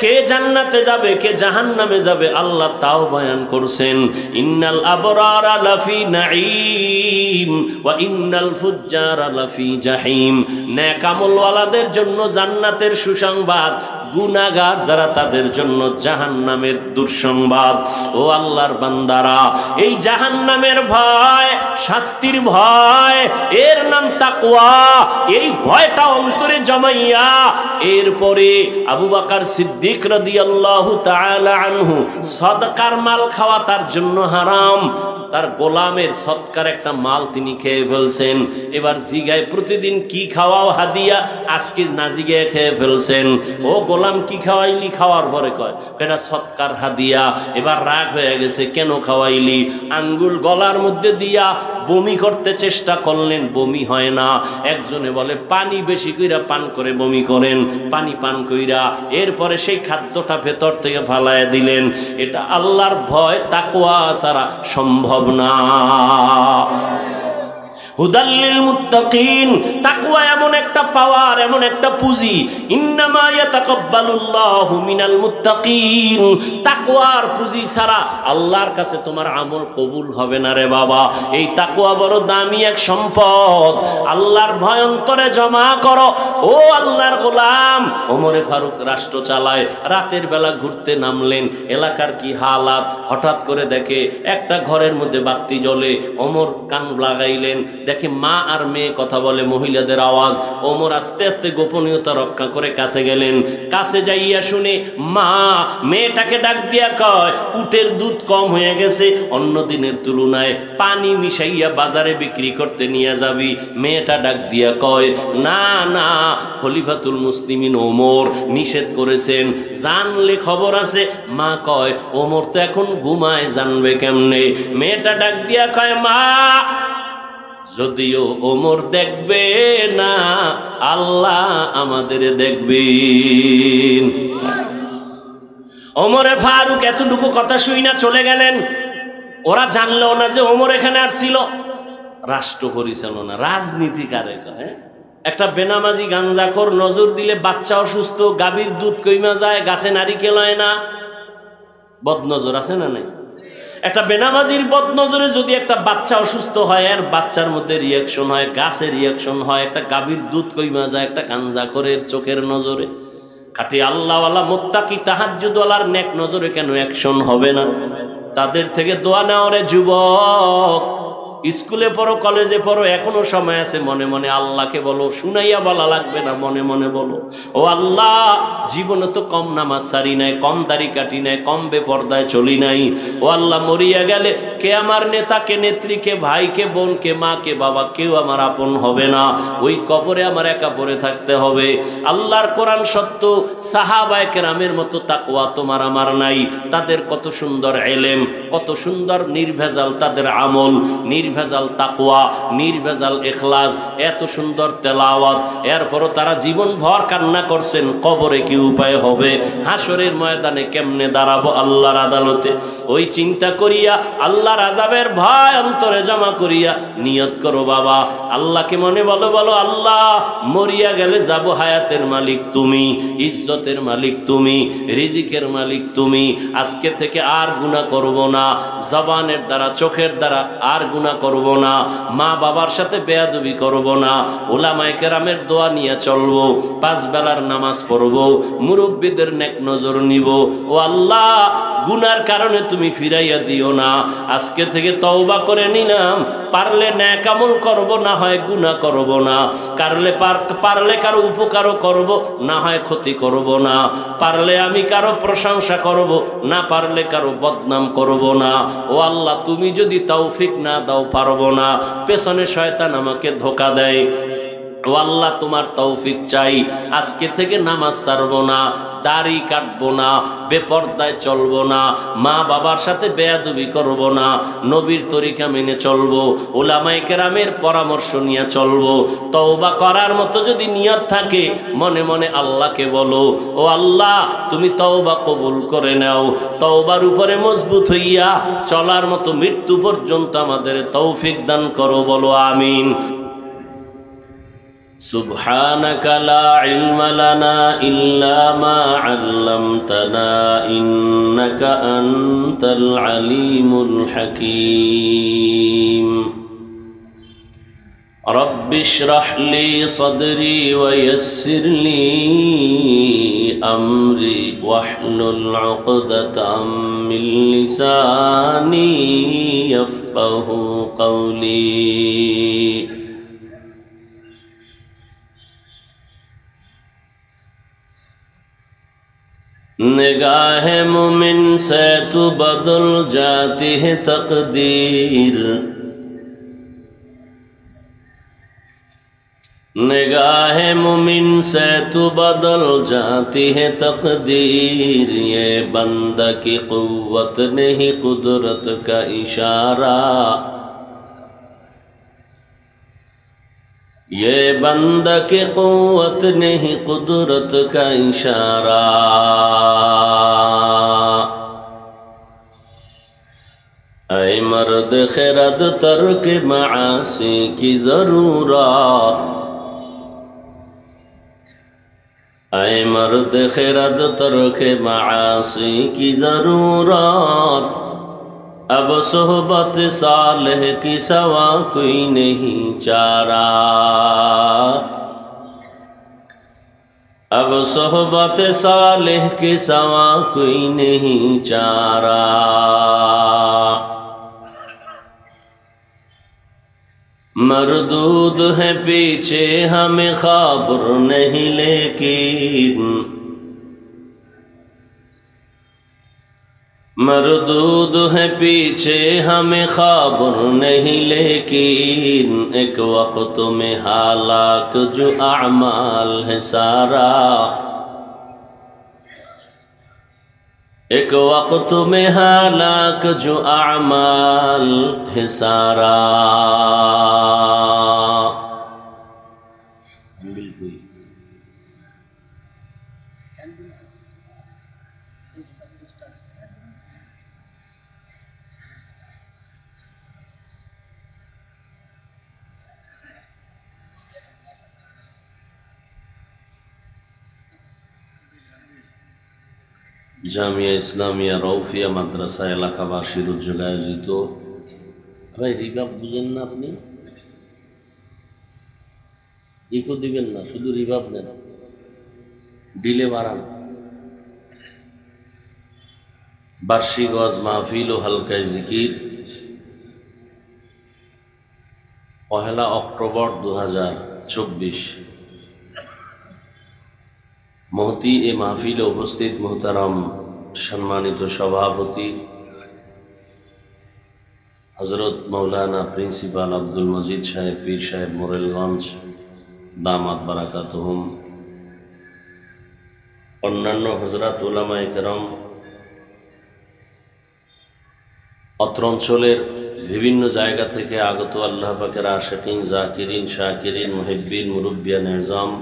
কে জান্নাতে যাবে কে জাহান্নামে যাবে আল্লাহ তাও বয়ান করছেন। ইন্নাল আবরারা লাফি নাঈম ওয়া ইন্নাল ফুজ্জারা লাফি জাহিম। নেক আমলওয়ালাদের জন্য জান্নাতের সুসংবাদ, গুনাহগার যারা তাদের জন্য জাহান্নামের দুঃসংবাদ। ও আল্লাহর বান্দারা, এই জাহান্নামের ভয়, শাস্তির ভয়, এর নাম তাকওয়া। এই ভয়টা অন্তরে জমাইয়া এরপরে আবু বকর সিদ্দিক রাদিয়াল্লাহু তাআলা আনহু সদকার মাল খাওয়া তার জন্য হারাম। তার গোলামের সৎকার একটা মাল তিনি খেয়ে ফেলছেন। এবার জিগায় প্রতিদিন কি খাওয়াও হাদিয়া, আজকে না জিগায় খেয়ে ফেলছেন। ও গোলাম কি খাওয়াইলি? খাওয়ার পরে কয় এটা সৎকার হাদিয়া। এবার রাগ হয়ে গেছে, কেন খাওয়াইলি? আঙ্গুল গলার মধ্যে দিয়া বমি করতে চেষ্টা করলেন, বমি হয় না। একজনে বলে পানি বেশি কইরা পান করে বমি করেন, পানি পান কইরা এরপরে সেই খাদ্যটা ভেতর থেকে ফালায় দিলেন। এটা আল্লাহর ভয়, তাকওয়া ছাড়া সম্ভব না। হুদাল্লিল মুত্তাকিন, তাকওয়া এমন একটা পাওয়ার, এমন একটা পুঁজি। ইন্নামা ইয়াতাকাব্বালুল্লাহু মিনাল মুত্তাকিন। তাকওয়ার পুঁজি ছাড়া আল্লাহর কাছে তোমার আমল কবুল হবে না রে বাবা। এই তাকওয়া বড় দামি এক সম্পদ। আল্লাহর ভয় অন্তরে জমা করো। ও আল্লাহর গোলাম, ওমরে ফারুক রাষ্ট্র চালায়, রাতের বেলা ঘুরতে নামলেন। এলাকার কি হালাত, হঠাৎ করে দেখে একটা ঘরের মধ্যে বাতি জ্বলে। ওমর কান লাগাইলেন, দেখে মা আর মেয়ে কথা বলে, মহিলাদের আওয়াজ। ওমর আস্তে আস্তে গোপনীয়তা রক্ষা করে কাছে গেলেন। কাছে যাইয়া শুনে মা মেয়েটাকে ডাক দিয়া কয়, উটের দুধ কম হয়ে গেছে, অন্য দিনের তুলনায়, পানি মিশাইয়া বাজারে বিক্রি করতে নিয়ে যাবি। মেয়েটা ডাক দিয়া কয়, না না, খলিফাতুল মুসলিমিন ওমর নিষেধ করেছেন, জানলে খবর আছে। মা কয়, ওমর তো এখন ঘুমায়, জানবে কেমনে? মেয়েটা ডাক দিয়া কয়, মা যদিও ওমর দেখবে না, আল্লাহ আমাদের দেখবেন। ওমরে ফারুক এতটুকু কথা শুই না চলে গেলেন। ওরা জানলো না যে ওমর এখানে আসছিল। রাষ্ট্র পরিচালনা, রাজনীতি কারে কয়? একটা বেনামাজি গাঞ্জাখোর নজর দিলে বাচ্চা অসুস্থ, গাভীর দুধ কইমা যায়, গাছে নারিকেল হয় না। বদনজর আছে না নাই? একটা বেনামাজির বদনজরে যদি একটা বাচ্চা অসুস্থ হয়, আর বাচ্চার মধ্যে রিয়াকশন হয়, গাছে রিয়াকশন হয়, একটা গাভীর দুধ কইমা যায় একটা গাঞ্জাখোরের চোখের নজরে। খাটি আল্লাহওয়ালা মুত্তাকি তাহাজ্জুদওয়ালার নেক নজরে কেন অ্যাকশন হবে না? তাদের থেকে দোয়া নেওয়া রে যুবক। স্কুলে পড়ো, কলেজে পড়ো, এখনো সময় আছে। মনে মনে আল্লাহকে বলো, শুনাইয়া বলা লাগবে না, মনে মনে বলো, ও আল্লাহ, জীবনে তো কম নামাজ সারি নাই, কম দাড়ি কাটি নাই, কম বেপর্দায় চলি নাই। ও আল্লাহ, মরিয়া গেলে কে আমার নেতা, কে নেত্রী, কে ভাই, কে বোন, কে মা, কে বাবা, কেউ আমার আপন হবে না। ওই কবরে আমার একা পড়ে থাকতে হবে। আল্লাহর কোরআন সত্য, সাহাবায়ে কেরামের মতো তাকওয়া তোমার আমার নাই। তাদের কত সুন্দর ইলম, কত সুন্দর নির্ভেজাল তাদের আমল, নির্ভেজাল তাকওয়া, নির্ভেজাল ইখলাস, এত সুন্দর তেলাওয়াত। এরপরও তারা জীবন ভর কান্না করছেন, কবরে কি উপায় হবে, হাসরের ময়দানে কেমনে দাঁড়াবো আল্লাহর আদালতে। ওই চিন্তা করিয়া, আল্লাহর আযাবের ভয় অন্তরে জমা করিয়া নিয়ত করো বাবা, আল্লাহকে মনে বলো, বলো আল্লাহ, মরিয়া গেলে যাব, হায়াতের মালিক তুমি, ইজ্জতের মালিক তুমি, রিজিকের মালিক তুমি। আজকে থেকে আর গুনাহ করব না, জবানের দ্বারা, চোখের দ্বারা আর গুনাহ করব না, মা বাবার সাথে বেয়াদবি করব না, উলামায়ে কেরামের দোয়া নিয়ে চলবো, 5 বেলার নামাজ পড়বো, মুরব্বীদের নেক নজর নিব। ও আল্লাহ, গুনার কারণে তুমি ফিরাইয়া দিও না। আজকে থেকে তওবা করে নিলাম, পারলে নেক আমল করব, না হয় গুনাহ করব না। পারলে কারো উপকারও করব, না হয় ক্ষতি করব না। পারলে আমি কারো প্রশংসা করব, না পারলে কারো বদনাম করব না। ও আল্লাহ, তুমি যদি তৌফিক না দাও পারবো না। পেছনে শয়তান আমাকে ধোঁকা দেয়। ও আল্লাহ, তোমার তৌফিক চাই। আজকে থেকে নামাজ ছাড়বো না, দাড়ি কাটবো না, বেপরদায় চলবো না, মা বাবার সাথে বেয়াদবি করব না, নবীর তরিকা মেনে চলবো, উলামায়ে কেরামের পরামর্শ নিয়ে চলবো। তওবা করার মতো যদি নিয়ত থাকে, মনে মনে আল্লাহকে বলো, ও আল্লাহ, তুমি তওবা কবুল করে নাও। তওবার উপরে মজবুত হইয়া চলার মতো মৃত্যু পর্যন্ত আমাদের তৌফিক দান করো, বলো আমিন। سبحانك لا علم لنا إلا ما علمتنا إنك أنت العليم الحكيم رب اشرح لي صدري ويسر لي أمري واحلل عقدة من لساني يفقه قولي निगाह मुमिन से तो बदल जाती है तकदीर निगाह मुमिन से तो बदल जाती है तकदीर ये बंदा की कुव्वत नहीं कुदरत का इशारा ये बंदा की कुव्वत नहीं कुदरत का इशारा ऐ मर्द खिरद तर्क मासी की जरूरत ऐ मर्द खिरद तर्क मासी की जरूरत अब सोहबत सालेह की सवा कोई नहीं चारा अब सोहबत सालेह की सवा कोई नहीं चारा मरदूद है पीछे हमें खबर नहीं लेकिन मरदूद है पीछे हमें खबर नहीं लेकिन एक वक्त में हालाक जो अमाल है सारा एक वक्त में हालाक जो अमाल है सारा জামিয়া ইসলামিয়া রৌফিয়া মাদ্রাসা এলাকাবাসীর উদ্যোগে আয়োজিত ভাই রিভাব বুঝেন না আপনি ইকো দিবেন না শুধু রিভাব নেন ডিলে বাড়ান বার্ষিক ওয়াজ মাহফিল ও হালকায় জিকির 1 অক্টোবর 2024 महती ए महफिल उपस्थित मोहतरम सम्मानित सभापति हजरत मौलाना प्रिंसिपल अब्दुल मजीद साहेब पीर साहेब मोरेलगंज दामात बाराकातुहुम अन्यान्य हजरत उलामाए केराम अत्र अंचलेर विभिन्न जायगा थेके आगत आल्लाह पाकेर आशिकीन जाकिरिन शाकिरिन मुहिब्बिन मुरब्बियान एजाम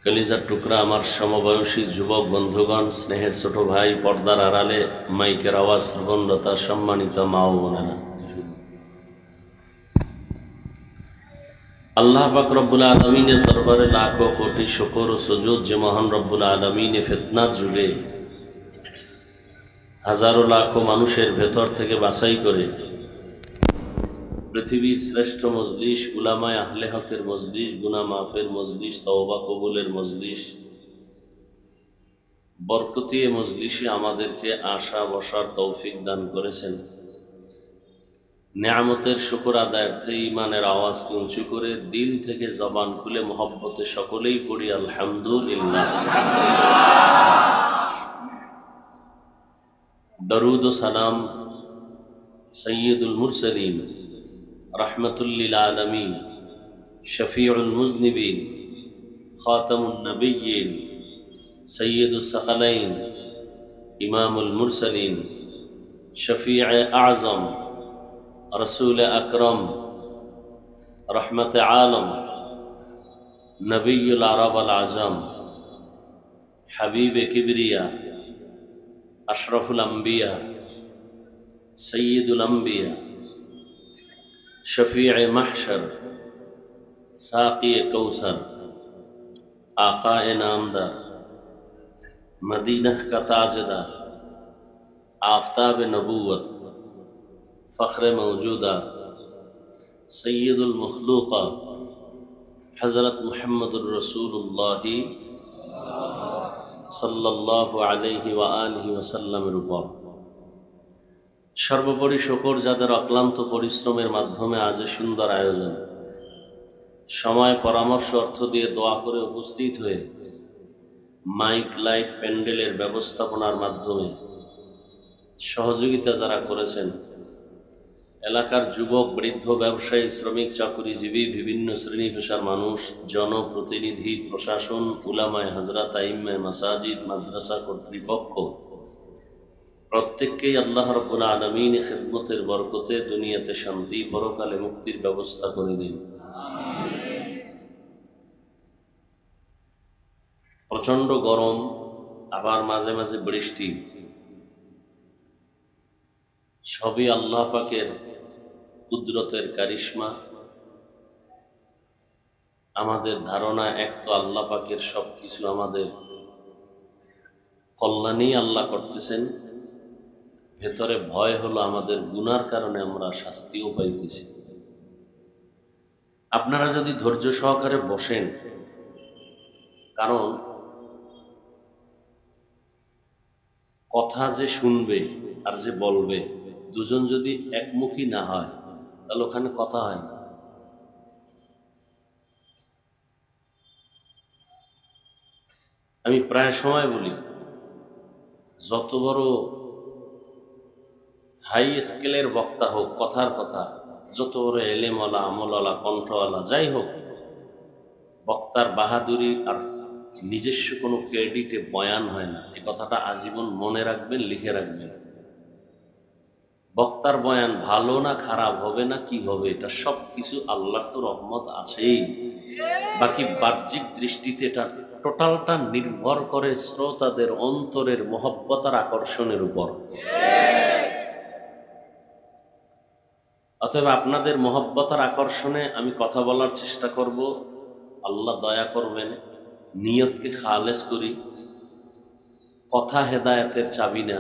कलिजार टुकरा आमार समबयसी युवक बंधुगण स्नेहर छोट भाई पर्दार आड़ाले माइकेर आवाज श्रवणरता सम्मानित मा ओ बोनेरा आल्लाह पाक रब्बुल आलमीनेर दरबारे लाखो कोटी शुक्र ओ सुजूद जे महान रब्बुल आलमीने फितनार जुगे हजारों लाखों मानुषेर भेतर थेके बाछाई करे पृथिवीर श्रेष्ठ मजलिस उलामाए आहले हकेर मजलिस गुना माफेर मजलिस तौबा कबुलेर मजलिस बरकती मजलिसे आमादेरके आशा बसार तौफिक दान करेছেন नेयामतेर शुक्र आदायार्थे ईमानेर आवाजके उंचु करे दिल थेके जबान खुले मोहब्बते सकलेई पड़ी आलहामदुलिल्लाह दरूद व सलाम सय्यदुल मुरसलीन रहमतुल लिल आलमीन शफीउल मुज़निबीन खातमुन नबिय्यीन सय्यदुस सकलैन इमामुल मुरसलीन शफीअ आज़म रसूल अकरम रहमत आलम नबीयुल अरब अल आजम हबीब किबरिया अशरफुल अंबिया सय्यदुल अंबिया शफीअ महशर साक़ी कौसर, आक़ाए नामदार, मदीना का ताजदार, आफ़ताब नबूवत, फ़ख्र मौजूदा, सय्यदुल मखलूक़ा हज़रत मुहम्मदुर रसूलुल्लाह সাল্লাল্লাহু আলাইহি ওয়া আলিহি ওয়াসাল্লামের উপর সর্বোপরি শকর যাদের অক্লান্ত পরিশ্রমের মাধ্যমে আজ সুন্দর আয়োজন, সময় পরামর্শ অর্থ দিয়ে দোয়া করে উপস্থিত হয়ে মাইক লাইট প্যান্ডেলের ব্যবস্থাপনার মাধ্যমে সহযোগিতা যারা করেছেন, এলাকার যুবক, বৃদ্ধ, ব্যবসায়ী, শ্রমিক, চাকুরিজীবী, বিভিন্ন শ্রেণী পেশার মানুষ, জনপ্রতিনিধি, প্রশাসন, উলামায়ে হযরত, আইম্মায়ে মাসাজিদ, মাদ্রাসা কর্তৃপক্ষ প্রত্যেককেই আল্লাহ রাব্বুল আলামিন খিদমতের বরকতে দুনিয়াতে শান্তি, পরকালে মুক্তির ব্যবস্থা করে দিন। প্রচণ্ড গরম, আবার মাঝে মাঝে বৃষ্টি, সবই আল্লাহ পাকের কুদরতের কারিশমা। আমাদের ধারণা এক তো আল্লাহ পাকের সব কিছু আমাদের কল্যাণেই আল্লাহ করতেছেন, ভেতরে ভয় হলো আমাদের গুনার কারণে আমরা শাস্তিও পাইতেছি। আপনারা যদি ধৈর্য সহকারে বসেন, কারণ কথা যে শুনবে আর যে বলবে দুজন যদি একমুখী না হয় তাহলে ওখানে কথা হয় না। আমি প্রায় সময় বলি, যত বড় হাই স্কেলের বক্তা হোক, কথার কথা, যত বড় এলেমওয়ালা, আমলওয়ালা, কণ্ঠওয়ালা যাই হোক, বক্তার বাহাদুরি আর নিজস্ব কোনো ক্রেডিটে বয়ান হয় না। এই কথাটা আজীবন মনে রাখবেন, লিখে রাখবেন। বক্তার বয়ান ভালো না খারাপ হবে না কি হবে, এটা সব কিছু আল্লাহর তো রহমত আছেই। বাকি বাহ্যিক দৃষ্টিতে এটা টোটালটা নির্ভর করে শ্রোতাদের অন্তরের মহব্বত আর আকর্ষণের উপর। অতএব আপনাদের মহব্বত আর আকর্ষণে আমি কথা বলার চেষ্টা করব। আল্লাহ দয়া করবেন, নিয়তকে খালেস করি। কথা হেদায়েতের চাবি না,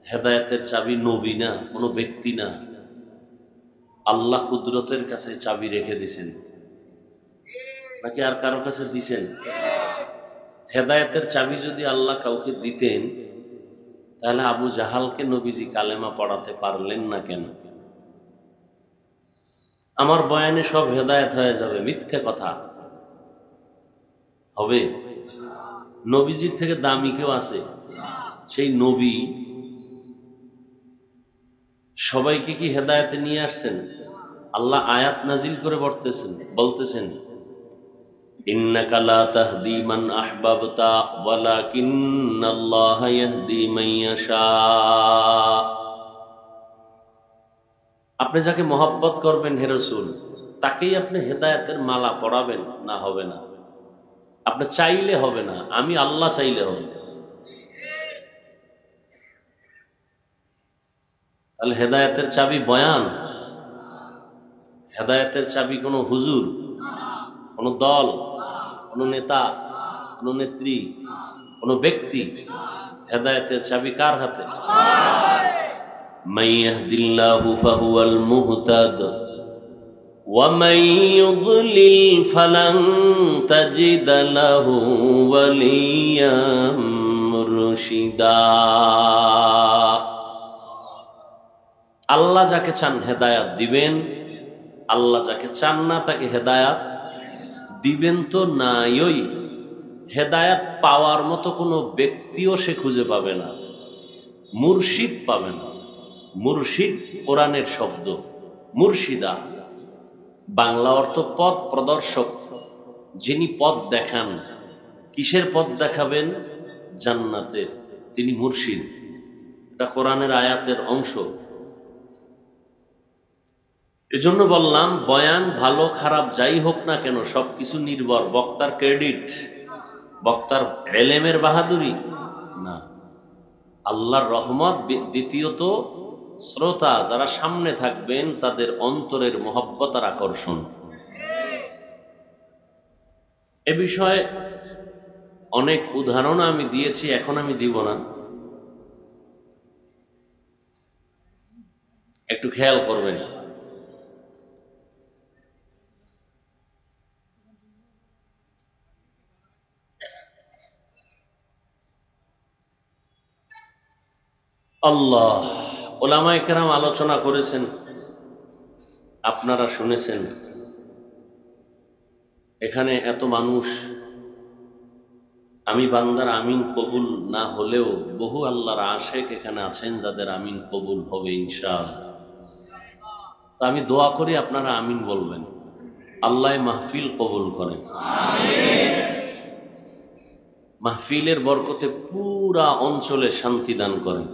হেদায়েতের চাবি নবী না, কোনো ব্যক্তি না, আল্লাহ কুদরতের কাছে চাবি রেখে দিছেন, নাকি আর কারো কাছে দিছেন? হেদায়েতের চাবি যদি আল্লাহ কাউকে দিতেন তাহলে আবু জাহালকে নবীজি কালেমা পড়াতে পারলেন না কেন? আমার বয়ানে সব হেদায়েত হয়ে যাবে, মিথ্যে কথা হবে? নবীজির থেকে দামি কেউ আছে? সেই নবী সবাইকে কি হেদায়েতে নিয়ে আসছেন? আল্লাহ আয়াত নাজিল করে বলতেছেন ইন্নাকা লা তাহদি মান আহবাবতা ওয়ালাকিন্নাল্লাহা ইয়াহদি মান ইয়াশা। আপনি যাকে মহব্বত করবেন হে রাসূল, তাকেই আপনি হেদায়েতের মালা পরাবেন, না হবে না। আপনি চাইলে হবে না, আমি আল্লাহ চাইলে হবে। তাহলে হেদায়েতের চাবি বয়ান, হেদায়েতের চাবি কোনো হুজুর, কোনো দল, কোনো নেতা, কোনো নেত্রী, কোনো ব্যক্তি? হেদায়েতের চাবি কার হাতে? মান ইয়াহদিল্লাহু ফাহুয়াল মুহতাদ ওয়া মান ইউদ্লিল ফালান তাজিদা লাহু ওয়ালিয়াম মুরশিদা। আল্লাহ যাকে চান হেদায়াত দিবেন, আল্লাহ যাকে চান না তাকে হেদায়াত দিবেন তো নাই। হেদায়াত পাওয়ার মতো কোনো ব্যক্তিও সে খুঁজে পাবে না, মুর্শিদ পাবে না। মুর্শিদ কোরআনের শব্দ, মুর্শিদা বাংলা অর্থ পথ প্রদর্শক, যিনি পথ দেখান। কিসের পথ দেখাবেন? জান্নাতের। তিনি মুর্শিদ। এটা কোরআনের আয়াতের অংশ। এজন্য বললাম, বয়ান ভালো খারাপ যাই হোক না কেন সবকিছু নির্ভর বক্তার ক্রেডিট, বক্তার এলেমের বাহাদুরি না, আল্লাহর রহমত। দ্বিতীয়ত শ্রোতা যারা সামনে থাকবেন তাদের অন্তরের মহব্বত আর আকর্ষণ। এ বিষয়ে অনেক উদাহরণ আমি দিয়েছি, এখন আমি দিব না, একটু খেয়াল করবেন। আল্লাহ, ওলামায়ে কেরাম আলোচনা করেছেন, আপনারা শুনেছেন। এখানে এত মানুষ, আমি বান্দার আমিন কবুল না হলেও বহু আল্লাহর আশেক এখানে আছেন যাদের আমিন কবুল হবে ইনশাআল্লাহ। তা আমি দোয়া করি আপনারা আমিন বলবেন, আল্লাহ মাহফিল কবুল করেন। মাহফিলের বরকতে পুরা অঞ্চলে শান্তি দান করেন।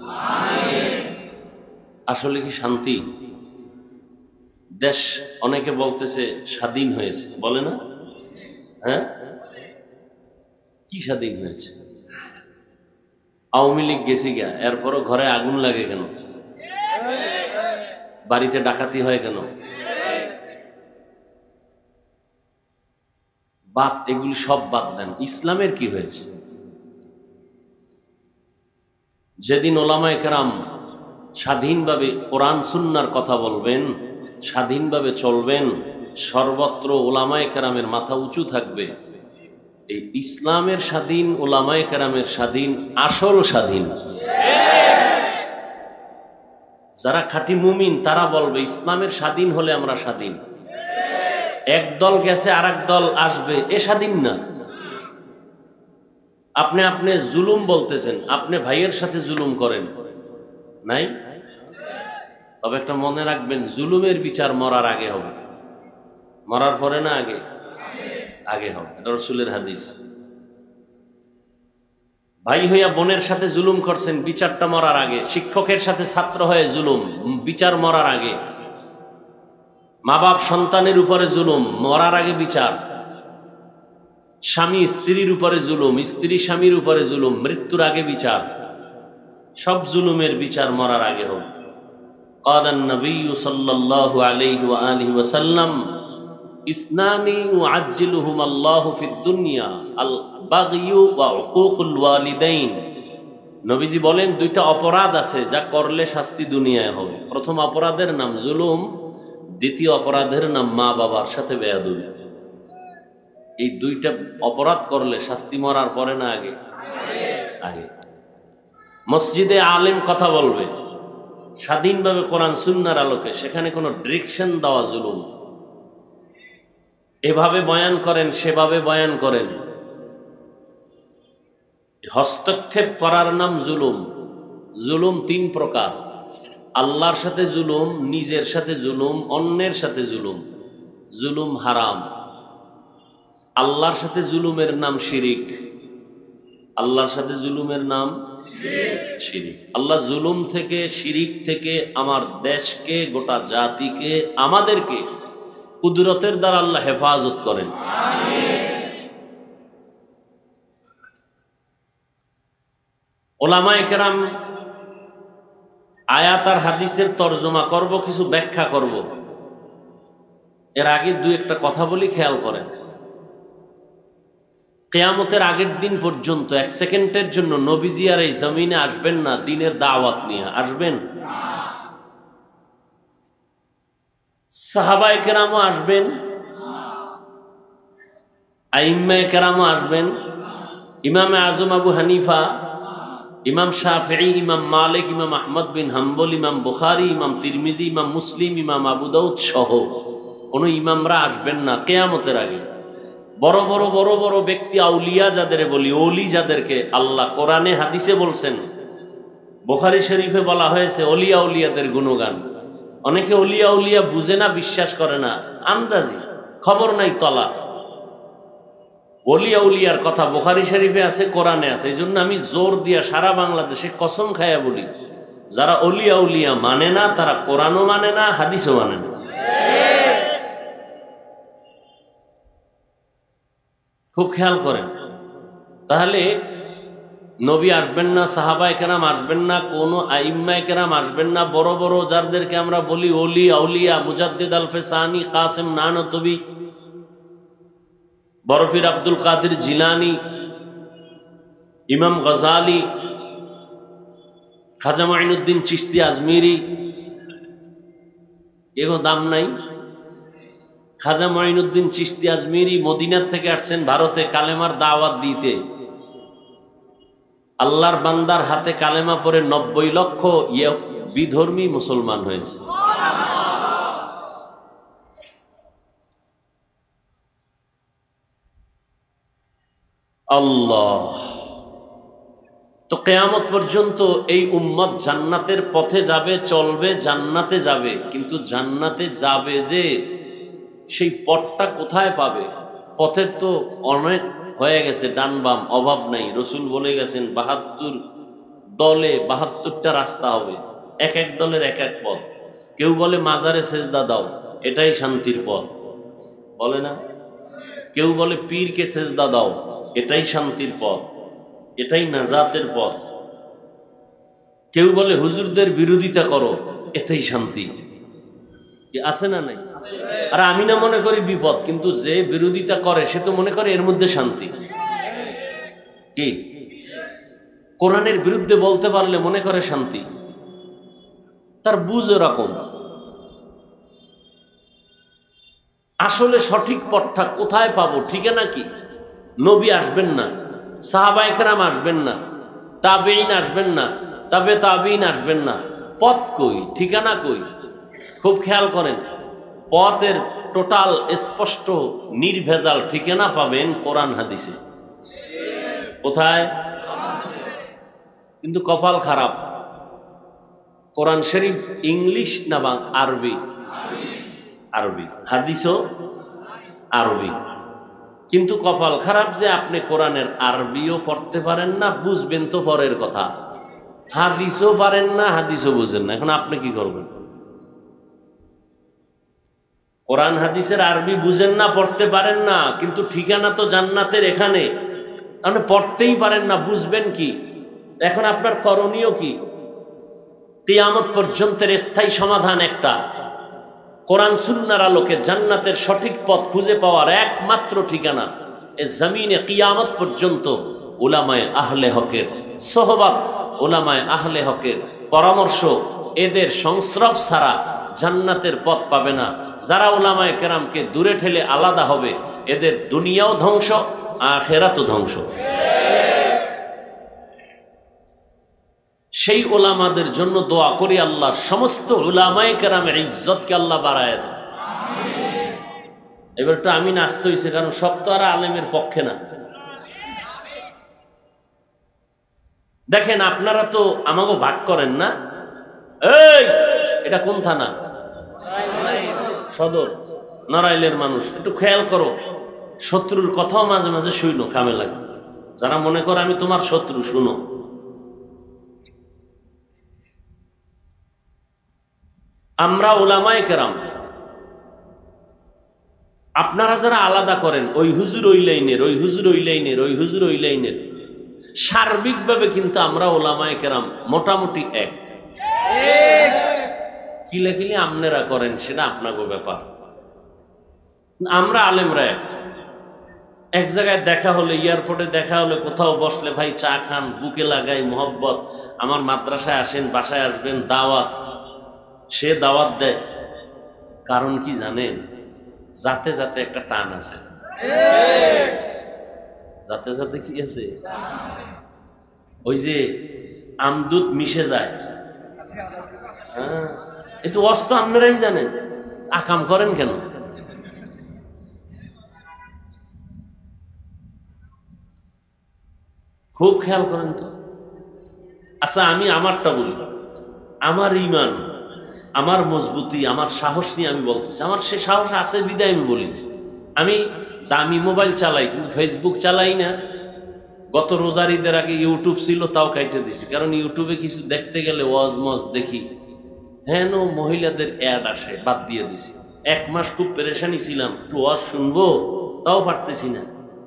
আসলে কি শান্তি? দেশ অনেকে বলতেছে স্বাধীন হয়েছে, বলে না? হ্যাঁ, কি স্বাধীন হয়েছে? আওয়ামী লীগ গেছি গা, এরপরও ঘরে আগুন লাগে কেন? বাড়িতে ডাকাতি হয় কেন? বাদ, এগুলি সব বাদ দেন। ইসলামের কি হয়েছে? যেদিন ওলামায়ে কেরাম স্বাধীনভাবে কোরআন সুন্নাহর কথা বলবেন, স্বাধীনভাবে চলবেন, সর্বত্র ওলামায়ে কেরামের মাথা উঁচু থাকবে, এই ইসলামের স্বাধীন, ওলামায়ে কেরামের স্বাধীন, আসল স্বাধীন। যারা খাঁটি মুমিন তারা বলবে ইসলামের স্বাধীন হলে আমরা স্বাধীন। এক দল গেছে আর এক দল আসবে, এ স্বাধীন না। আপনি আপনি জুলুম বলতেছেন, আপনি ভাইয়ের সাথে জুলুম করেন নাই? তবে একটা মনে রাখবেন, জুলুমের বিচার মরার আগে হবে। মরার পরে না, আগে? আগে হবে। এটা রাসূলের হাদিস। ভাই হইয়া বোনের সাথে জুলুম করছেন, বিচারটা মরার আগে। শিক্ষকের সাথে ছাত্র হয়ে জুলুম, বিচার মরার আগে। মা বাপ সন্তানের উপরে জুলুম, মরার আগে বিচার। স্বামী স্ত্রীর উপরে জুলুম, স্ত্রী স্বামীর উপরে জুলুম, মৃত্যুর আগে বিচার। সব জুলুমের বিচার মরার আগে হবে। قال النبي صلى الله عليه وآله وسلم اثنان يعجلهما الله في الدنيا البغي وعقوق الوالدين। নবীজি বলেন, দুইটা অপরাধ আছে যা করলে শাস্তি দুনিয়ায় হবে। প্রথম অপরাধের নাম জুলুম, দ্বিতীয় অপরাধের নাম মা বাবার সাথে বেয়াদবি। এই দুইটা অপরাধ করলে শাস্তি মরার পরে না আগে? আগে। মসজিদে আলেম কথা বলবে স্বাধীনভাবে কোরআন সুন্নাহর আলোকে, সেখানে কোনো ডিরেকশন দেওয়া জুলুম। এভাবে বয়ান করেন, সেভাবে বয়ান করেন, হস্তক্ষেপ করার নাম জুলুম। জুলুম তিন প্রকার: আল্লাহর সাথে জুলুম, নিজের সাথে জুলুম, অন্যের সাথে জুলুম। জুলুম হারাম। আল্লাহর সাথে জুলুমের নাম শিরিক। আল্লাহর সাথে জুলুমের নাম শিরিক। আল্লাহ জুলুম থেকে, শিরিক থেকে আমার দেশকে, গোটা জাতিকে, আমাদেরকে কুদরতের দ্বারা আল্লাহ হেফাজত করেন। ওলামায়ে কেরাম আয়াত আর হাদিসের তরজমা করব, কিছু ব্যাখ্যা করব। এর আগে দুই একটা কথা বলি, খেয়াল করেন। কিয়ামতের আগের দিন পর্যন্ত এক সেকেন্ডের জন্য নবীজি আর এই জমিনে আসবেন না দ্বীনের দাওয়াত নিয়ে। আসবেন? সাহাবায়ে কেরামও আসবেন, আইম্মায়ে কেরামও আসবেন। ইমামে আজম আবু হানিফা, ইমাম শাফিঈ, ইমাম মালিক, ইমাম আহমদ বিন হাম্বল, ইমাম বুখারী, ইমাম তিরমিজি, ইমাম মুসলিম, ইমাম আবু দাউদ সহ কোন ইমামরা আসবেন না কিয়ামতের আগে। বড় বড় বড় বড় ব্যক্তি, আউলিয়া যাদের বলি, ওলি যাদেরকে আল্লাহ কোরআনে হাদিসে বলছেন, বুখারী শরীফে বলা হয়েছে ওলিয়া উলিয়াদের গুণগান। অনেকে ওলিয়া উলিয়া বুঝে না, বিশ্বাস করে না, আন্দাজি, খবর নাই তলা। ওলিয়া উলিয়ার কথা বুখারী শরীফে আছে, কোরআনে আছে। এই জন্য আমি জোর দিয়া সারা বাংলাদেশে কসম খায়া বলি, যারা ওলিয়া উলিয়া মানে না তারা কোরআনও মানে না, হাদিসও মানে না। খুব খেয়াল করেন। তাহলে নবী আসবেন না, সাহাবায়ে কেরাম আসবেন না, কোনো আইম্মায়ে কেরাম আসবেন না, বড় বড় যাদেরকে আমরা বলি ওলি আউলিয়া, মুজাদ্দিদ আল ফেসানি, কাসেম নানতবি, বড় পীর আব্দুল কাদের জিলানী, ইমাম গজালি, খাজা মাইনুদ্দিন চিশতি আজমিরি, এগো দাম নাই। খাজা মাইনুদ্দিন চিশতি আজমিরি মদিনার থেকে আসছেন ভারতে কালেমার দাওয়াত দিতে। আল্লাহর বান্দার হাতে কালেমা পড়ে 90 লক্ষ বিধর্মী মুসলমান হয়েছে। আল্লাহ, তো কিয়ামত পর্যন্ত এই উম্মত জান্নাতের পথে যাবে, চলবে, জান্নাতে যাবে। কিন্তু জান্নাতে যাবে যে সেই পথটা কোথায় পাবে? পথের তো অনেক হয়ে গেছে, ডান বাম অভাব নাই। রসুল বলে গেছেন 72 দলে 72টা রাস্তা হবে, এক এক দলের এক এক পথ। কেউ বলে মাজারে সেজদা দাও, এটাই শান্তির পথ, বলে না? কেউ বলে পীরকে সেজদা দাও, এটাই শান্তির পথ, এটাই নাজাতের পথ। কেউ বলে হুজুরদের বিরোধিতা করো, এটাই শান্তি। কি আছে না নাই? আর আমি না মনে করি বিপদ, কিন্তু যে বিরোধিতা করে সে তো মনে করে এর মধ্যে শান্তি। কি কোরআনের বিরুদ্ধে বলতে পারলে মনে করে শান্তি, তার বুঝ এরকম। আসলে সঠিক পথটা কোথায় পাবো? ঠিকানা কি? নবী আসবেন না, সাহাবায়ে কেরাম আসবেন না, তাবেঈন আসবেন না, তবে তাবেঈন আসবেন না। পথ কই? ঠিকানা কই? খুব খেয়াল করেন, পথের টোটাল স্পষ্ট নির্ভেজাল ঠিকানা পাবেন কোরআন হাদিসে। কোথায়? কিন্তু কপাল খারাপ, কোরআন শরীফ ইংলিশ না আরবি? আরবি। হাদিসও আরবি। কিন্তু কপাল খারাপ যে আপনি কোরআনের আরবিও পড়তে পারেন না, বুঝবেন তো পরের কথা। হাদিসও পারেন না, হাদিসও বুঝেন না। এখন আপনি কি করবেন? কোরআন হাদিসের আরবি বুঝেন না, পড়তে পারেন না, কিন্তু ঠিকানা তো জান্নাতের এখানে। আপনি পড়তেই পারেন না, বুঝবেন কি? এখন আপনার করণীয় কি? কিয়ামত পর্যন্তের স্থায়ী সমাধান একটা, কোরআন সুন্নাহর আলোকে জান্নাতের সঠিক পথ খুঁজে পাওয়ার একমাত্র ঠিকানা এ জমিনে কিয়ামত পর্যন্ত উলামায়ে আহলে হকের সোহবত, উলামায়ে আহলে হকের পরামর্শ, এদের সংস্রব ছাড়া জান্নাতের পথ পাবে না। যারা উলামায়ে কেরামকে দূরে ঠেলে আলাদা হবে, এদের দুনিয়াও ধ্বংস, আখিরাতও ধ্বংস। সেই উলামাদের জন্য দোয়া করি, আল্লাহ সমস্ত উলামায়ে কেরামের ইজ্জতকে আল্লাহ বাড়ায় দেন। এবার তো আমি নাচতে হয়েছে, কারণ সব তো আর আলেমের পক্ষে না। দেখেন, আপনারা তো আমাকে ভাগ করেন না। এই এটা কোন থানা? সদর, নড়াইলের মানুষ। একটু খেয়াল করো, শত্রুর কথাও মাঝে মাঝে শুনো, কামে লাগে। যারা মনে করে আমি তোমার শত্রু, শুনো। আমরা উলামায়ে কেরাম, আপনারা যারা আলাদা করেন, ওই হুজুর ওই লাইনের, ওই হুজুর ওই লাইনের, ওই হুজুর ওই লাইনের, সার্বিকভাবে কিন্তু আমরা উলামায়ে কেরাম মোটামুটি এক। কিলাকিলি আপনারা করেন সেটা আপনাকে ব্যাপার, আমরা আলেমরা এক। এক জায়গায় দেখা হলে, এয়ারপোর্টে দেখা হলে, কোথাও বসলে, ভাই চা খান, বুকে লাগাই মোহব্বত, আমার মাদ্রাসায় আসেন, বাসায় আসবেন, দাওয়াত। সে দাওয়াত দেয়, কারণ কি জানেন? যাতে যাতে একটা টান আছে। যাতে যাতে কি আছে? ওই যে আমদুদ মিশে যায়। হ্যাঁ, এ তো অস্ত আপনারাই জানেন, আকাম করেন কেন? খুব খেয়াল করেন তো। আচ্ছা, আমি আমারটা বলি। আমার ঈমান, আমার মজবুতি, আমার সাহস নিয়ে আমি বলতেছি। আমার সে সাহস আছে বিদায় আমি বলি। আমি দামি মোবাইল চালাই, কিন্তু ফেসবুক চালাই না। গত রোজার ঈদের আগে ইউটিউব ছিল, তাও কাইটে দিছি, কারণ ইউটিউবে কিছু দেখতে গেলে ওয়াজ মজ দেখি, হেন মহিলাদের অ্যাড আসে, বাদ দিয়ে দিছি। 1 মাস খুব পেরেশানি ছিলাম, একটু ওয়াজ শুনবো তাও পারতেছি না।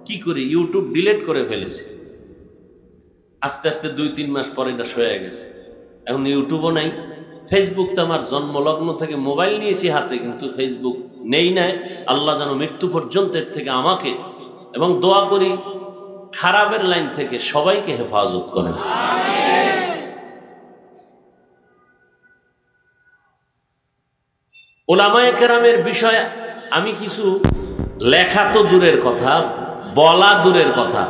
কি করি, ইউটিউব ডিলিট করে ফেলেছি। আস্তে আস্তে 2-3 মাস পরে এটা সয়ে গেছে। এখন ইউটিউবও নাই, ফেসবুক তো আমার জন্মলগ্ন থেকে মোবাইল নিয়েছি হাতে, কিন্তু ফেসবুক নেই নাই। আল্লাহ যেন মৃত্যু পর্যন্ত এর থেকে আমাকে এবং দোয়া করি খারাপের লাইন থেকে সবাইকে হেফাজত করেন। উলামায়ে কেরামের বিষয়ে আমি কিছু লেখা তো দূরের কথা, বলা দূরের কথা,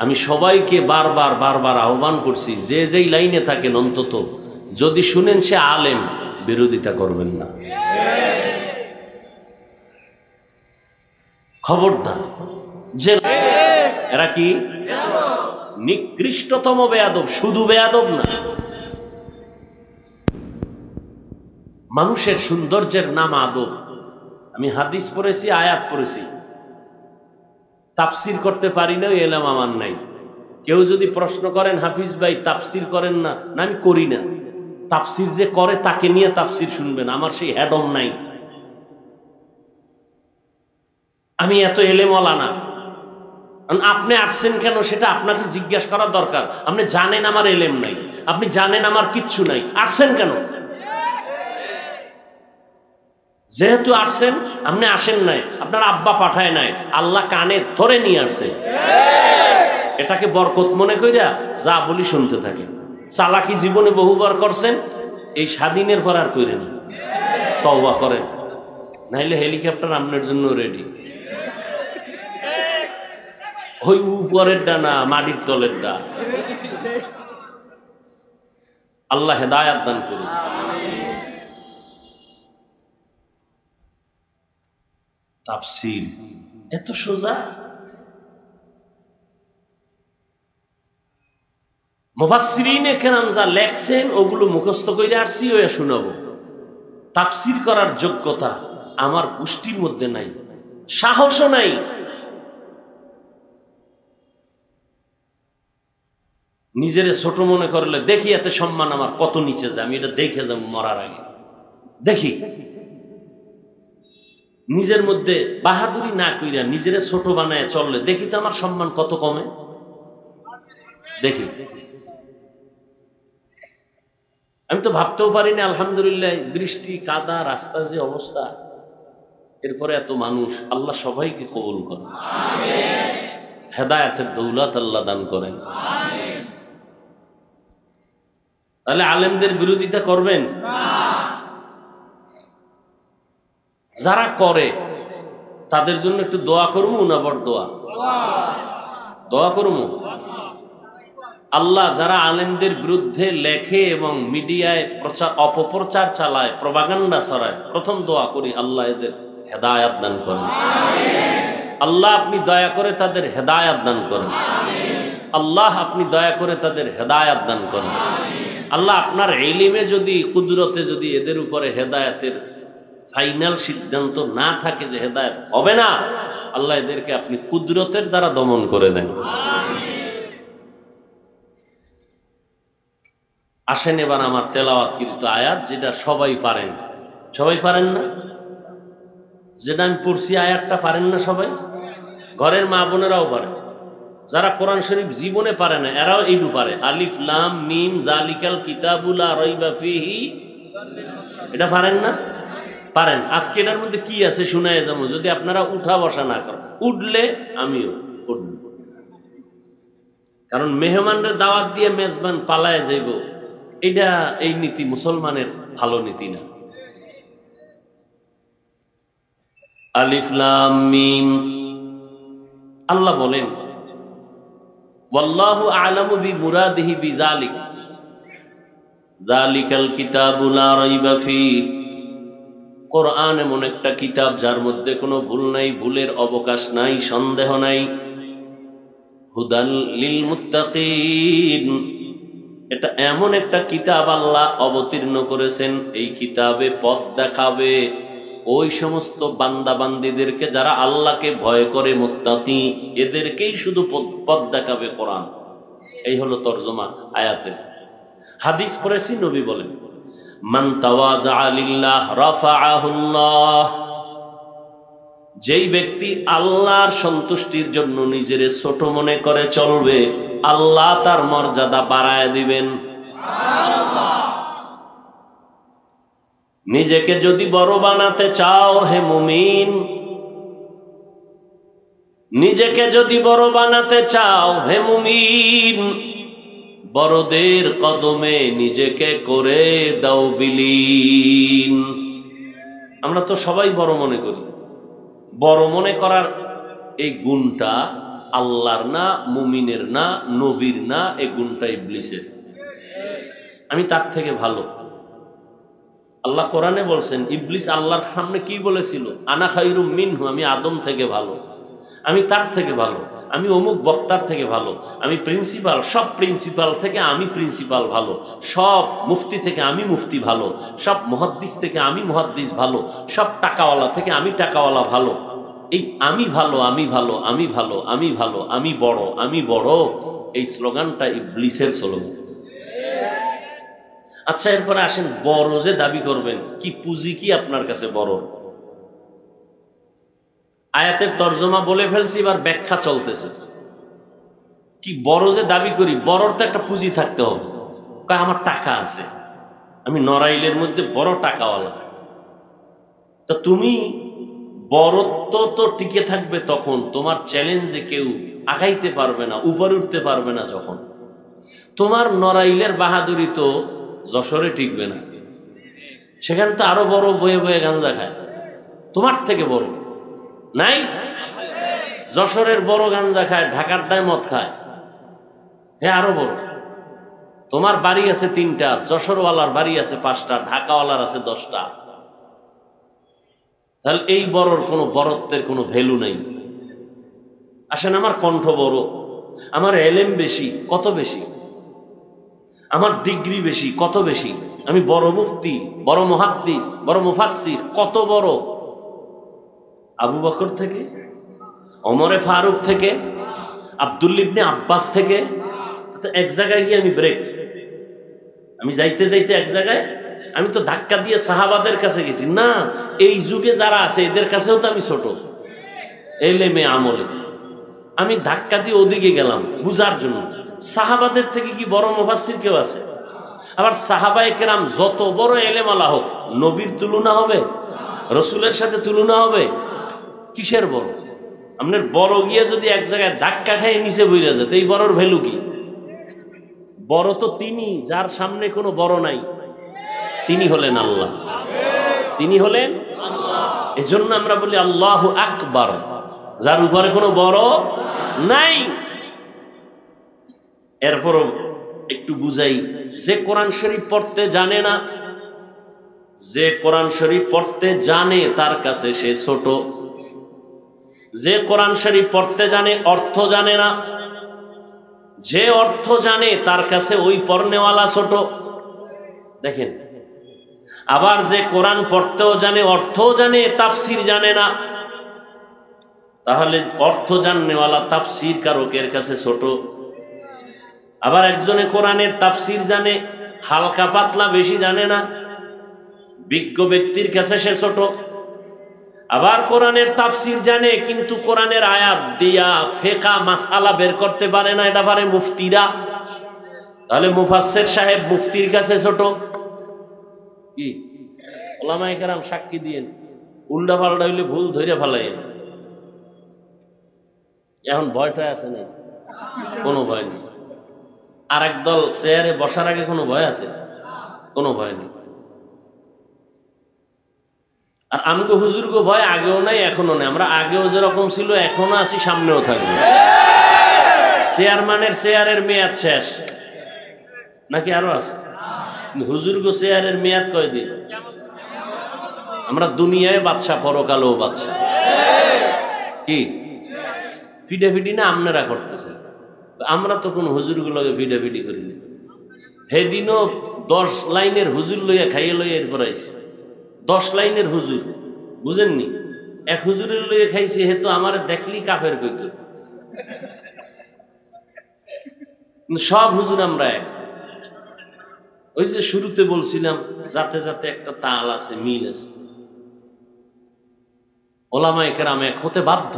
আমি সবাইকে বারবার আহ্বান করছি, যে যেই লাইনে থাকেন অন্তত যদি শুনেন সে আলেম, বিরোধিতা করবেন না, খবরদার। যে এরা কি নিকৃষ্টতম বেয়াদব, শুধু বেয়াদব না, মানুষের সৌন্দর্যের নাম আদব। আমি হাদিস পড়েছি, আয়াত পড়েছি, তাফসির করতে পারি না, এলাম আমার নাই। কেউ যদি প্রশ্ন করেন হাফিজ ভাই তাফসির করেন না, না আমি করি না। তাফসির যে করে তাকে নিয়ে তাফসির শুনবেন, আমার সেই হ্যাডম নাই। আমি এত এলেমওয়ালা না। আপনি আসছেন কেন সেটা আপনাকে জিজ্ঞাসা করার দরকার। আপনি জানেন আমার এলেম নাই, আপনি জানেন আমার কিচ্ছু নাই, আসছেন কেন? যেহেতু আসছেন, আপনি আসেন নাই, আপনার আব্বা পাঠায় নাই, আল্লাহ কানে ধরে নিয়ে আসছে। এটাকে বরকত মনে কইরা যা বলি শুনতে থাকেন। চালাকি জীবনে বহুবার করছেন, এই স্বাধীনের পর আর কইরেন, তওবা করেন, নাইলে হেলিকপ্টার আপনার জন্য রেডি। ওই উপরের ডানা মাটির তলের ডা। আল্লাহ হেদায়াত দান করুন। তাফসীর এত সোজা। মুফাসসিরিনে কেরাম যা লেখছেন ওগুলো মুখস্থ কইরা আসছি, ওয়া শোনাবো। তাফসীর করার যোগ্যতা আমার গোষ্ঠীর মধ্যে নাই, সাহসও নাই। নিজেরে ছোট মনে করলে দেখি এতে সম্মান আমার কত নিচে যায়, আমি এটা দেখে যাব মরার আগে। দেখি নিজের মধ্যে বাহাদুরি না কইরা নিজেরে ছোট বানায় চললে দেখি তো আমার সম্মান কত কমে। দেখি, আমি তো ভাবতেও পারিনি আলহামদুলিল্লাহ, বৃষ্টি কাদা রাস্তা যে অবস্থা, এরপরে এত মানুষ। আল্লাহ সবাইকে কবুল করেন, হেদায়েতের দৌলত আল্লাহ দান করেন। তাহলে আলেমদের বিরোধিতা করবেন? যারা করে তাদের জন্য একটু দোয়া করবো না? বড় দোয়া করবো। আল্লাহ যারা আলেমদের বিরুদ্ধে লেখে এবং মিডিয়ায় অপপ্রচার চালায়, প্রপাগান্ডা ছড়ায়, প্রথম দোয়া করি আল্লাহ এদের হেদায়াত দান করেন। আল্লাহ আপনি দয়া করে তাদের হেদায়াত দান করেন। আল্লাহ আপনি দয়া করে তাদের হেদায়াত দান করেন। আল্লাহ আপনার ইলমে যদি, কুদরতে যদি এদের উপরে হেদায়াতের ফাইনাল সিদ্ধান্ত না থাকে যে হেদায়েত হবে না, আল্লাহ এদেরকে আপনি কুদরতের দ্বারা দমন করে দেন। আসেন এবার আমার তেলাওয়াতকৃত আয়াত, যেটা সবাই পারেন। সবাই পারেন না? যেটা আমি পড়ছি আয়াতটা পারেন না সবাই? ঘরের মা বোনেরাও পারে, যারা কোরআন শরীফ জীবনে পারে না এরাও এইটু পারে। আলিফ লাম মিম যালিকাল কিতাবু লা রাইবা ফীহি, এটা পারেন না? পারেন। আজকে এটার মধ্যে কি আছে শুনায় যাবো, যদি আপনারা উঠা বসা না করেন। উঠলে আমিও উঠব, কারণ মেহমানদের দাওয়াত দিয়ে মেজবান পালায় যাইব, এটা এই নীতি মুসলমানের ভালো নীতি না। আলিফ লাম মিম, আল্লাহ বলেন ওয়াল্লাহু আ'লামু বিমুরাদিহি বিযালিক, যালিকাল কিতাবু লা রাইবা ফীহি। কোরআন এমন একটা কিতাব যার মধ্যে কোনো ভুল নাই, ভুলের অবকাশ নাই, সন্দেহ নাই। হুদাল লিল মুত্তাকিন, এটা এমন একটা কিতাব আল্লাহ অবতীর্ণ করেছেন, এই কিতাবে পথ দেখাবে ওই সমস্ত বান্দা বান্দীদেরকে যারা আল্লাহকে ভয় করে, মুত্তাকি, এদেরকেই শুধু পথ দেখাবে কোরআন। এই হলো তরজমা আয়াতের। হাদিস পড়েছি, নবী বলেন মান তাওয়াজা লিল্লাহ রাফাআহুল্লাহ, যেই ব্যক্তি আল্লাহর সন্তুষ্টির জন্য নিজের ছোট মনে করে চলবে, আল্লাহ তার মর্যাদা বাড়ায় দিবেন। নিজেকে যদি বড় বানাতে চাও হে মুমিন, নিজেকে যদি বড় বানাতে চাও হে মুমিন, বড়দের কদমে নিজেকে করে দাও বিলীন। আমরা তো সবাই বড় মনে করি। বড় মনে করার এই গুণটা আল্লাহর না, মুমিনের না, নবীর না, এই গুণটা ইবলিসের। আমি তার থেকে ভালো। আল্লাহ কোরআনে বলছেন, ইবলিস আল্লাহর সামনে কি বলেছিল? আনা খায়রুম মিনহু, আমি আদম থেকে ভালো, আমি তার থেকে ভালো, আমি অমুক বক্তার থেকে ভালো, আমি প্রিন্সিপাল, সব প্রিন্সিপাল থেকে আমি প্রিন্সিপাল ভালো, সব মুফতি থেকে আমি মুফতি ভালো, সব মুহাদ্দিস থেকে আমি মুহাদ্দিস ভালো, সব টাকাওয়ালা থেকে আমি টাকাওয়ালা ভালো। এই আমি ভালো, আমি ভালো, আমি ভালো, আমি ভালো, আমি বড়, আমি বড়, এই স্লোগানটা ইবলিসের স্লোগান। আচ্ছা, এরপরে আসেন, বড় যে দাবি করবেন, কি পুঁজি কি আপনার কাছে বড়? আয়াতের তর্জমা বলে ফেলছি, এবার ব্যাখ্যা চলতেছে। কি বড় যে দাবি করি, বড়র তো একটা পুঁজি থাকতে হবে। আমার টাকা আছে, আমি নড়াইলের মধ্যে বড় টাকাওয়ালা। তা তুমি বড়ত্ব তো টিকে থাকবে তখন তোমার চ্যালেঞ্জে কেউ আগাইতে পারবে না, উপরে উঠতে পারবে না যখন। তোমার নড়াইলের বাহাদুরি তো যশোরে টিকবে না, সেখানে তো আরো বড় বয়ে বয়ে গাঞ্জা খায়, তোমার থেকে বড় নাই? যশোরের বড় গাঞ্জা খায়, ঢাকার ডায় মদ খায়, হ্যাঁ আরো বড়। তোমার বাড়ি আছে 3টা, যশোরওয়ালার বাড়ি আছে 5টা, ঢাকাওয়ালার আছে 10টা। তাহলে এই বড়র কোনো বড়ত্বের কোনো ভ্যালু নেই। আসেন, আমার কণ্ঠ বড়, আমার এলেম বেশি, কত বেশি, আমার ডিগ্রি বেশি, কত বেশি, আমি বড় মুফতি, বড় মুহাদ্দিস, বড় মুফাসসির, কত বড়? আবু বকর থেকে, ওমরে ফারুক থেকে, আব্দুল্লাহ ইবনে আব্বাস থেকে। তো এক জায়গায় গিয়ে আমি ব্রেক, আমি যাইতে যাইতে এক জায়গায় আমি তো ধাক্কা দিয়ে সাহাবাদের কাছে গেছি না। এই যুগে যারা আছে এদের কাছেও তো আমি ছোট, এলেমে আমলে। আমি ধাক্কা দিয়ে ওদিকে গেলাম বুঝার জন্য, সাহাবাদের থেকে কি বড় মুফাসসির কেউ আছে? আবার সাহাবায়ে কেরাম যত বড় এলেমালা হোক, নবীর তুলনা হবে? রসুলের সাথে তুলনা হবে? কিসের বড়? আপনার বড় গিয়ে যদি এক জায়গায় ধাক্কা খাই নিচে বইরা যায়, এই বড়র ভ্যালু কি? বড় তো তিনি, যার সামনে কোনো বড় নাই, তিনি হলেন আল্লাহ, তিনি হলেন আল্লাহ। এজন্য আমরা বলি আল্লাহু আকবার, যার উপরে কোনো বড় নাই। এরপরও একটু বুঝাই, যে কোরআন শরীফ পড়তে জানে না, যে কোরআন শরীফ পড়তে জানে তার কাছে সে ছোট। যে কোরআন শরীফ পড়তে জানে, অর্থ জানে না, যে অর্থ জানে তার কাছে ওই পড়নেওয়ালা ছোট। দেখেন, আবার যে কোরআন পড়তেও জানে, অর্থও জানে, তাফসির জানে না, তাহলে অর্থ জাননেওয়ালা তাফসির কারকের কাছে ছোট। আবার একজনে কোরআনের তাফসির জানে, হালকা পাতলা বেশি জানে না, বিজ্ঞ ব্যক্তির কাছে সে ছোট। আবার কোরআনের তাফসির জানে, কিন্তু কোরআনের আয়াত দিয়া ফেকা মাসআলা বের করতে পারে না, এটা পারে মুফতিরা, তাহলে মুফাসসির সাহেব মুফতির কাছে ছোট। কি ওলামায়ে কেরাম সাক্ষী দিয়েন, উল্টা পাল্টা হইলে ভুল ধরে ফেলাইন। এখন ভয়টা আছে না? কোনো ভয় নেই। আর একদল চেয়ারে বসার আগে কোনো ভয় আছে? কোনো ভয় নেই। আর আমগো হুজুরগো ভয় আগেও নাই, এখনো নাই। আমরা আগেও যেরকম ছিল এখনো আছি, সামনেও থাকবো। চেয়ারম্যানের চেয়ারের মেয়াদ শেষ নাকি আরো আছে? হুজুরগো চেয়ারের মেয়াদ কয়দিন? আমরা দুনিয়ায় বাদশা, পরকালেও বাদশা। কি ফিডাফিডি না আপনারা করতেছেন? আমরা তো কোন হুজুরগুলোকে ফিডাফিডি করিনি। সেদিনও 10 লাইনের হুজুর লইয়া খাইয়ে লইয়া এরপর আইছে। 10 লাইনের হুজুর, বুঝেননি? এক হুজুরের লইয়া খাইছে, হে তো আমার দেখলি কাফের কইত। সব হুজুর আমরা এক। ওই যে শুরুতে বলছিলাম, যাতে যাতে একটা তাল আছে, মিল আছে। ওলামায়ে কেরাম এক হতে বাধ্য।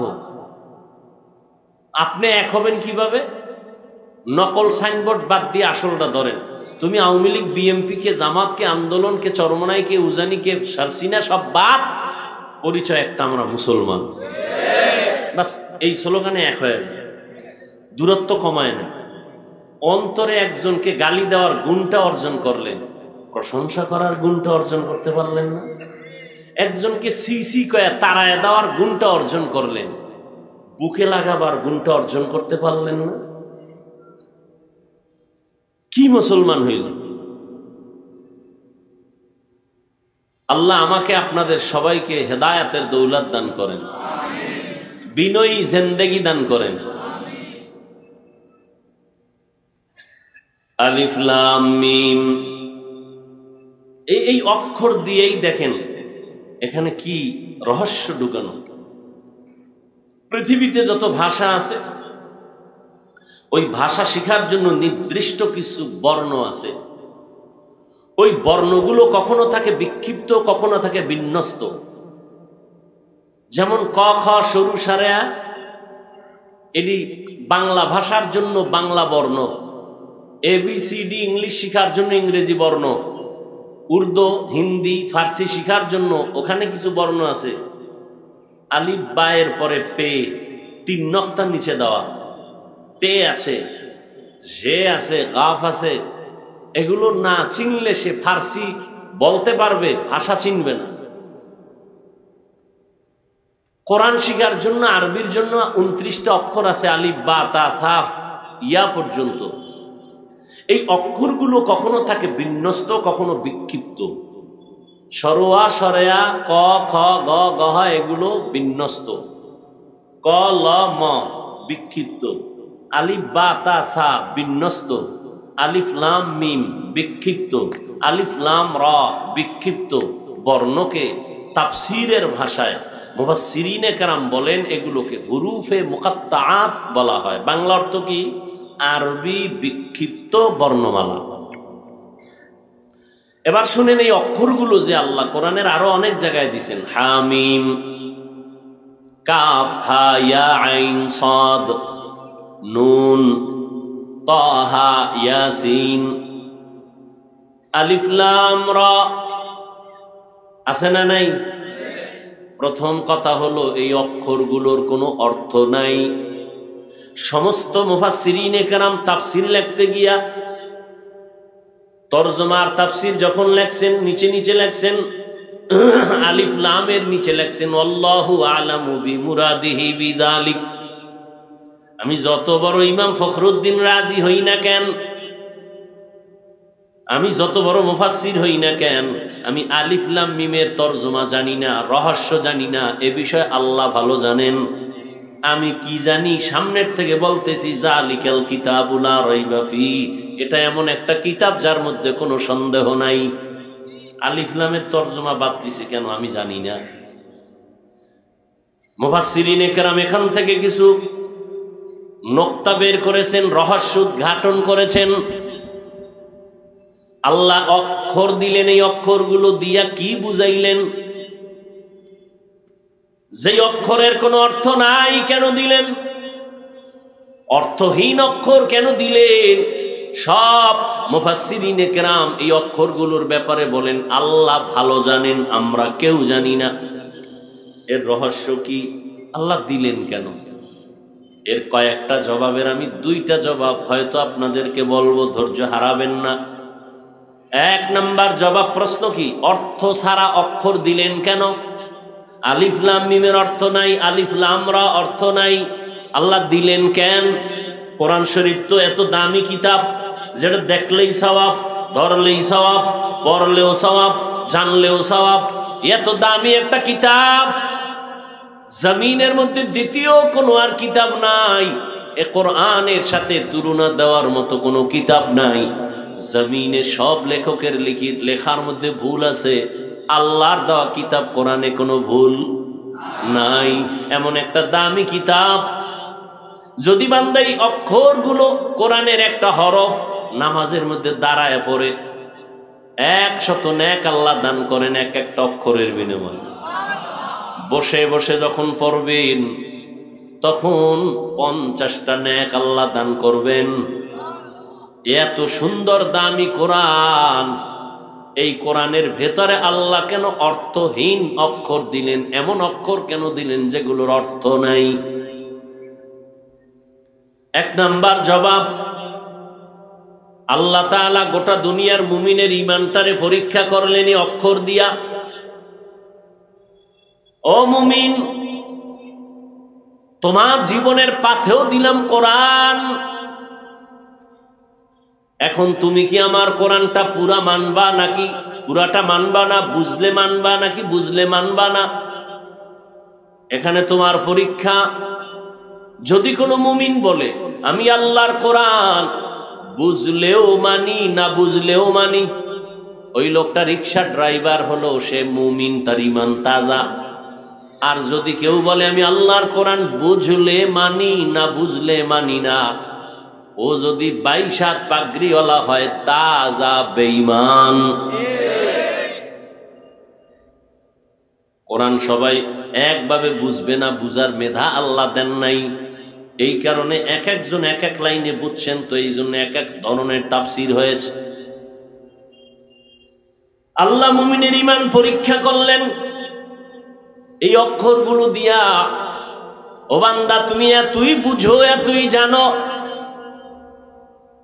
আপনি এক হবেন কিভাবে? নকল সাইনবোর্ড বাদ দিয়ে আসলটা ধরেন। তুমি আওয়ামী লীগ, বিএমপি কে, জামাতকে, আন্দোলনকে, চরমনাইকে, উজানিকে, সারসিনা সব বাদ, পরিচয় একটা, আমরা মুসলমান। বাস এই স্লোগানে এক হয়ে যায়, দূরত্ব কমায় না। অন্তরে একজনকে গালি দেওয়ার গুণটা অর্জন করলেন, প্রশংসা করার গুণটা অর্জন করতে পারলেন না। একজনকে সিসি কয়া তাড়ায় দেওয়ার গুণটা অর্জন করলেন, বুকে লাগাবার গুণটা অর্জন করতে পারলেন না। কি মুসলমান হইল? আল্লাহ আমাকে আপনাদের সবাইকে হেদায়াতের দৌলত দান করেন, বিনয়ী জিন্দেগি দান করেন। আলিফ লাম মিম, এই অক্ষর দিয়েই দেখেন এখানে কি রহস্য ঢুকানো। পৃথিবীতে যত ভাষা আছে, ওই ভাষা শেখার জন্য নির্দিষ্ট কিছু বর্ণ আছে। ওই বর্ণগুলো কখনো থাকে বিক্ষিপ্ত, কখনো থাকে বিন্যস্ত। যেমন ক খ সরু সারেয়া, এটি বাংলা ভাষার জন্য বাংলা বর্ণ। ABCD ইংলিশ শিখার জন্য ইংরেজি বর্ণ। উর্দু, হিন্দি, ফার্সি শিখার জন্য ওখানে কিছু বর্ণ আছে। আলিফ বা এর পরে পে, 3 নক্তার নিচে দেওয়া, তে আছে, জে আছে, গাফ আছে। এগুলো না চিনলে সে ফার্সি বলতে পারবে, ভাষা চিনবে না। কোরআন শিখার জন্য আরবির জন্য 29টা অক্ষর আছে, আলিফ বা তা থা ইয়া পর্যন্ত। এই অক্ষরগুলো কখনো থাকে বিন্যস্ত, কখনো বিক্ষিপ্ত। সরোয়া সরেয়া, ক খ গ গহ এগুলো বিন্যস্ত। ক ল ম বিক্ষিপ্ত। আলিফ বা তা সা বিন্যস্ত। আলিফ লাম মিম বিক্ষিপ্ত। আলিফ লাম র বিক্ষিপ্ত। বর্ণকে তাফসীরের ভাষায় মুফাসসিরিনে কেরাম বলেন এগুলোকে হুরুফে মুকাত্তাআত বলা হয়। বাংলা অর্থ কি? আরবি বিক্ষিপ্ত বর্ণমালা। এবার শুনেন এই অক্ষরগুলো যে আল্লাহ কোরআনের আরো অনেক জায়গায় দিয়েছেন। হামিম, কাফ হা ইয়া আইন সাদ, নুন, তাহা, ইয়াসিন, আলিফ লাম রা। আছে না নাই? প্রথম কথা হলো এই অক্ষরগুলোর কোনো অর্থ নাই। সমস্ত মুফাসসিরিনে কেরাম তাফসীর লিখতে গিয়া, তরজমার তাফসীর যখন লেখছেন, নিচে নিচে লেখছেন আলিফ লামের নিচে লেখছেন আল্লাহু আ'লামু বিমুরাদিহি বিযালিক। আমি যত বড় ইমাম ফখরুদ্দিন রাজি হই না কেন, আমি যত বড় মুফাসসির হই না কেন, আমি আলিফ লাম মিমের তরজমা জানি না, রহস্য জানি না। এ বিষয়ে আল্লাহ ভালো জানেন। আমি কি জানি? সামনের থেকে বলতেছি যালিকাল কিতাবুল লা রাইবা ফি, এটা এমন একটা কিতাব যার মধ্যে কোনো সন্দেহ নাই। আলিফ লামের তরজমা বাদ দিছে কেন আমি জানি না। মুফাসসিরিনে কেরাম এখান থেকে কিছু নোক্তা বের করেছেন, রহস্য উদ্ঘাটন করেছেন। আল্লাহ অক্ষর দিলেন, এই অক্ষরগুলো দিয়া কি বুঝাইলেন? যে অক্ষরের কোনো অর্থ নাই কেন দিলেন? অর্থহীন অক্ষর কেন দিলেন? সব মুফাসসিরিনে কেরাম এই অক্ষরগুলোর ব্যাপারে বলেন আল্লাহ ভালো জানেন, আমরা কেউ জানি না। এর রহস্য কি? আল্লাহ দিলেন কেন? এর কয়েকটা জবাবের আমি 2টা জবাব হয়তো আপনাদেরকে বলবো, ধৈর্য হারাবেন না। 1 নাম্বার জবাব, প্রশ্ন কি? অর্থ ছাড়া অক্ষর দিলেন কেন? আলিফ লাম মিমের অর্থ নাই, আলিফ লাম রা অর্থ নাই, আল্লাহ দিলেন কেন? কোরআন শরীফ তো এত দামি কিতাব, যেটা দেখলেই সওয়াব, ধরলেই সওয়াব, পড়লেও সওয়াব, জানলেও সওয়াব। এত দামি একটা কিতাব, জমিনের মধ্যে দ্বিতীয় কোনো আর কিতাব নাই। এ কোরআনের সাথে তুলনা দেওয়ার মতো কোনো কিতাব নাই। জমিনে সব লেখকের লেখার মধ্যে ভুল আছে, আল্লাহর দেওয়া কিতাব কোরআনে কোনো ভুল নাই। এমন একটা দামি কিতাব, যদি বান্দা এই অক্ষরগুলো কোরআনের একটা হরফ নামাজের মধ্যে দাঁড়ায় পড়ে, 100 নেক আল্লাহ দান করেন এক একটা অক্ষরের বিনিময়ে। বসে বসে যখন পড়বেন তখন 50টা নেক আল্লাহ দান করবেন। এত সুন্দর দামি কোরআন, এই কোরআনের ভেতরে আল্লাহ কেন অর্থহীন অক্ষর দিলেন? এমন অক্ষর কেন দিলেন যেগুলোর অর্থ নাই? এক নাম্বার জবাব, আল্লাহ তাআলা গোটা দুনিয়ার মুমিনের ইমানটারে পরীক্ষা করলেনি অক্ষর দিয়া। ও মুমিন, তোমার জীবনের পাথেও দিলাম কোরআন, এখন তুমি কি আমার কোরআনটা পুরা মানবা নাকি পুরাটা মানবা না, বুঝলে মানবা নাকি বুঝলে মানবা না? এখানে তোমার পরীক্ষা। যদি কোনো মুমিন বলে আমি আল্লাহর কোরআন বুঝলেও মানি না বুঝলেও মানি, ওই লোকটা রিক্সা ড্রাইভার হলো, সে মুমিন, তার ঈমান তাজা। আর যদি কেউ বলে আমি আল্লাহর কোরআন বুঝলে মানি না বুঝলে মানি না, ও যদি 22 হাত পাগড়িওয়ালা হয়, তাজা বেঈমান। কোরআন সবাই একভাবে বুঝবে না, বুঝার মেধা আল্লাহ দেন নাই। এই কারণে এক একজন এক এক লাইনে বুঝছেন, তো এই জন্য এক এক ধরনের তাফসীর হয়েছে। আল্লাহ মুমিনের ঈমান পরীক্ষা করলেন এই অক্ষরগুলো দিয়া। ও বান্দা, তুমি এতই বুঝো, এতই জানো,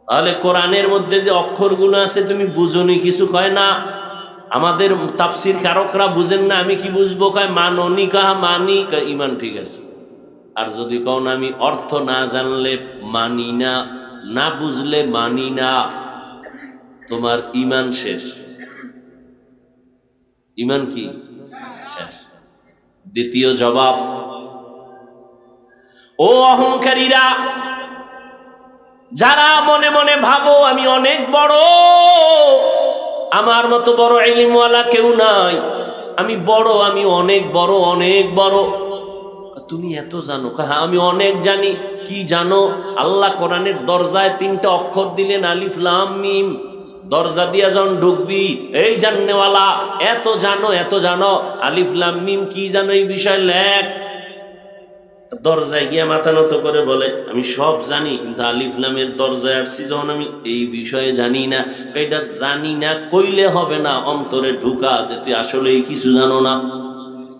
তাহলে কোরআনের মধ্যে যে অক্ষরগুলো আছে তুমি বুঝোনি কিছু? কয় না। আমাদের তাফসীর কারকরা বুঝেন না, আমি কি বুঝবো? কয় মাননি, কাহা মানি, ঈমান ঠিক আছে। আর যদি কও না আমি অর্থ না জানলে মানি না, না বুঝলে মানি না, তোমার ঈমান শেষ। ঈমান কি শেষ। দ্বিতীয় জবাব, ও অহংকারীরা, যারা মনে মনে ভাবো আমি অনেক বড়, আমার মতো বড় ইলমওয়ালা কেউ নাই, আমি বড়, আমি অনেক বড়, অনেক বড়। তুমি এত জানো? হ্যাঁ, আমি অনেক জানি। কি জানো? আল্লাহ কোরআনের দরজায় 3টা অক্ষর দিলেন, আলিফ লাম মিম। দরজা দিয়া যখন ঢুকবি, এই জাননেওয়ালা, এত জানো, এত জানো, আলিফ লাম মিম কি জানো এই বিষয় লেখ। দরজায় গিয়া মাথা নত করে বলে আমি সব জানি, কিন্তু আলিফ লামের দরজায় আসছি যখন আমি এই বিষয়ে জানি না। এটা জানি না কইলে হবে না, অন্তরে ঢুকা যে তুই আসলেই কিছু জানো না।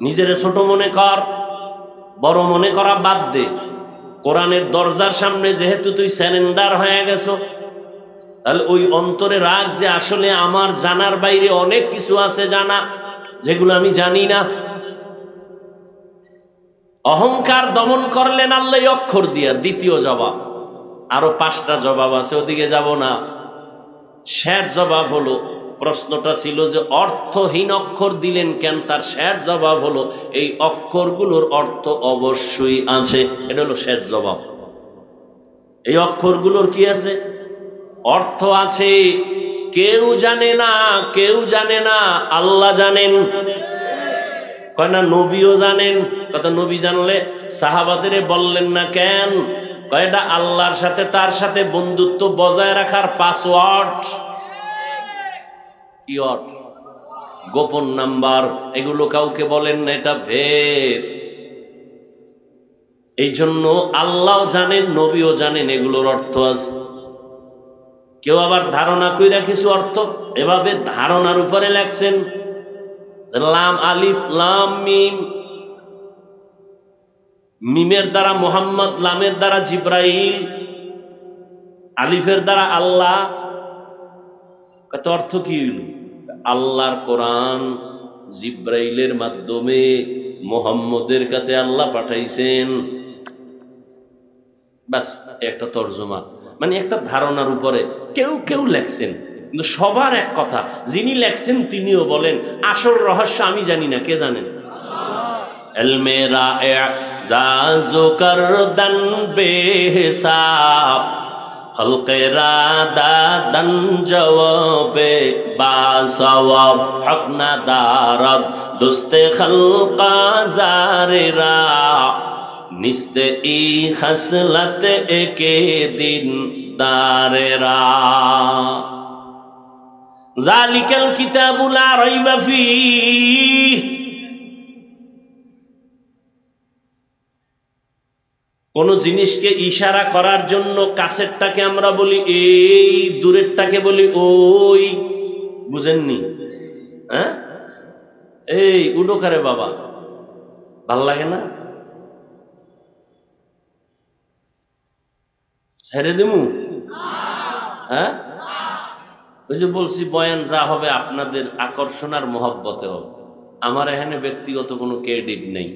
নিজেরে ছোট মনে কর, বড় মনে করা বাদ দে। কোরআনের দরজার সামনে যেহেতু তুই স্যারেন্ডার হয়ে গেছো, তাহলে ওই অন্তরে রাখ যে আসলে আমার জানার বাইরে অনেক কিছু আছে জানা, যেগুলো আমি জানি না। অহংকার দমন করলেন আল্লাহ অক্ষর দিয়া। দ্বিতীয় জবাব, আরো 5টা জবাব আছে, ওদিকে যাব না। শেষ জবাব হলো, প্রশ্নটা ছিল যে অর্থহীন অক্ষর দিলেন কেন, তার শেষ জবাব হলো এই অক্ষরগুলোর অর্থ অবশ্যই আছে। এটা হলো শেষ জবাব। এই অক্ষরগুলোর কি আছে? অর্থ আছে। কেউ জানে না, কেউ জানে না, আল্লাহ জানেন। কয় না নবীও জানেন। কথা নবী জানলে সাহাবাদের বললেন না কেন? কয়টা আল্লাহর সাথে তার সাথে বন্ধুত্ব বজায় রাখার পাসওয়ার্ড, কি অর্থ, গোপন নাম্বার, এগুলো কাউকে বলেন না, এটা ভেদ। এই জন্য আল্লাহ জানেন, নবীও জানেন এগুলোর অর্থ আছে। কেউ আবার ধারণা কইরা কিছু অর্থ এভাবে ধারণার উপরে লেখছেন। লাম, আলিফ লাম মিম, মিমের দ্বারা মুহাম্মদ, লামের দ্বারা জিব্রাইল, আলিফের দ্বারা আল্লাহ। কত অর্থ কি হইল? আল্লাহর কোরআন জিব্রাইলের মাধ্যমে মুহাম্মদের কাছে আল্লাহ পাঠাইছেন। বাস একটা তর্জমা, মানে একটা ধারণার উপরে কেউ কেউ লেখছেন, কিন্তু সবার এক কথা, যিনি লেখছেন তিনিও বলেন আসল রহস্য আমি জানি না, কে জানেন? ইলমে রা'জাজু করদান বেহিসাব, খলকে রাদাদান জওয়াবে বাসওয়াব, হক না দারদ দুস্তে খলকা জারেরা, নিস্তে ই খসলত একে দিন দারেরা। যালিকাল কিতাবু লা রাইবা ফীহ। কোন জিনিসকে ইশারা করার জন্য কাছেরটাকে আমরা বলি এই, দূরেরটাকে বলি ওই। বুঝেননি? হ্যাঁ, এই উডোকারে বাবা, ভাল লাগে না? ছেড়ে দিমু? হ্যাঁ, ওই যে বলছি বয়ান যা হবে আপনাদের আকর্ষণ আর মহব্বতে হবে। আমার এখানে ব্যক্তিগত কোনো ক্রেডিট নেই।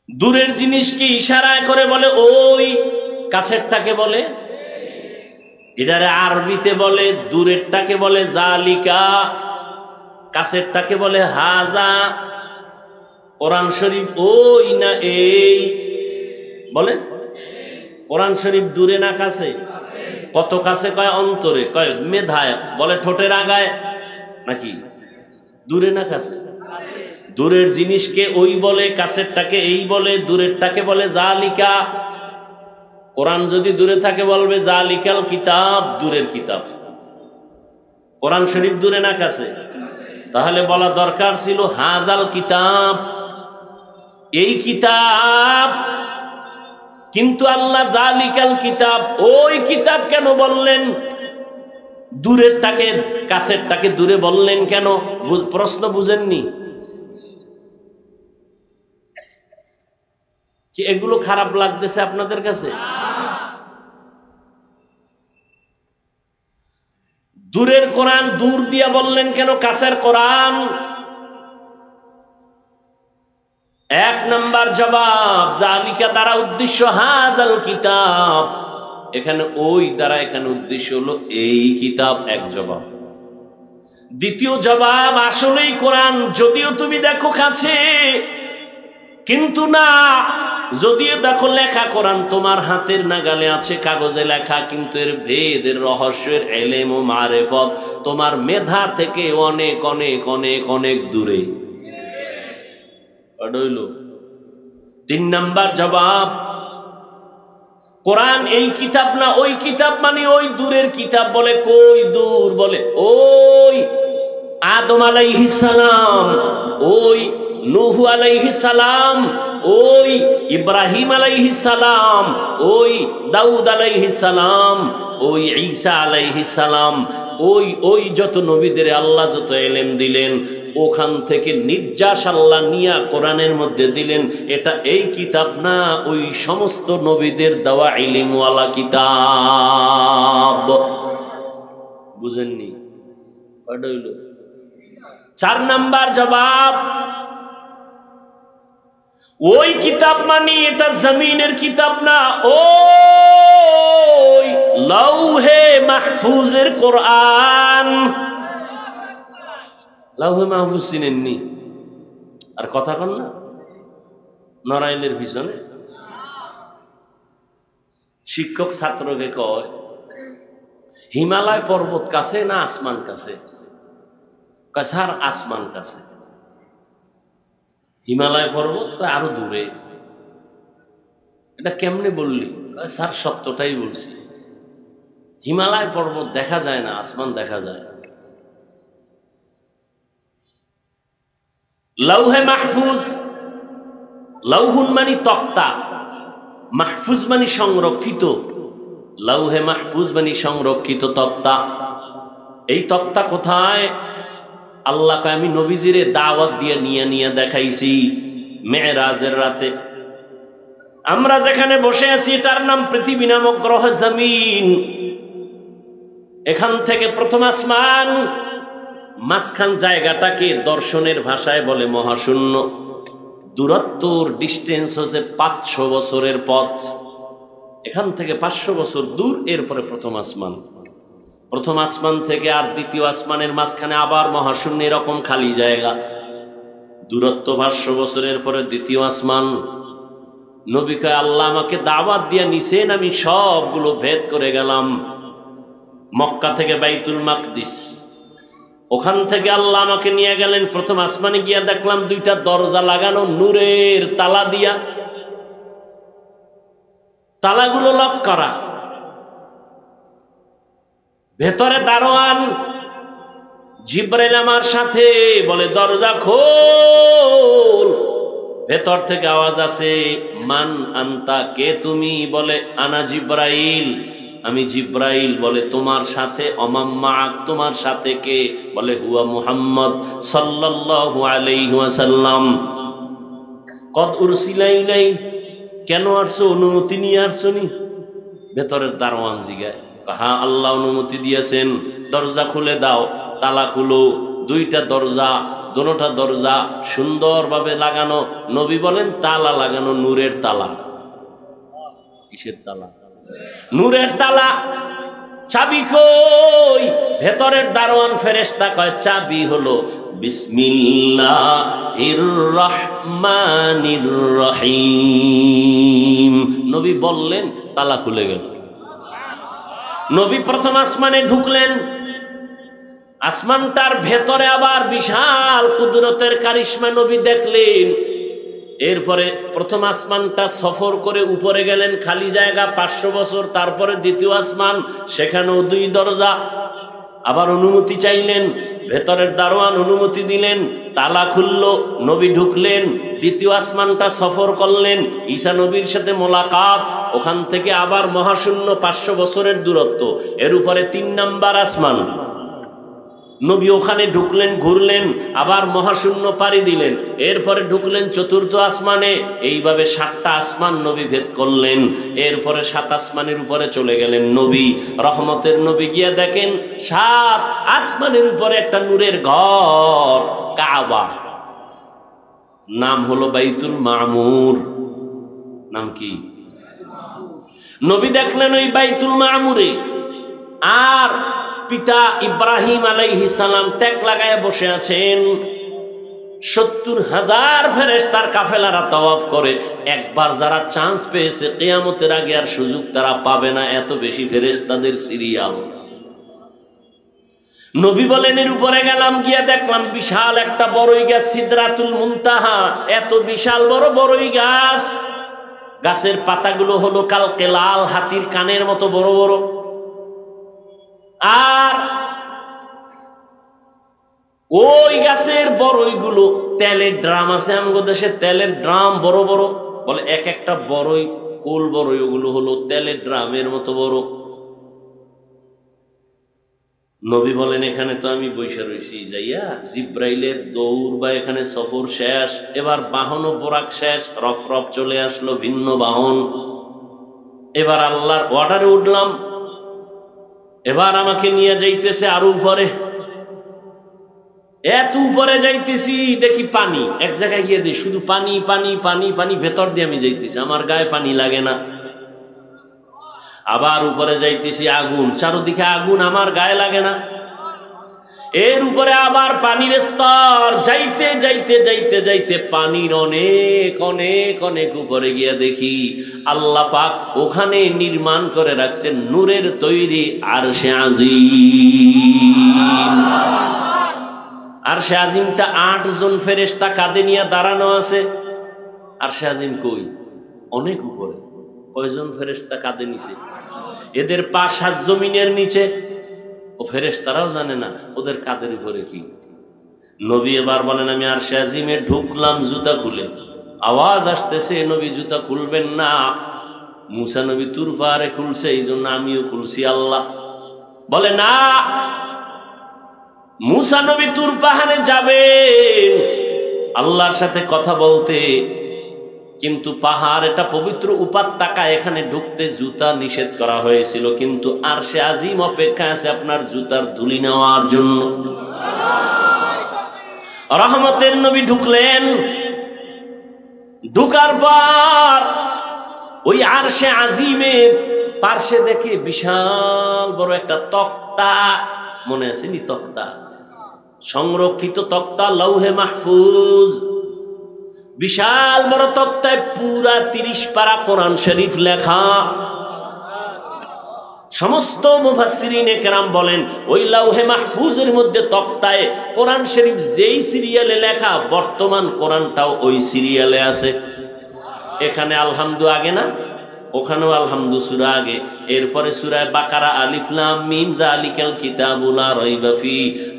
দূরের জিনিসকে ইশারায় করে বলে ওই, কাছেরটাকে বলে এটারে আরবিতে বলে, দূরেরটাকে বলে জালিকা, কাছেরটাকে বলে হাজা। কোরআন শরীফ ওই না এই বলে? কোরআন শরীফ দূরে না কাছে? কত কাছে কয় অন্তরে, কয় মেধায়, বলে ঠোঁটের আগায়, নাকি দূরে না কাছে? দূরের জিনিসকে ওই বলে, কাছেরটাকে এই বলে, দূরেরটাকে বলে জালিকা। কোরআন যদি দূরে থাকে বলবে জালিকাল কিতাব, দূরের কিতাব। কোরআন শরীফ দূরে না কাছে? তাহলে বলা দরকার ছিল হাজাল কিতাব, এই কিতাব। কিন্তু আল্লাহ জালিকাল কিতাব, ওই কিতাব কেন বললেন? দূরেরটাকে কাছেরটাকে দূরে বললেন কেন? প্রশ্ন বুঝেননি কি? এগুলো খারাপ লাগতেছে আপনাদের কাছে? দূরের কোরআন দূর দিয়া বললেন কেন? কাছের কোরআন। এক নাম্বার জবাব, জালিকা দ্বারা উদ্দেশ্য হাদাল কিতাব, এখানে ওই দ্বারা এখানে উদ্দেশ্য হলো এই কিতাব, এক জবাব। দ্বিতীয় জবাব, আসলেই কোরআন যদিও তুমি দেখো কাছে, কিন্তু না, যদিও দেখো লেখা কোরআন তোমার হাতের নাগালে আছে, কাগজে লেখা, কিন্তু এর ভেদের রহস্যের ইলম ও মারিফত তোমার মেধা থেকে অনেক অনেক অনেক অনেক দূরে। তিন নাম্বার জবাব, কোরআন এই কিতাব না ওই কিতাব, মানে ওই দূরের কিতাব। বলে কই দূর? বলে ওই আদম আলাইহিস সালাম, ওই নূহ আলাইহিস সালাম, ওই ইব্রাহিম আলাইহিস সালাম, ওই দাউদ আলাইহিস সালাম, ওই ঈসা আলাইহিস সালাম, ওই যত নবীদের আল্লাহ যত ইলম দিলেন, ওখান থেকে নির্যাস আল্লাহ নিয়া কোরআনের মধ্যে দিলেন। এটা এই কিতাব না, ওই সমস্ত নবীদের দেওয়া ইলমওয়ালা কিতাব। বুঝেননি? চার নাম্বার জবাব, ওই কিতাব মানে এটা জমিনের কিতাব না, ওই লাউহে মাহফুজের কোরআন। লাউহে মাহফুজ চিনেননি? আর কথা কন না, নড়াইলের পিছনে শিক্ষক ছাত্রকে কয় হিমালয় পর্বত কাছে না আসমান কাছে? কয় স্যার আসমান কাছে। হিমালয় পর্বত তো আরো দূরে। এটা কেমনে বললি? স্যার সত্যটাই বলছি, হিমালয় পর্বত দেখা যায় না, আসমান দেখা যায়। লাউহে মাহফুজ, লাউহুন মানে তক্তা, মাহফুজ মানে সংরক্ষিত। লাউহে মাহফুজ মানে সংরক্ষিত তক্তা। এই তক্তা কোথায়? আল্লাহ কয় আমি নবীজিরে দাওয়াত দিয়ে নিয়ে দেখাইছি মেরাজের রাতে। আমরা যেখানে বসে আছি এটার নাম পৃথিবী নামক গ্রহ জমিন। এখান থেকে প্রথম আসমান, মাঝখান জায়গাটাকে দর্শনের ভাষায় বলে মহাশূন্য। দূরত্বর ডিস্টেন্স হচ্ছে 500 বছরের পথ। এখান থেকে 500 বছর দূর, এরপরে প্রথম আসমান। প্রথম আসমান থেকে আর দ্বিতীয় আসমানের মাঝখানে আবার মহাশূন্য, এরকম খালি জায়গা। দূরত্ব 500 বছরের পরে দ্বিতীয় আসমান। নবী কয় আল্লাহ আমাকে দাওয়াত দিয়ে নিছেন, আমি সবগুলো ভেদ করে গেলাম। মক্কা থেকে বাইতুল মাকদিস, ওখান থেকে আল্লাহ আমাকে নিয়ে গেলেন প্রথম আসমানে। গিয়া দেখলাম 2টা দরজা লাগানো নূরের তালা দিয়া, তালাগুলো লক করা। ভেতরে দারোয়ান জিব্রাইল আমার সাথে, বলে দরজা খোল। ভেতর থেকে আওয়াজ আছে, মান আনতা, কে তুমি? বলে আনা জিব্রাইল, আমি জিব্রাইল। বলে তোমার সাথে? অমাম্মাক, তোমার সাথে কে? বলে হুয়া মুহাম্মদ সাল্লাল্লাহু আলাইহি ওয়াসাল্লাম। কদ উরসিলা ইলাই, কেন আসছো? অনুমতি নিয়ে আসছো নি? ভেতরের দারোয়ান জিগায়, হ্যাঁ আল্লাহ অনুমতি দিয়েছেন, দরজা খুলে দাও। তালা খুলো। দুইটা দরজা, দোনোটা দরজা সুন্দরভাবে লাগানো। নবী বলেন তালা লাগানো নূরের তালা। কিসের তালা? নূরের তালা। চাবি কই? ভেতরের দারোয়ান ফেরেশতা কয় চাবি হলো বিসমিল্লাহির রহমানির রহিম। নবী বললেন, তালা খুলে গেল। নবী প্রথম আসমানে ঢুকলেন। আসমানটার ভেতরে আবার বিশাল কুদরতের কারিশমা নবী দেখলেন। এরপরে প্রথম আসমানটা সফর করে উপরে গেলেন, খালি জায়গা 500 বছর। তারপরে দ্বিতীয় আসমান, সেখানেও 2 দরজা। আবার অনুমতি চাইলেন, ভেতরের দারোয়ান অনুমতি দিলেন, তালা খুলল, নবী ঢুকলেন। দ্বিতীয় আসমানটা সফর করলেন, ঈসা নবীর সাথে মোলাকাত। ওখান থেকে আবার মহাশূন্য 500 বছরের দূরত্ব। এর উপরে 3 নাম্বার আসমান। নবী ওখানে ঢুকলেন, ঘুরলেন, আবার মহাশূন্য পাড়ি দিলেন। এরপরে ঢুকলেন 4র্থ আসমানে। এইভাবে 7টা আসমান নবী ভেদ করলেন। এরপরে 7 আসমানের উপরে চলে গেলেন নবী, রহমতের নবী। গিয়ে দেখেন 7 আসমানের উপরে একটা নূরের ঘর, কাবা। নাম হলো বাইতুল মামুর। নাম কি? নবী দেখলেন ওই বাইতুল মামুরে। আর পিতা ইব্রাহিম আলাইহিস সালাম ট্যাক লাগায় বসে আছেন। 70,000 ফেরেশতার কাফেলারা তাওয়াফ করে। একবার যারা চান্স পেয়েছে, কিয়ামতের আগে আর সুযোগ তারা পাবে না, এত বেশি ফেরেশতাদের সিরিয়াল। নবী বলেন এর উপরে গেলাম, গিয়া দেখলাম বিশাল একটা বড়ই গাছ, সিদরাতুল মুনতাহা। এত বিশাল বড় বড়ই গাছ। গাছের পাতাগুলো হলো কালকে লাল, হাতির কানের মতো বড় বড়। আর ওই গাছের বড়ইগুলো, তেলের ড্রাম আছে আমগো দেশে, তেলের ড্রাম বড় বড়, বলে এক একটা বড়ই, কোল বড়ই, ওগুলো হলো তেলের ড্রামের মতো বড়। নবী বলেন এখানে তো আমি বৈশা রয়েছি, যাইয়া জিব্রাইলের দৌড় বা এখানে সফর শেষ। এবার বাহন ও বোরাক শেষ, রফ রফ চলে আসলো ভিন্ন বাহন। এবার আল্লাহর অর্ডারে উঠলাম। এবার আমাকে নিয়ে যাইতেছে আরো উপরে। এত উপরে যাইতেছি, দেখি পানি। এক জায়গায় গিয়ে দিই শুধু পানি পানি পানি পানি, ভেতর দিয়ে আমি যাইতেছি, আমার গায়ে পানি লাগে না। আবার উপরে যাইতেছি, আগুন, চারদিকে আগুন, আমার গায়ে লাগে না। এর উপরে আবার পানির স্তর, যাইতে যাইতে যাইতে যাইতে পানির অনেক অনেক অনেক উপরে গিয়া দেখি আল্লাহ পাক ওখানে নির্মাণ করে রাখছেন নূরের তৈরি আরশে আজিম। আরশে আজিমটা 8 জন ফেরেশতা কাঁধে নিয়ে দাঁড়ানো আছে। আরশে আজিম কই? অনেক উপরে। কয়জন ফেরেশতা কাঁধে নিছে? এদের পা 7 জমিনের নিচে। ও ফেরেশতারাও জানে না ওদের কাঁধের উপরে কি। নবী এবার বলেন আমি আরশে আজিমে ঢুকলাম জুতা খুলে। আওয়াজ আসতেছে, নবী জুতা খুলবেন না। মুসা নবী তুর পাহাড়ে খুলছে, এই জন্য আমিও খুলছি। আল্লাহ বলে না, মুসা নবী তুর পাহাড়ে যাবেন আল্লাহর সাথে কথা বলতে, কিন্তু পাহাড় এটা পবিত্র উপত্যকা, এখানে ঢুকতে জুতা নিষেধ করা হয়েছিল। কিন্তু আরশে আজিম অপেক্ষা আছে আপনার জুতার ধুলি নেওয়ার জন্য। রহমতের নবী ঢুকলেন। ঢুকার পর ওই আরশে আজিমের পার্শ্বে দেখে বিশাল বড় একটা তক্তা। মনে আছে নি? তক্তা, সংরক্ষিত তক্তা, লৌহে মাহফুজ। বিশাল বড় তক্তায় পুরা 30 পারা কোরআন শরীফ লেখা। সমস্ত মুফাসসিরিনে কেরাম বলেন ওই লৌহে মাহফুজের মধ্যে তক্তায় কোরআন শরীফ যেই সিরিয়ালে লেখা, বর্তমান কোরআনটাও ওই সিরিয়ালে আছে। এখানে আলহামদু আগে না, ওখানেও আলহামদু সূরা আগে, এরপরে সূরা বাকারা আলিফ লাম মিম যালিকাল কিতাবু লা রাইবা ফি,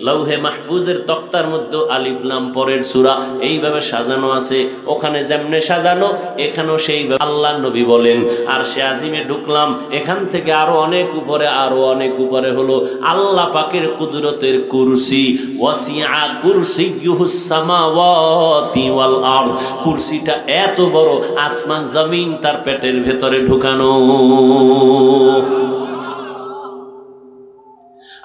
লৌহে মাহফুজের তক্তার মধ্যে আলিফ লাম পরের সূরা, এইভাবে সাজানো আছে। ওখানে যেমনে সাজানো এখানেও সেইভাবে। আল্লাহ নবী বলেন আরশে আজিমে ঢুকলাম, এখান থেকে আরো অনেক উপরে, আরো অনেক উপরে হলো আল্লাহ পাকের কুদরতের কুরসি। ওয়াসিআ কুরসিয়ুহুস সামাওয়াতি ওয়াল আরদ, কুরসিটা এত বড়, আসমান জমিন তার পেটের ভেতরে ঢুকানো।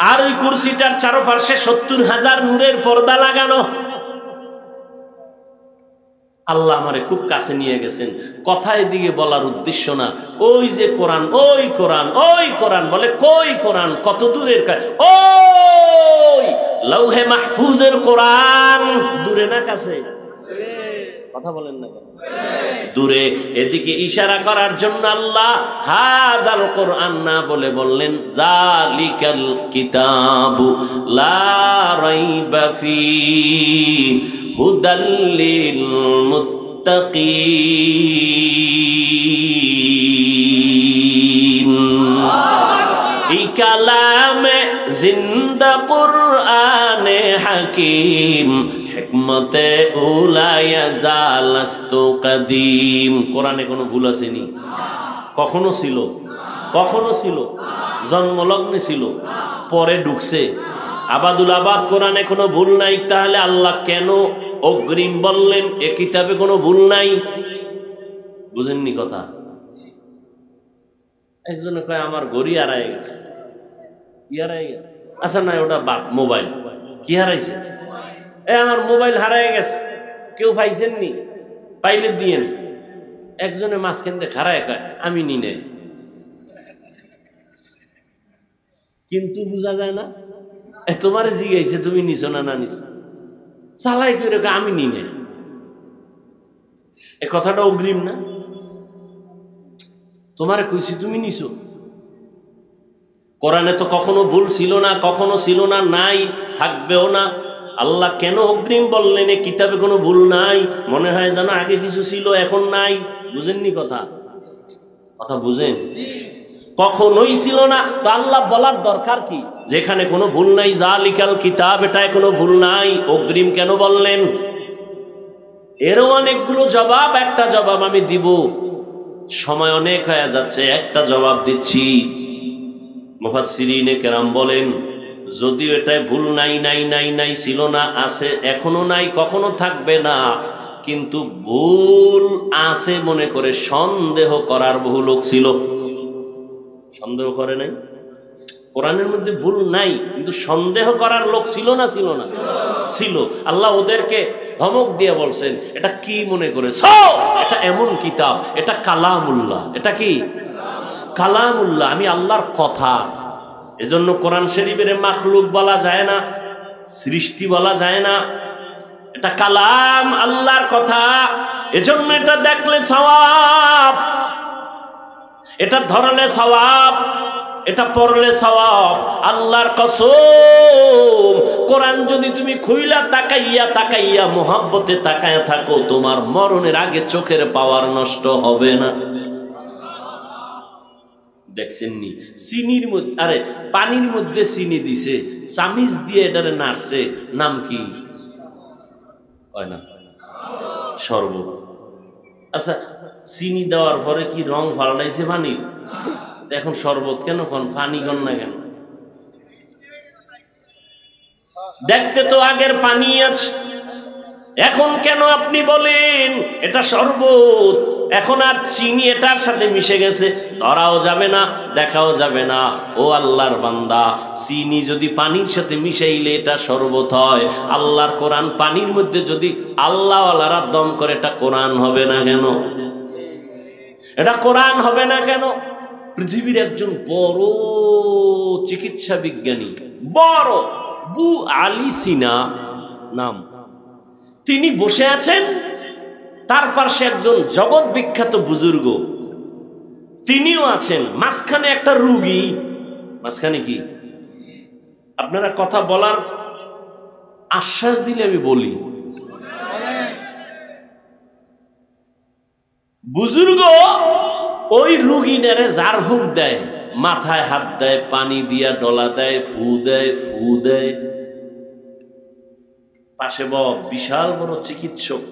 আর ওই কুরসিটার চারপাশে 70,000 নূরের পর্দা লাগানো। আল্লাহ আমারে খুব কাছে নিয়ে গেছেন। কথা এদিকে বলার উদ্দেশ্য না, ওই যে কোরআন, ওই কোরআন, ওই কোরআন বলে, কই কোরআন, কত দূরের, ওই লৌহে মাহফুজের কোরআন। দূরে না কাছে? কথা বলেন না, দূরে। এদিকে ইশারা করার জন্য আল্লাহ হাযাল কোরআন না বলে বললেন যালিকাল কিতাবু লা রাইবা ফি হুদাল লিল মুত্তাকিন। এই কালামে জিন্দা কুরআনে হাকিম, হিকমতে উলায়া জালাস্তু কাদিম। কোরআনে কোনো ভুল আসেনি? কখনো ছিল? কখনো ছিল? জন্মলগ্নে ছিল, পরে ঢুকছে। আবাদুল আবাদ কোরআনে কোনো ভুল নাই, তাহলে আল্লাহ কেন অগ্রিম বললেন এ কিতাবে কোনো ভুল নাই? বুঝেননি কথা? একজনে কয় আমার ঘড়ি হারায় গেছে। কি হারায় গেছে? আচ্ছা না, ওটা মোবাইল। কি হারাইছে? আমার মোবাইল হারায় গেছে। কেউ পাইছেননি? পাইলে দিয়েন। একজনে মাঝখান দিয়ে খারায় কয় আমি নি নাই, কিন্তু বোঝা যায় না। তোমার জিজ্ঞাসা তুমি নিছো না না নিছো, চালাই করে আমি নি নাই। এ কথাটা অগ্রিম না? তোমারে কইছি তুমি নিছো। কোরআনে তো কখনো ভুল ছিল না, কখনো ছিল না, নাই, থাকবেও না। আল্লাহ কেন অগ্রিম বললেন এ কিতাবে কোনো ভুল নাই? মনে হয় যেন আগে কিছু ছিল এখন নাই। বুঝেননি কথা? কথা বুঝেন? কখনোই ছিল না, তো আল্লাহ বলার দরকার কি? যেখানে কোনো ভুল নাই, যালিকাল কিতাব, এটায় কোনো ভুল নাই, অগ্রিম কেন বললেন? এরও অনেকগুলো জবাব, একটা জবাব আমি দিব, সময় অনেক হয়ে যাচ্ছে, একটা জবাব দিচ্ছি। মুফাসসিরিনে কেরাম বলেন যদিও এটায় ভুল নাই, নাই নাই নাই ছিল না, আছে, এখনো নাই, কখনো থাকবে না, কিন্তু ভুল আছে মনে করে সন্দেহ করার বহু লোক ছিল। সন্দেহ করে নাই? কোরআনের মধ্যে ভুল নাই, কিন্তু সন্দেহ করার লোক ছিল না? ছিল না? ছিল। আল্লাহ ওদেরকে ধমক দিয়ে বলছেন এটা কি মনে করেছ? এটা এমন কিতাব, এটা কালামুল্লাহ। এটা কি? কালামুল্লাহ, আমি আল্লাহর কথা। এজন্য কোরআন শরীফের মাখলুক বলা যায় না, সৃষ্টি বলা যায় না, এটা কালাম, আল্লাহর কথা। এজন্য এটা দেখলে সওয়াব, এটা ধরলে সওয়াব, এটা পড়লে সওয়াব। আল্লাহর কসম, কোরআন যদি তুমি খুইলা তাকাইয়া তাকাইয়া মোহাব্বতে তাকায়া থাকো, তোমার মরণের আগে চোখের পাওয়ার নষ্ট হবে না। দেখছেননি? চিনির মধ্যে, আরে পানির মধ্যে চিনি দিছে, চামিচ দিয়ে এটারে নাড়ছে, নাম কি? হয় না? শরবত। আচ্ছা, চিনি দেওয়ার পরে কি রং পাল্টাইছে পানির? এখন শরবত কেন কোন? পানি কোন না কেন? দেখতে তো আগের পানি আছে, এখন কেন আপনি বলেন এটা শরবত? এখন আর চিনি এটার সাথে মিশে গেছে, ধরাও যাবে না, দেখাও যাবে না। ও আল্লাহর বান্দা, চিনি যদি পানির সাথে মিশাইলে এটা শরবত হয়, আল্লাহর কোরআন পানির মধ্যে যদি আল্লাহওয়ালারা দম করে, এটা কোরআন হবে না কেন? এটা কোরআন হবে না কেন? পৃথিবীর একজন বড় চিকিৎসা বিজ্ঞানী, বড় বু আলী সিনা নাম, তিনি বসে আছেন, তার পাশে একজন জগৎ বিখ্যাত বুজুর্গ, তিনিও আছেন, মাঝখানে একটা রুগী। মাঝখানে কি? আপনারা কথা বলার আশ্বাস দিলে আমি বলি। বুজুর্গ ওই রুগীটারে জার ফুক দেয়, মাথায় হাত দেয়, পানি দিয়া ডলা দেয়, ফু দেয়। পাশে বিশাল বড় চিকিৎসক,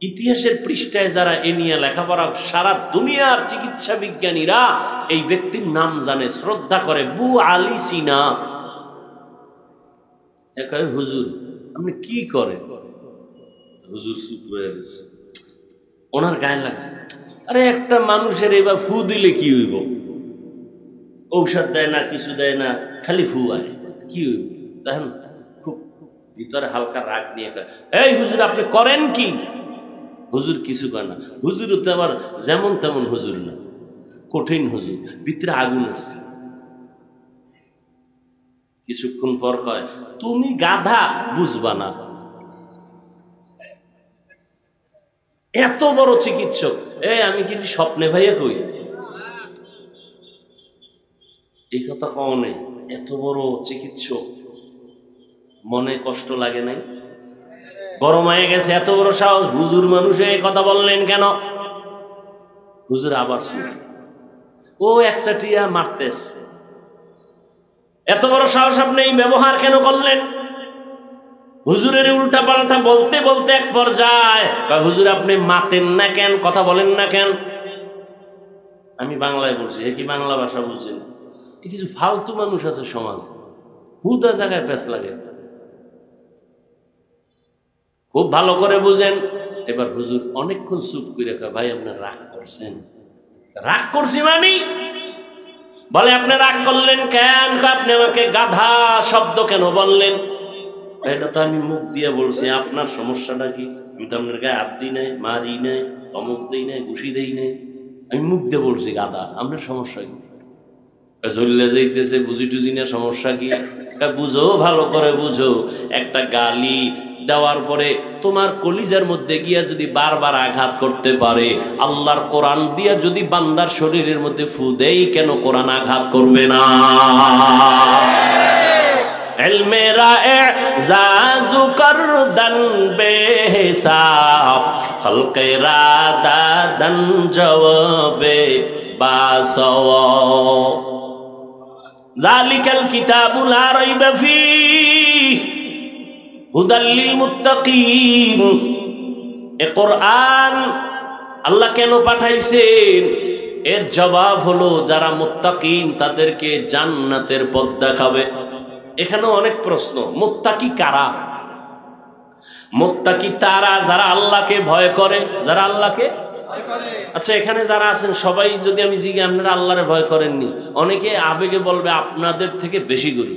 ইতিহাসের পৃষ্ঠায় যারা এ নিয়ে লেখাপড়া, সারা দুনিয়ার চিকিৎসা বিজ্ঞানীরা এই ব্যক্তির নাম জানে, শ্রদ্ধা করে, বু আলী সিনা। হুজুর আপনি কি করেন? হুজুর চুপ হয়ে গেছে, ওনার গায়ে লাগছে। আরে একটা মানুষের এবার ফু দিলে কি হইব? ঔষধ দেয় না, কিছু দেয় না, খালি ফু আয়, কি হইব? দেখেন খুব ভিতরে হালকা রাগ নিয়ে কয়, এই হুজুর আপনি করেন কি? হুজুর কিছু করে না। হুজুর তো আবার যেমন তেমন হুজুর না, কঠিন হুজুর, ভিতরে আগুন আছে। কিছুক্ষণ পর কয়, তুমি গাধা, বুঝবা না। এত বড় চিকিৎসক, আমি কি স্বপ্নে ভাইয়া কই? এই কথা কও নেই। এত বড় চিকিৎসক, মনে কষ্ট লাগে নাই? গরম হয়ে গেছে, এত বড় সাহস, হুজুর মানুষে এই কথা বললেন কেন? হুজুর আবার শুন, ও একসাটিয়া মারতেস, এত বড় সাহস আপনি এই ব্যবহার কেন করলেন? হুজুরের উল্টা পাল্টা বলতে বলতে এক পর্যায়ে হুজুর আপনি মাতেন না কেন, কথা বলেন না কেন? আমি বাংলায় বলছি, এ কি বাংলা ভাষা বুঝছেন? কিছু ফালতু মানুষ আছে সমাজে, হুদা জায়গায় পেঁচ লাগে। খুব ভালো করে বুঝেন। এবার হুজুর অনেকক্ষণ চুপ করে কয়, ভাই আপনি রাগ করছেন? রাগ করছি মানে? বলে আপনি রাগ করলেন কেন? আপনি আমাকে গাধা শব্দ কেন বললেন? এটা তো আমি মুখ দিয়ে বলছি, আপনার সমস্যাটা কি? আমি তো আপনার গায়ে হাত দিই নাই, মারি নাই, ধমক দিই নাই, ঘুষি দেই নাই, আমি মুখ দিয়ে বলছি গাধা। আপনার সমস্যা কি? চলে যাইতেছে, বুঝি টুঝি না, সমস্যা কি? বুঝো, ভালো করে বুঝো। একটা গালি দেওয়ার পরে তোমার কলিজার মধ্যে গিয়া যদি বারবার আঘাত করতে পারে, আল্লাহর কোরআন দিয়া যদি বান্দার শরীরের মধ্যে ফু দেই, কেন কোরআন আঘাত করবে না? মেরা এজাজু করদন বেহিসাব, খলকে রাদাদন জওয়াবে বাসওয়া, যালিকাল কিতাবু লা রাইবা ফীহি হুদাল লিল মুত্তাকিন। এ কোরআন আল্লাহ কেন পাঠাইছেন? এর জবাব হলো যারা মুত্তাকিন তাদেরকে জান্নাতের পথ দেখাবে। এখানেও অনেক প্রশ্ন, মুত্তাকি কারা? মুত্তাকি তারা যারা আল্লাহকে ভয় করে, যারা আল্লাহকে ভয় করে। আচ্ছা এখানে যারা আছেন সবাই যদি আমি জিজ্ঞাসা আপনারা আল্লাহরে ভয় করেননি, অনেকে আবেগে বলবে আপনাদের থেকে বেশি করি,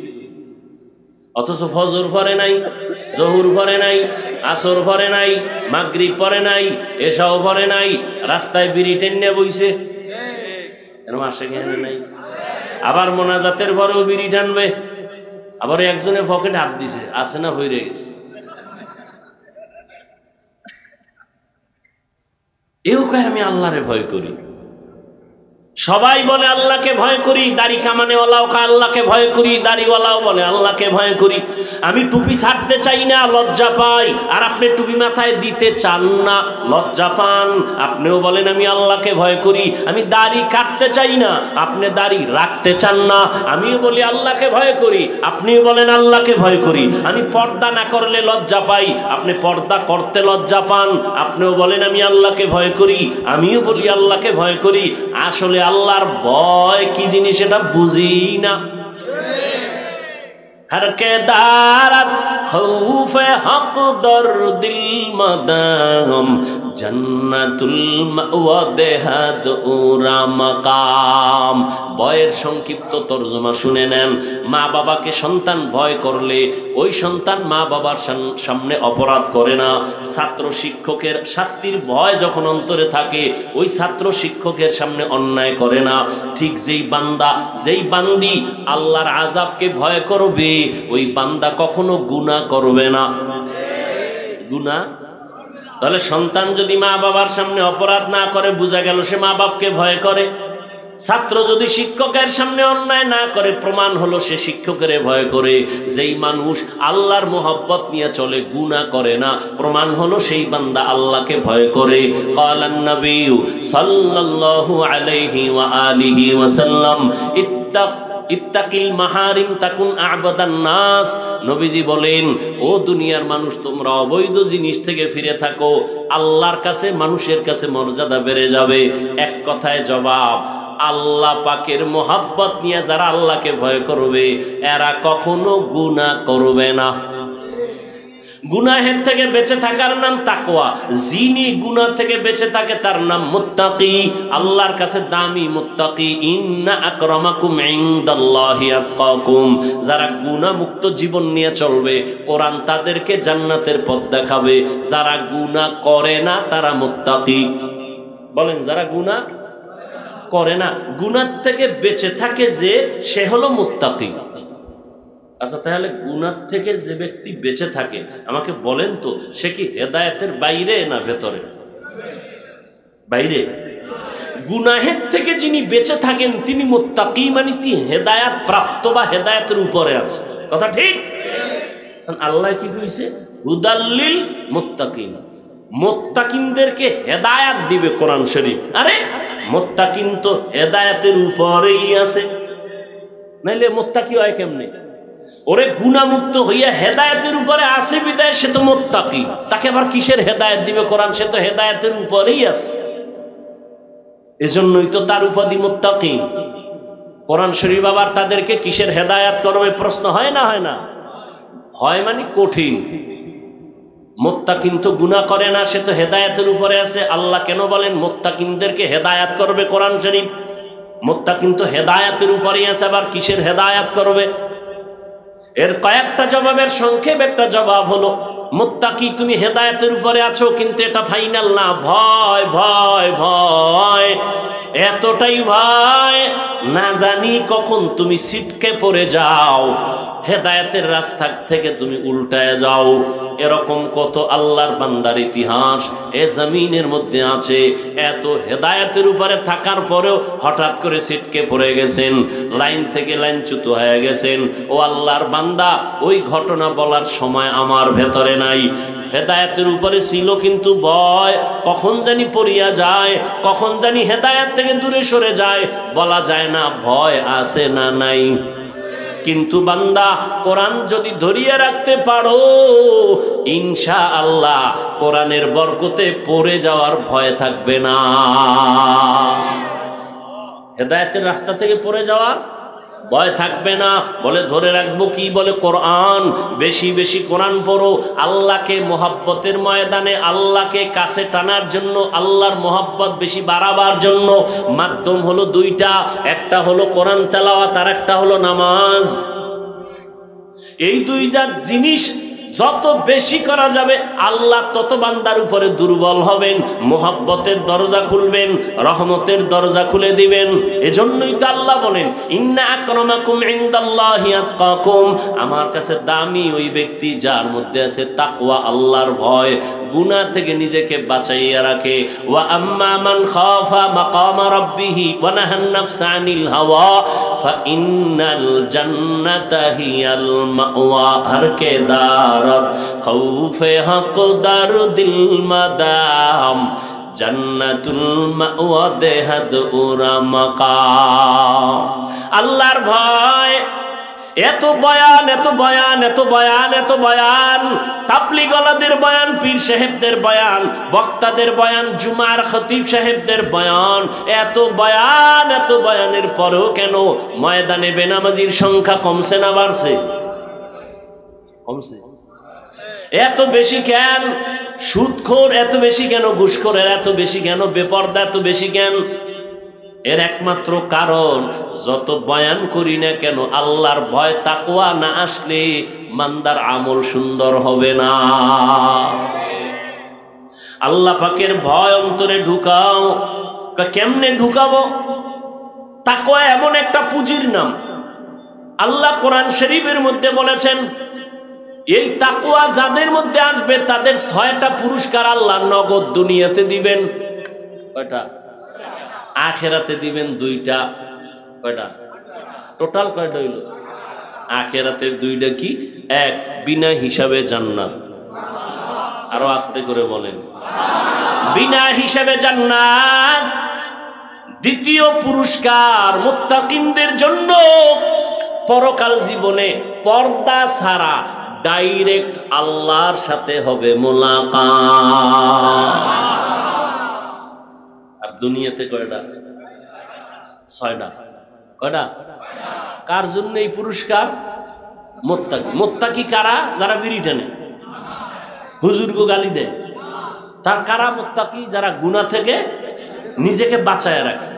অথচ ফজর পড়ে নাই, জহুর পড়ে নাই, আসর পড়ে নাই, মাগরিব পড়ে নাই, এশাও পড়ে নাই, রাস্তায় বিড়ি টেনে বইছে, এরকম আসে কেন নাই? আবার মোনাজাতের পরেও বিড়ি টানবে, আবার একজনের পকেটে হাত দিছে, আছে না হয়ে গেছে। এও কয় আমি আল্লাহরে ভয় করি। সবাই বলে আল্লাহকে ভয় করি, দাড়ি কামানেওয়ালাও কয় আল্লাহকে ভয় করি, দাড়িওয়ালাও বলে আল্লাহকে ভয় করি। আমি টুপি ছাড়তে চাই না, লজ্জা পাই, আর আপনি টুপি মাথায় দিতে চান না, লজ্জা পান। আপনিও বলেন আমি আল্লাহকে ভয় করি। আমি দাড়ি কাটতে চাই না, আপনি দাড়ি রাখতে চান না, আমিও বলি আল্লাহকে ভয় করি, আপনিও বলেন আল্লাহকে ভয় করি। আমি পর্দা না করলে লজ্জা পাই, আপনি পর্দা করতে লজ্জা পান, আপনিও বলেন আমি আল্লাহকে ভয় করি, আমিও বলি আল্লাহকে ভয় করি। আসলে আল্লাহর ভয় কি জিনিস এটা বুঝি না। हर के दारत खौफ हक दर दिल मदाम जन्नतुल मावा देहाद उरा मकाम। ভয়ের সংক্ষিপ্ত তরজমা শুনে নেন। মা বাবাকে সন্তান ভয় করলে ওই সন্তান মা বাবার সামনে অপরাধ করে না। ছাত্র শিক্ষকের শাস্তির ভয় যখন অন্তরে থাকে ওই ছাত্র শিক্ষকের সামনে অন্যায় করে না। ঠিক যেই বান্দা যেই বান্দি আল্লাহর আযাবকে ভয় করবে ওই বান্দা কখনো গুনাহ করবে না। গুনাহ তাহলে সন্তান যদি মা বাবার সামনে অপরাধ না করে বোঝা গেল সে মা বাপকে ভয় করে। ছাত্র যদি শিক্ষকের সামনে অন্যায় না করে, প্রমাণ হলো সে শিক্ষকের ভয় করে। যেই মানুষ আল্লাহর মোহাব্বত নিয়ে চলে, গুনাহ করে না, প্রমাণ হলো সেই বান্দা আল্লাহকে ভয় করে। ক্বালান নবী সাল্লাল্লাহু আলাইহি ওয়া আলিহি ওয়াসাল্লাম ইত্তাকিল মাহারিম তাকুন আ'বাদান নাস। নবীজি বলেন, ও দুনিয়ার মানুষ, তোমরা অবৈধ জিনিস থেকে ফিরে থাকো, আল্লাহর কাছে মানুষের কাছে মর্যাদা বেড়ে যাবে। এক কথায় জবাব, আল্লাহ পাকের মোহাব্বত নিয়ে যারা আল্লাহকে ভয় করবে এরা কখনো গুনাহ করবে না। গুনাহের থেকে বেঁচে থাকার নাম তাকওয়া। যিনি গুনাহ থেকে বেঁচে থাকে তার নাম মুত্তাকি, আল্লাহর কাছে দামি মুত্তাকি। ইন্না আকরামাকুম ইনদাল্লাহি আতকাকুম। যারা গুনাহ মুক্ত জীবন নিয়ে চলবে, কোরআন তাদেরকে জান্নাতের পথ দেখাবে। যারা গুনাহ করে না তারা মুত্তাকি। বলেন, যারা গুনাহ করে না, গুনাহ থেকে বেঁচে থাকে যে, সে হলো মুত্তাকি। আচ্ছা, তাহলে গুনাহ থেকে যে ব্যক্তি বেঁচে থাকে, আমাকে বলেন তো, সে কি হেদায়েতের বাইরে না ভেতরে? বাইরে। গুনাহের থেকে যিনি বেঁচে থাকেন তিনি মুত্তাকি, মানে তিনি হেদায়েত প্রাপ্ত বা হেদায়েতের উপরে আছে। কথা ঠিক? আল্লাহ কি কইছে? হুদাল্লিল মুত্তাকিন। মুত্তাকিনদেরকে হেদায়েত দিবে কোরআন শরীফ। আরে মুত্তাকিন তো হেদায়েতের উপরেই আছে, নাইলে মুত্তাকি হয় কেমনে? ওরে গুনাহমুক্ত হইয়া হেদায়েতের উপরে আছে বিদায় সে তো মুত্তাকি। তাকে আবার কিসের হেদায়েত দিবে কোরআন? সে তো হেদায়েতের উপরেই আছে, এজন্যই তো তার উপাধি মুত্তাকি। কোরআন শরীফ আবার তাদেরকে কিসের হেদায়েত করবে? প্রশ্ন হয় না? হয় না? হয়, মানে কঠিন। মুত্তাকিন তো গুনাহ করে না, সে তো হেদায়েতের উপরে আছে। আল্লাহ কেন বলেন মুত্তাকিনদেরকে হেদায়েত করবে কোরআন শরীফ? মুত্তাকিন তো হেদায়েতের উপরেই আছে, আবার কিসের হেদায়েত করবে? এর কয়েকটা জবাবের সংক্ষেপ একটা জবাব হলো, মুত্তাকি তুমি হেদায়েতের উপরে আছো, কিন্তু এটা ফাইনাল না। ভয় ভয় ভয়, এতটাই ভয় না জানি কখন তুমি ছিটকে পড়ে যাও, হেদায়েতের রাস্তা থেকে তুমি উল্টায় যাও। এরকম কত আল্লাহর বান্দার ইতিহাস এ জমিনের মধ্যে আছে। এত হেদায়েতের উপরে থাকার পরেও হঠাৎ করে ছিটকে পড়ে গেছেন, লাইন থেকে লাইনচ্যুত হয়ে গেছেন। ও আল্লাহর বান্দা, ওই ঘটনা বলার সময় আমার ভেতরে নাই। হেদায়েতের উপরে ছিল, কিন্তু ভয় কখন জানি পড়িয়া যায়, কখন জানি হেদায়েত থেকে দূরে সরে যায়, বলা যায় না ভয় আছে না নাই। কিন্তু বান্দা, কোরআন যদি ধরিয়ে রাখতে পারো, ইনশাআল্লাহ কোরআনের বরকতে পড়ে যাওয়ার ভয় থাকবে না। হেদায়েতের রাস্তা থেকে পড়ে যাওয়া ভয় থাকবে না। বলে ধরে রাখবো কি? বলে কোরআন। বেশি বেশি কোরআন পড়ো। আল্লাহকে মোহাব্বতের ময়দানে আল্লাহকে কাছে টানার জন্য, আল্লাহর মোহাব্বত বেশি বাড়াবার জন্য মাধ্যম হলো দুইটা। একটা হলো কোরআন তেলাওয়াত, আর একটা হলো নামাজ। এই দুইটা জিনিস যত বেশি করা যাবে, আল্লাহ তত বান্দার উপরে দুর্বল হবেন, মোহাব্বতের দরজা খুলবেন, রহমতের দরজা খুলে দিবেন। এজন্যই তো আল্লাহ বলেন, ইন্না আকরামাকুম ইনদাল্লাহি আতকাকুম। আমার কাছে দামি ওই ব্যক্তি যার মধ্যে আছে তাকওয়া, আল্লাহর ভয়, গুনাহ থেকে নিজেকে বাঁচাইয়া রাখে। ওয়া আম্মা মান খাফা মাকামা রাব্বিহি ওয়া নাহান নাফসা আনিল হাওয়া ফাইন্নাল জান্নাতা হিয়াল মাওয়া। হর কে দার খৌফে হক দার দিল মাদাম জান্নাতুল মাওয়া দেহাদ উরা মাকাম। আল্লাহর ভয়, এত বয়ান, এত বয়ান, এত বয়ান, এত বয়ান, তাবলীগওয়ালাদের বয়ান, পীর সাহেবদের বয়ান, বক্তাদের বয়ান, জুমার খতিব সাহেবদের বয়ান, এত বয়ান, এত বয়ানের পরেও কেন ময়দানে বেনামাজির সংখ্যা কমছে না বাড়ছে? কমছে। এত বেশি কেন? সুদখোর এত বেশি কেন? ঘুষখোরের এত বেশি কেন? বেপরদা এত বেশি কেন? এর একমাত্র কারণ, যত বয়ান করি না কেন, আল্লাহর ভয় তাকওয়া না আসলে বান্দার আমল সুন্দর হবে না। আল্লাহ পাকের ভয় অন্তরে ঢুকাও। কেমনে ঢুকাবো? তাকওয়া এমন একটা পুঁজির নাম। আল্লাহ কোরআন শরীফের মধ্যে বলেছেন, এই তাকওয়া যাদের মধ্যে আসবে তাদের 6টা পুরস্কার আল্লাহ নগদ দুনিয়াতে দিবেন। কয়টা? আখেরাতে দিবেন দুইটা। কয়টা? টোটাল কয়টা হইল? আখেরাতের দুইটা কি? এক, বিনা হিসাবে জান্নাত। আরো আস্তে করে বলেন, বিনা হিসাবে জান্নাত। দ্বিতীয় পুরস্কার মুত্তাকিনদের জন্য পরকাল জীবনে পর্দা ছাড়া ডাইরেক্ট আল্লাহর সাথে হবে মোলাকাত। আর দুনিয়াতে কয়টা? 6টা। কয়টা? কার জন্য এই পুরস্কার? মুত্তাকি। মুত্তাকি কারা? যারা বিড়ি টানে, হুজুরকে গালি দেয়, তার কারা মুত্তাকি? যারা গুনাহ থেকে নিজেকে বাঁচায় রাখে।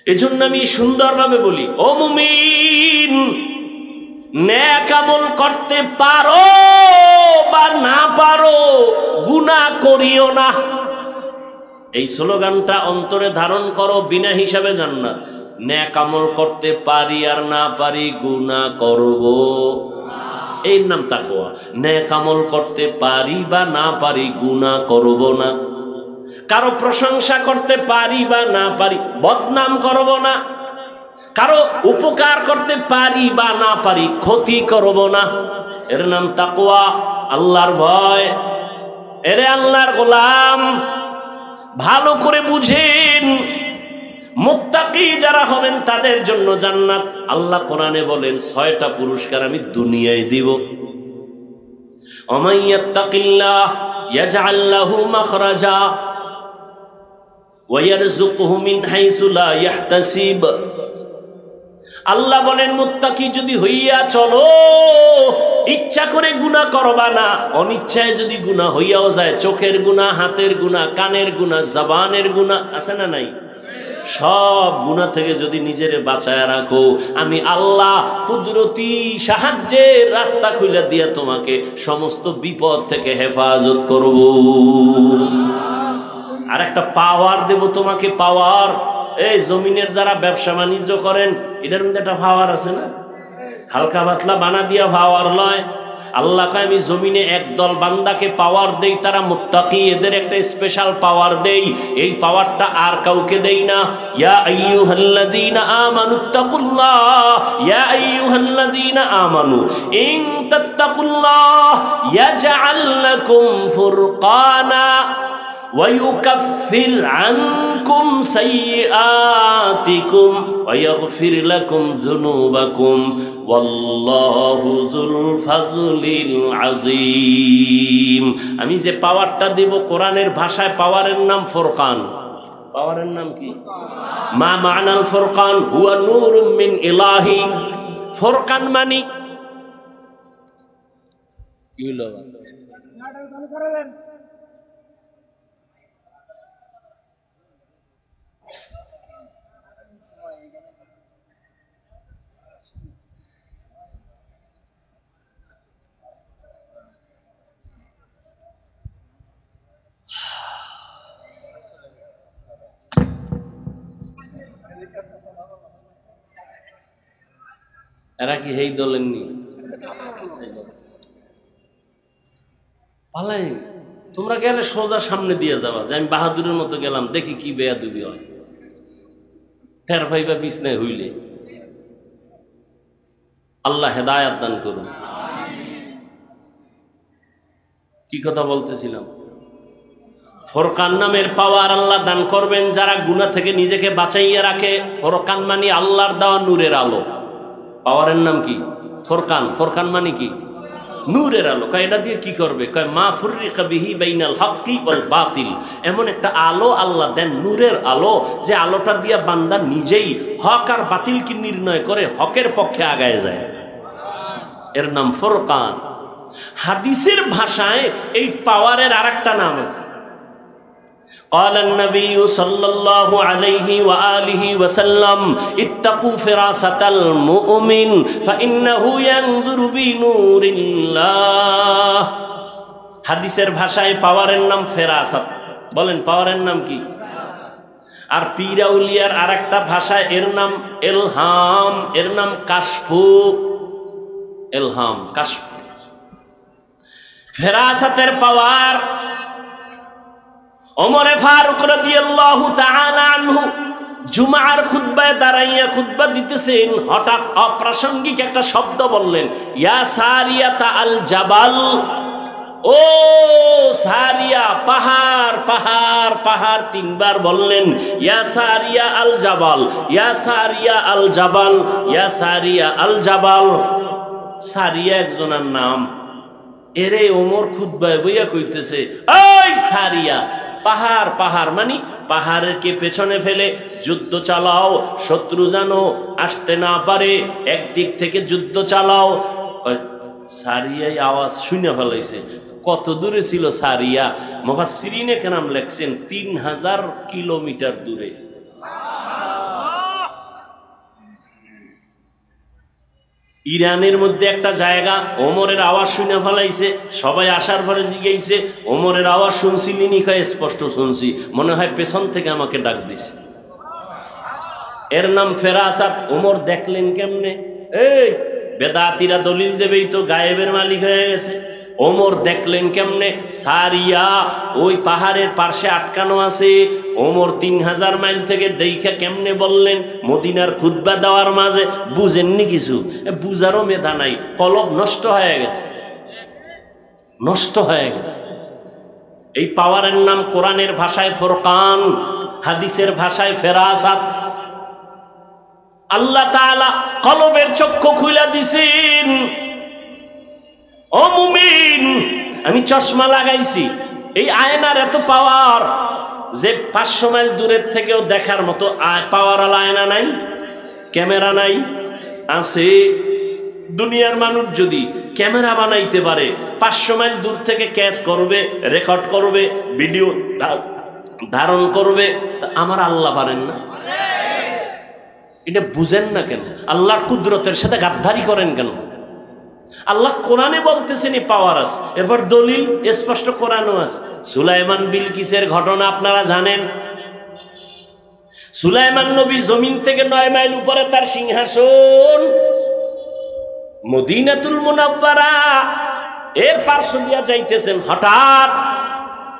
এজন্য আমি সুন্দরভাবে বলি, ও মুমিন, নেক আমল করতে পারো বা না পারো, গুনাহ করিও না। এই স্লোগানটা অন্তরে ধারণ করো। বিনা হিসাবে জান্নাত। নেক আমল করতে পারি আর না পারি, গুনাহ করব, এর নাম তাকওয়া। নেক আমল করতে পারি বা না পারি, গুনাহ করব না। কারো প্রশংসা করতে পারি বা না পারি, বদনাম করব না। কারো উপকার করতে পারি বা না পারি, ক্ষতি করব না। এর নাম তাকওয়া, আল্লাহর ভয়। এরে আল্লাহর গোলাম, ভালো করে বুঝেন, মুত্তাকি যারা হবেন তাদের জন্য জান্নাত। আল্লাহ কোরআনে বলেন 6টা পুরস্কার আমি দুনিয়ায় দিব। ওমাইয়াত্তাকিল্লাহ ইয়াজআল লাহু মাখরাজা ওয়া ইয়ারযুকহু মিন হাইসু লা ইয়াহতাসিব। আল্লাহ বলেন, মুত্তাকি যদি হইয়া চলো, ইচ্ছা করে গুনাহ করবা না। অনিচ্ছায় যদি গুনাহ হইয়াও যায়, চোখের গুনাহ, হাতের গুনাহ, কানের গুনাহ, জবানের গুনাহ, আছে না নাই? সব গুনাহ থেকে যদি নিজেরে বাঁচায় রাখো, আমি আল্লাহ কুদরতি সাহায্যের রাস্তা খুলে দিয়ে তোমাকে সমস্ত বিপদ থেকে হেফাজত করব। আর একটা পাওয়ার দেব তোমাকে, পাওয়ার। এই জমিনের যারা ব্যবসা বাণিজ্য করেন, এটার মধ্যে একটা পাওয়ার আছে না? হালকা পাতলা বানা দিয়া পাওয়ার লয়। আল্লাহ কয়, আমি জমিনে একদল বান্দাকে পাওয়ার দেই, তারা মুত্তাকি, এদের একটা স্পেশাল পাওয়ার দেই। এই পাওয়ারটা আর কাউকে দেই না। ইয়া আইয়ুহাল্লাযীনা আমানুত্তাকুল্লাহ, ইয়া আইয়ুহাল্লাযীনা আমানু ইন তাত্তাকুল্লাহ ইয়াজআল লাকুম ফুরকানা ويكفر عنكم سيئاتكم ويغفر لكم ذنوبكم والله ذو الفضل العظيم। আমি যে পাওয়ারটা দেব, কোরআনের ভাষায় পাওয়ারের নাম ফুরকান। পাওয়ারের নাম কি? মা মানাল ফুরকান হুয়া নূরুম মিন ইলাহি। ফুরকান মানে কি হলো? এরা কি হেই দলেন নি? পালাই তোমরা গেলে সোজা সামনে দিয়ে যাবা, যে আমি বাহাদুরের মতো গেলাম, দেখি কি বেয়াদবি হয়। টের পাইবা বিছনায় হইলে। আল্লাহ হেদায়াত দান করুন। কি কথা বলতেছিলাম? ফুরকান নামের পাওয়ার আল্লাহ দান করবেন যারা গুনাহ থেকে নিজেকে বাঁচাইয়া রাখে। ফুরকান মানে আল্লাহর দেওয়া নূরের আলো। পাওয়ারের নাম কি? ফুরকান। ফুরকান মানে কি? নূরের আলো। কয় এটা দিয়ে কি করবে? কয় মা ফুররিকা বিহি বাইনাল হক্কি ওয়াল বাতিল। এমন একটা আলো আল্লাহ দেন, নূরের আলো, যে আলোটা দিয়া বান্দা নিজেই হক আর বাতিলকে নির্ণয় করে হকের পক্ষে আগায় যায়। এর নাম ফুরকান। হাদিসের ভাষায় এই পাওয়ারের আরেকটা নাম আছে। قال النبي صلى الله عليه وآله وسلم اتقوا فراسة المؤمن فإنه ينظر بنور الله। হাদিসের ভাষায় পাওয়ারের নাম ফেরাসাত। বলেন পাওয়ারের নাম কি? আর পীর আউলিয়ার আরেকটা ভাষায় এর নাম ইলহাম, এর নাম কাশফু। ইলহাম, কাশফু। ফেরাসাতের পাওয়ার ওমরে ফারুক রাদিয়াল্লাহু তাআলা আনহু জুমার খুতবায় দাঁড়াইয়া খুতবা দিতেছেন, হঠাৎ অপ্রাসঙ্গিক একটা শব্দ বললেন, ইয়া সারিয়াতা আল জাবাল, ও সারিয়া, পাহাড় পাহাড় পাহাড়, তিনবার বললেন ইয়া সারিয়া আল জাবাল, ইয়া সারিয়া আল জাবাল, ইয়া সারিয়া আল জাবাল। সারিয়া একজনের নাম। এরে ওমর খুতবায় বইয়া কইতেছে, ওই সারিয়া, পাহাড় পাহাড় মানে পাহাড়কে পেছনে ফেলে যুদ্ধ চালাও, শত্রু জানো আসতে না পারে, একদিক থেকে যুদ্ধ চালাও। সারিয়াই আওয়াজ শুনে ফেলাইছে। কত দূরে ছিল সারিয়া? মুফাসসিরিনে কেরাম লেখছেন 3000 কিলোমিটার দূরে। ইরানের মধ্যে একটা জায়গা, ওমরের আওয়াজ শুনে ফেলাইছে। সবাই আসার পরে জিজ্ঞাইছে, ওমরের আওয়াজ শুনছিলি নি? কয় স্পষ্ট শুনছি, মনে হয় পেছন থেকে আমাকে ডাক দিছে। এর নাম ফেরাসাত। ওমর দেখলেন কেমনে? এই বেদাতিরা দলিল দেবেই তো গায়েবের মালিক হয়ে গেছে। ওমর দেখলেন কেমনে? সারিয়া ওই পাহাড়ের পাশে আটকানো আছে। ওমর 3000 মাইল থেকে দেখা কেমনে বললেন? মদিনার খুতবা দেওয়ার মাঝে বুঝেননি কিছু, বুঝারও মেধা নাই, কলব নষ্ট হয়ে গেছে, নষ্ট হয়ে গেছে। এই পাওয়ারের নাম কোরআনের ভাষায় ফুরকান, হাদিসের ভাষায় ফেরাসাত। আল্লাহ তাআলা কলবের চক্ষু খুলে দিছেন। ও মুমিন, আমি চশমা লাগাইছি, এই আয়নার এত পাওয়ার যে 500 মাইল দূরের থেকেও দেখার মতো পাওয়ার আয়না নাই, ক্যামেরা নাই। আছে। দুনিয়ার মানুষ যদি ক্যামেরা বানাইতে পারে, 500 মাইল দূর থেকে ক্যাচ করবে, রেকর্ড করবে, ভিডিও ধারণ করবে, আমার আল্লাহ পারেন না? এটা বুঝেন না কেন? আল্লাহর কুদরতের সাথে গাদ্দারি করেন কেন? আল্লাহ কোরআনে বলতেছেন পাওয়ার আছে, এরপর দলিল স্পষ্ট কোরআনও আছে। সুলাইমান বিলকিসের ঘটনা আপনারা জানেন। সুলাইমান নবী জমিন থেকে 9 মাইল উপরে তার সিংহাসন, মদিনাতুল মুনাওয়ারা এর পার্শ্ব দিয়া যাইতেছেন। হঠাৎ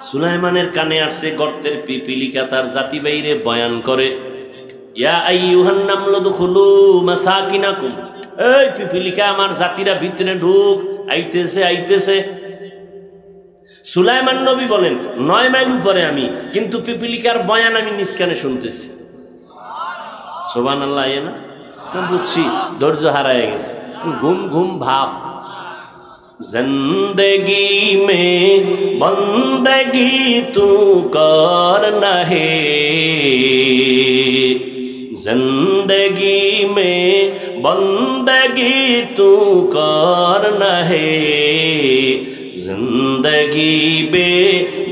সুলাইমানের কানে আসছে গর্তের পিপিলিকা তার জাতি বাইরে বয়ান করে, ইয়া আইয়ুহান নামলু দুখুলু মাসাকিনাকুম, এই পিপিলিকা আমার জাতিরা ভিতরে ঢুক, আইতেছে আইতেছে। সুলাইমান নবী বলেন 9 মাইল উপরে আমি, কিন্তু পিপিলিকার বয়ান আমি নিজ কানে শুনতেছি। সুবহানাল্লাহ। না বুঝছি, ধৈর্য হারায় গেছে, ঘুম ঘুম ভাব। জিন্দগি মে বন্দগি তু করনা হে, जिंदगी में बंदगी तू करना है, जिंदगी बे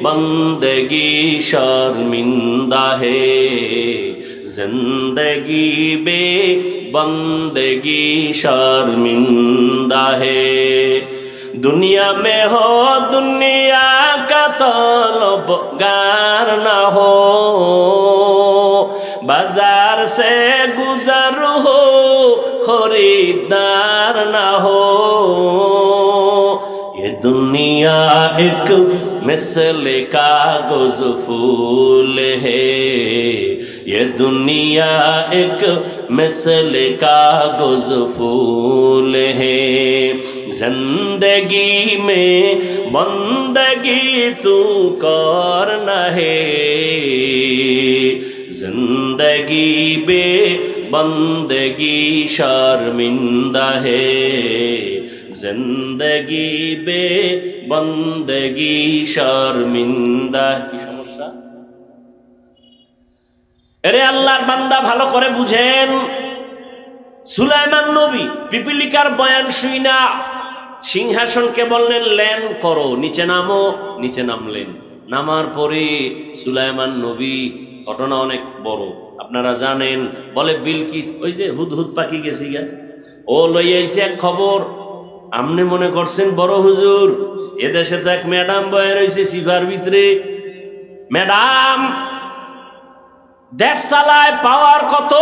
बंदगी शर्मिंदा है, जिंदगी बे बंदगी शर्मिंदा है। दुनिया में हो दुनिया का तलबगार न हो, बाजार से गुजर हो खरीदार ना हो, ये दुनिया एक मिसले कागज फूल है, ये दुनिया एक मिसले कागज फूल है, जिंदगी में बंदगी तू करना है, जिंदगी बे बंदगी शर्मिंदा है, जिंदगी बे बंदगी शर्मिंदा। কি সমস্যা? আরে আল্লাহর বান্দা ভালো করে বুঝেন, সুলাইমান নবী পিপিলিকার বয়ান শুইনা সিংহাসনকে বললেন ল্যান করো, নিচে নামো। নিচে নামলেন। নামার পরে সুলাইমান নবী, ঘটনা অনেক বড় আপনারা জানেন, বলে বিলকিস ওই যে হুদহুদ পাখি গেছি গা, ও লই আইছে এক খবর। আমনে মনে করছেন বড় হুজুর, এদেশে তো এক ম্যাডাম বয়ে রয়েছে সিফার ভিতরে। ম্যাডাম দেশ চালায়, পাওয়ার কত,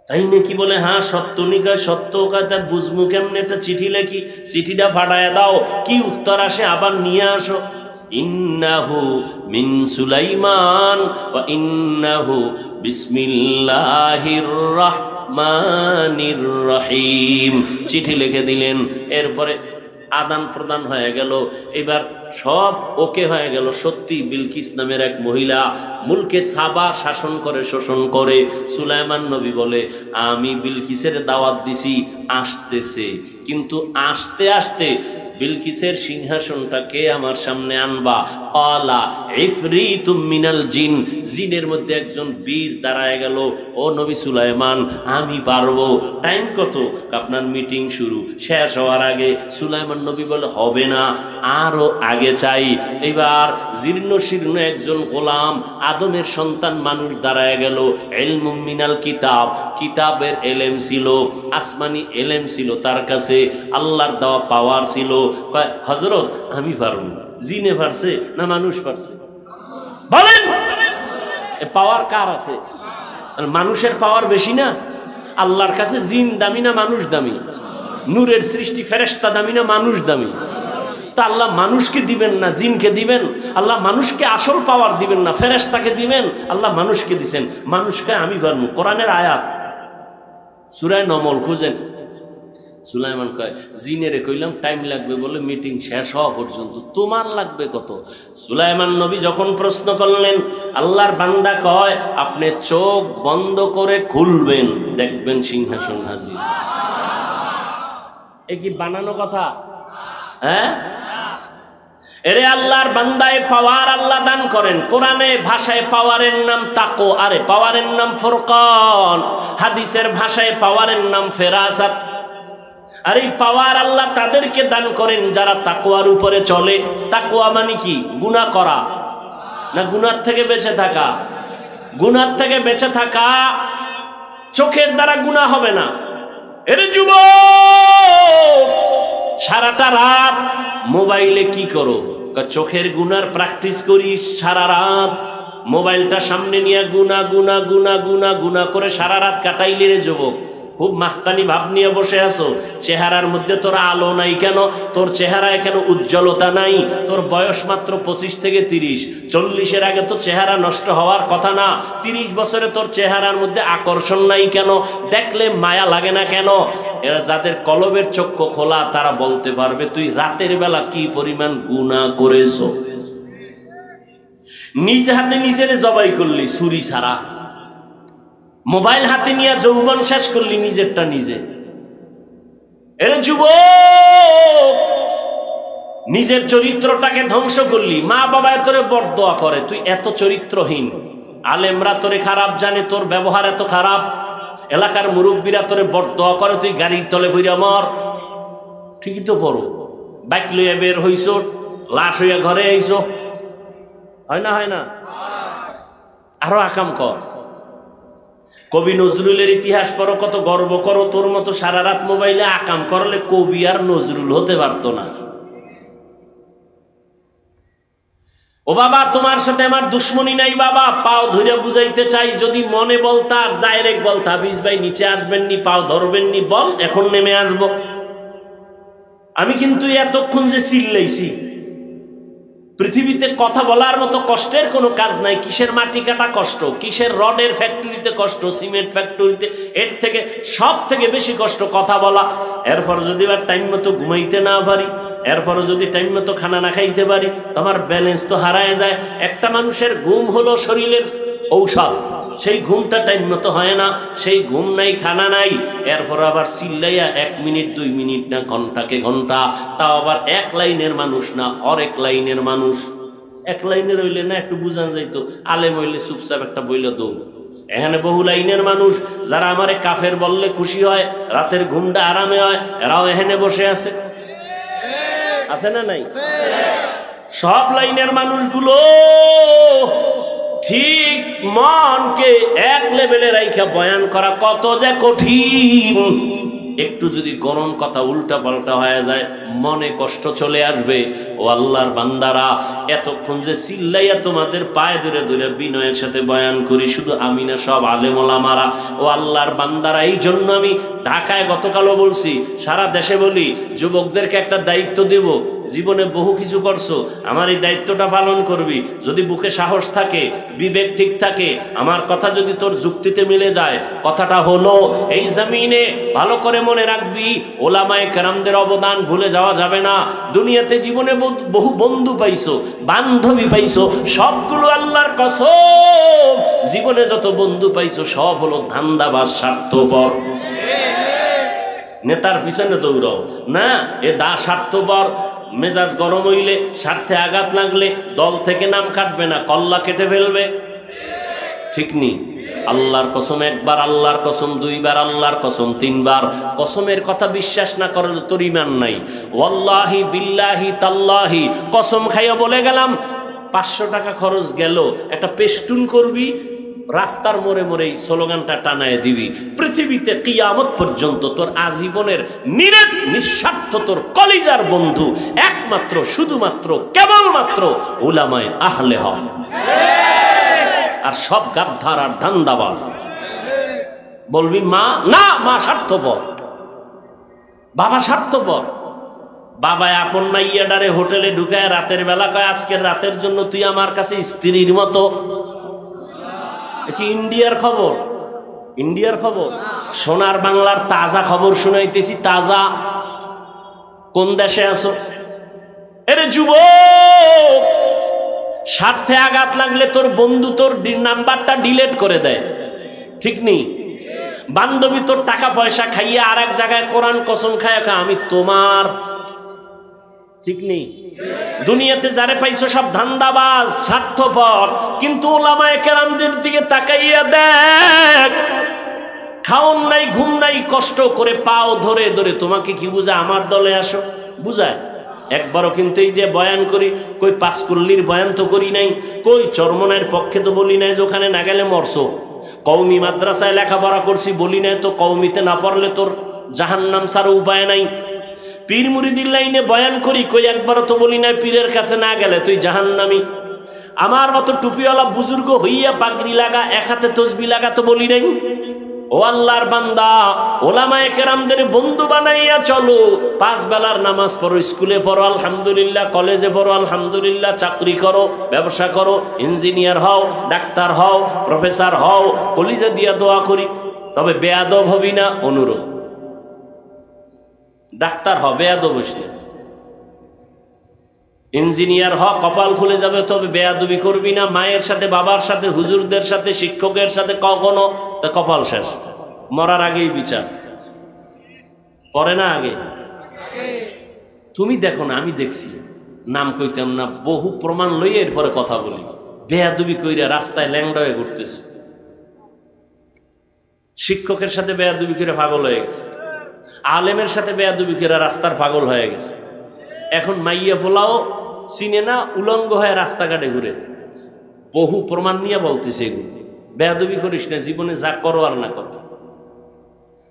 তাই নাকি? বলে হ্যাঁ সত্য নিকায় সত্য কায়, তার বুঝমু কেমনে? একটা চিঠি লেখি, চিঠিটা ফাটায় দাও, কি উত্তর আসে আবার নিয়ে আসো। ইন্নাহু মিন সুলাইমান ওয়া ইন্নাহু বিসমিল্লাহির রহমানির রহিম। চিঠি লিখে দিলেন, এরপরে আদান প্রদান হয়ে গেল, এবার সব ওকে হয়ে গেল। সত্যি বিলকিস নামের এক মহিলা মুলকে সাবা শাসন করে, শোষণ করে। সুলাইমান নবী বলে আমি বিলকিসের দাওয়াত দিছি, আসতেছে, কিন্তু আসতে আসতে বিলকিসের সিংহাসনটা কে আমার সামনে আনবা? ক্বালা ইফরিতুম মিনাল জিন, জিনের মধ্যে একজন বীর দাঁড়ায় গেল। ও নবী সুলাইমান, আমি পারবো। টাইম কত? আপনার মিটিং শুরু শেষ হওয়ার আগে। সুলাইমান নবী বলে হবে না, আরো আগে চাই। এবার জীর্ণ শীর্ণ একজন গোলাম, আদমের সন্তান মানুষ দাঁড়ায় গেল। ইলমুম মিনাল কিতাব, কিতাবের এলেম ছিল, আসমানি এলেম ছিল তার কাছে, আল্লাহর দেওয়া পাওয়ার ছিল। হযরত আমি পারবো। জিনে পারছে না মানুষ পারছে? বলেন, পাওয়ার কার আছে? মানুষের পাওয়ার বেশি না? আল্লাহর কাছে জিন দামি না মানুষ দামি? নূরের সৃষ্টি ফেরেশতা দামি না মানুষ দামি? তা আল্লাহ মানুষকে দিবেন না জিনকে দিবেন? আল্লাহ মানুষকে আসল পাওয়ার দিবেন না ফেরেশতাকে দিবেন? আল্লাহ মানুষকে দিছেন। মানুষকে আমি পারবো। কোরআনের আয়াত, সূরা নমল খুঁজেন। সুলাইমান কয় জিনেরে কইলাম টাইম লাগবে বলে মিটিং শেষ হওয়া পর্যন্ত, তোমার লাগবে কত? সুলাইমান নবী যখন প্রশ্ন করলেন, আল্লাহর বান্দা কয় আপনি চোখ বন্ধ করে খুলবেন, দেখবেন সিংহাসন হাজির। এ কি বানানো কথা? হ্যাঁ, এরে আল্লাহর বান্দায় পাওয়ার আল্লাহ দান করেন। কোরআনে ভাষায় পাওয়ারের নাম তাকো, আরে পাওয়ারের নাম ফুরকান। হাদিসের ভাষায় পাওয়ারের নাম ফেরাসাত। আর এই পাওয়ার আল্লাহ তাদেরকে দান করেন যারা তাকওয়ার উপরে চলে। তাকওয়া মানে কি? গুনাহ করা না গুনার থেকে বেঁচে থাকা? গুনার থেকে বেঁচে থাকা। চোখের দ্বারা গুনাহ হবে না। এরে যুবক, সারাটা রাত মোবাইলে কি করো? চোখের গুনার প্র্যাকটিস করিস সারা রাত। মোবাইলটা সামনে নিয়ে গুনা গুনা গুনা গুনা গুনা করে সারা রাত কাটাইলি রে যুবক। খুব মাস্তানি ভাব নিয়ে বসে আছো। চেহারার মধ্যে তোর আলো নাই কেন? তোর চেহারায় কেন উজ্জ্বলতা নাই? তোর বয়স মাত্র 25 থেকে 30। 40-এর আগে তো চেহারা নষ্ট হওয়ার কথা না। 30 বছরে তোর চেহারার মধ্যে আকর্ষণ নাই কেন? দেখলে মায়া লাগে না কেন? এরা যাদের কলবের চক্ষু খোলা তারা বলতে পারবে তুই রাতের বেলা কি পরিমাণ গুনাহ করেছো। নিজ হাতে নিজের জবাই করলি ছুরি ছাড়া। মোবাইল হাতে নিয়ে যৌবন শেষ করলি নিজেরটা নিজে। এরে যুবক, নিজের চরিত্রটাকে ধ্বংস করলি। মা বাবা তোরে বরদোয়া করে, তুই এত চরিত্রহীন। আলেমরা তোরে খারাপ জানে, তোর ব্যবহার এত খারাপ। এলাকার মুরব্বীরা তোরে বরদোয়া করে, তুই গাড়ির তলে বইরা মর। ঠিকই তো পড়ো। বাইক লইয়া বের হইছ, লাশ হইয়া ঘরে আইছ। হয় না? হয় না? আরো আকাম কর। কবি নজরুলের ইতিহাস পড়ো, কত গর্ব করো। তোর মতো সারা রাত মোবাইলে আকাম করলে কবি আর নজরুল হতে পারতো না। ও বাবা, তোমার সাথে আমার দুশ্মনী নাই বাবা। পাও ধরে বুঝাইতে চাই, যদি মনে বলতা ডাইরেক্ট বলতা হাফিজ ভাই নিচে আসবেননি, পাও ধরবেননি, বল এখন নেমে আসব। আমি কিন্তু এতক্ষণ যে চিল্লাইছি, পৃথিবীতে কথা বলার মতো কষ্টের কোনো কাজ নাই। কিসের মাটি কাটা কষ্ট, কিসের রডের ফ্যাক্টরিতে কষ্ট, সিমেন্ট ফ্যাক্টরিতে, এর থেকে সব থেকে বেশি কষ্ট কথা বলা। এরপর যদি আবার টাইম মতো ঘুমাইতে না পারি, এরপরও যদি টাইম মতো খানা না খাইতে পারি, তোমার ব্যালেন্স তো হারায় যায়। একটা মানুষের ঘুম হলো শরীরের ঔষধ, সেই ঘুমটা টাইম মতো হয় না। সেই ঘুম নাই, খানা নাই, এরপর আবার চিল্লাইয়া 1 মিনিট 2 মিনিট না ঘন্টাকে ঘন্টা, তাও আবার এক লাইনের মানুষ না, হরেক লাইনের মানুষ। এক লাইনের হইলে না একটু বুঝান যাইতো, আলেম হইলে চুপচাপ একটা বইলে দৌড়। এখানে বহু লাইনের মানুষ, যারা আমারে কাফের বললে খুশি হয়, রাতের ঘুমটা আরামে হয়, এরাও এখানে বসে আছে। আছে না নাই? সব লাইনের মানুষগুলো ঠিক মনকে এক লেভেলে রাইখা বয়ান করা কত যে কঠিন। একটু যদি গরম কথা উল্টা পাল্টা হয়ে যায়, মনে কষ্ট চলে আসবে। ও আল্লাহর বান্দারা, এতক্ষণ যে চিল্লাইয়া তোমাদের পায়ে ধরে ধরে বিনয়ের সাথে বয়ান করি, শুধু আমি না, সব আলেম ওলামারা। ও আল্লাহর বান্দারা, এই জন্য আমি ঢাকায় গতকালও বলছি, সারা দেশে বলি, যুবকদেরকে একটা দায়িত্ব দেব। জীবনে বহু কিছু করছো, আমার এই দায়িত্বটা পালন করবি। যদি বুকে সাহস থাকে, বিবেক ঠিক থাকে, আমার কথা যদি তোর যুক্তিতে মিলে যায়, কথাটা হলো এই জমিনে ভালো করে মনে রাখবি, ওলামায়ে কেরামদের অবদান ভুলে যাওয়া যাবে না। দুনিয়াতে জীবনে বহু বন্ধু পাইছো, বান্ধবী পাইছো, সবগুলো আল্লাহর কসম, জীবনে যত বন্ধু পাইছো সব হলো ধান্দাবাজ, স্বার্থপর। নেতার পিছনে দৌড়াও না, এ স্বার্থপর। মেজাজ গরম হইলে, স্বার্থে আঘাত লাগলে দল থেকে নাম কাটবে না, কল্লা কেটে ফেলবে। ঠিক নি? আল্লাহর কসম একবার, আল্লাহর কসম দুইবার, আল্লাহর কসম তিনবার। কসমের কথা বিশ্বাস না করলে তোর ঈমান নাই। ওয়াল্লাহি বিল্লাহি তাল্লাহি, কসম খাইয়া বলে গেলাম, 500 টাকা খরচ গেল, একটা পেস্টুন করবি, রাস্তার মোড়ে মোড়ে স্লোগানটা টানায় দিবি। পৃথিবীতে কিয়ামত পর্যন্ত তোর আজীবনের নিরেট নিঃস্বার্থ তোর কলিজার বন্ধু একমাত্র, শুধুমাত্র, কেবলমাত্র উলামায়ে আহলে হক। আর সব গাদ্দার আর ধান্দাবাজ। বলবি মা, না, মা স্বার্থপর, বাবা স্বার্থপর। বাবা আপন মাইয়াডারে হোটেলে ঢুকায় রাতের বেলা কয়, আজকের রাতের জন্য তুই আমার কাছে স্ত্রীর মতো। দেখি ইন্ডিয়ার খবর, ইন্ডিয়ার খবর, সোনার বাংলার তাজা খবর শুনাইতেছি, তাজা। কোন দেশে আছো? এরে যুবক, স্বার্থে আঘাত লাগলে তোর বন্ধু তোর নাম্বারটা ডিলিট করে দেয়, ঠিক নেই? বান্ধবী তোর টাকা পয়সা খাইয়ে আর এক জায়গায় কোরআন কসম খায় আমি তোমার, ঠিক নেই? দুনিয়াতে যারে পাইছো সব ধান্দাবাজ, স্বার্থপর। কিন্তু ওলামায়ে কেরামদের দিকে তাকাইয়া দেখ, খাওন নাই, ঘুম নাই, কষ্ট করে পাও ধরে ধরে তোমাকে কি বুঝায়, আমার দলে আসো বুঝায়? একবারও কিন্তু এই যে বয়ান করি, কই পাঁচকুল্লির বয়ান তো করি নাই, কই চরমনের পক্ষে তো বলি নাই যে ওখানে না গেলে মরছো। কওমি মাদ্রাসায় লেখাপড়া করছি বলি নাই তো, কওমিতে না পড়লে তোর জাহান্নাম ছাড়া উপায় নাই। পীর মুরিদির লাইনে বয়ান করি, কই একবারও তো বলি নাই পীরের কাছে না গেলে তুই জাহান্নামী। আমার মতো টুপিওয়ালা বুজুর্গ হইয়া পাগড়ি লাগা, এক হাতে তসবি লাগা তো বলি নাই। ও আল্লাহর বান্দা, ওলামায়ে কেরামদের বন্ধু বানাইয়া চলো। 5 বেলার নামাজ পড়ো, স্কুলে পড়ো আলহামদুলিল্লাহ, কলেজে পড়ো আলহামদুলিল্লাহ, চাকরি করো, ব্যবসা করো, ইঞ্জিনিয়ার হও, ডাক্তার হও, প্রফেসর হও, কলিজা দিয়া দোয়া করি। তবে বেয়াদব হবি না, অনুরোধ। ডাক্তার হ, বেয়াদব হইস না। ইঞ্জিনিয়ার হ, কপাল খুলে যাবে, তবে বেয়াদবি করবি না। মায়ের সাথে, বাবার সাথে, হুজুরদের সাথে, শিক্ষকের সাথে কখনো, তা কপাল শেষ। মরার আগেই বিচার, পরে না আগে। তুমি দেখো না, আমি দেখছি, নাম কইতাম না, বহু প্রমাণ লইয়ে এরপরে কথা বলি। বেয়াদবি কইরা রাস্তায় ল্যাংড়া হয়ে ঘুরতেছে, শিক্ষকের সাথে বেয়াদবি করে পাগল হয়ে গেছে, আলেমের সাথে বেয়াদবি করে রাস্তার পাগল হয়ে গেছে। এখন মাইয়া ফোলাও চিনে না, উলঙ্গ হয়ে রাস্তাঘাটে ঘুরে। বহু প্রমাণ নিয়ে বলতেছে, এগুলো বেয়াদবি করিস না, জীবনে যা করো আর না করো।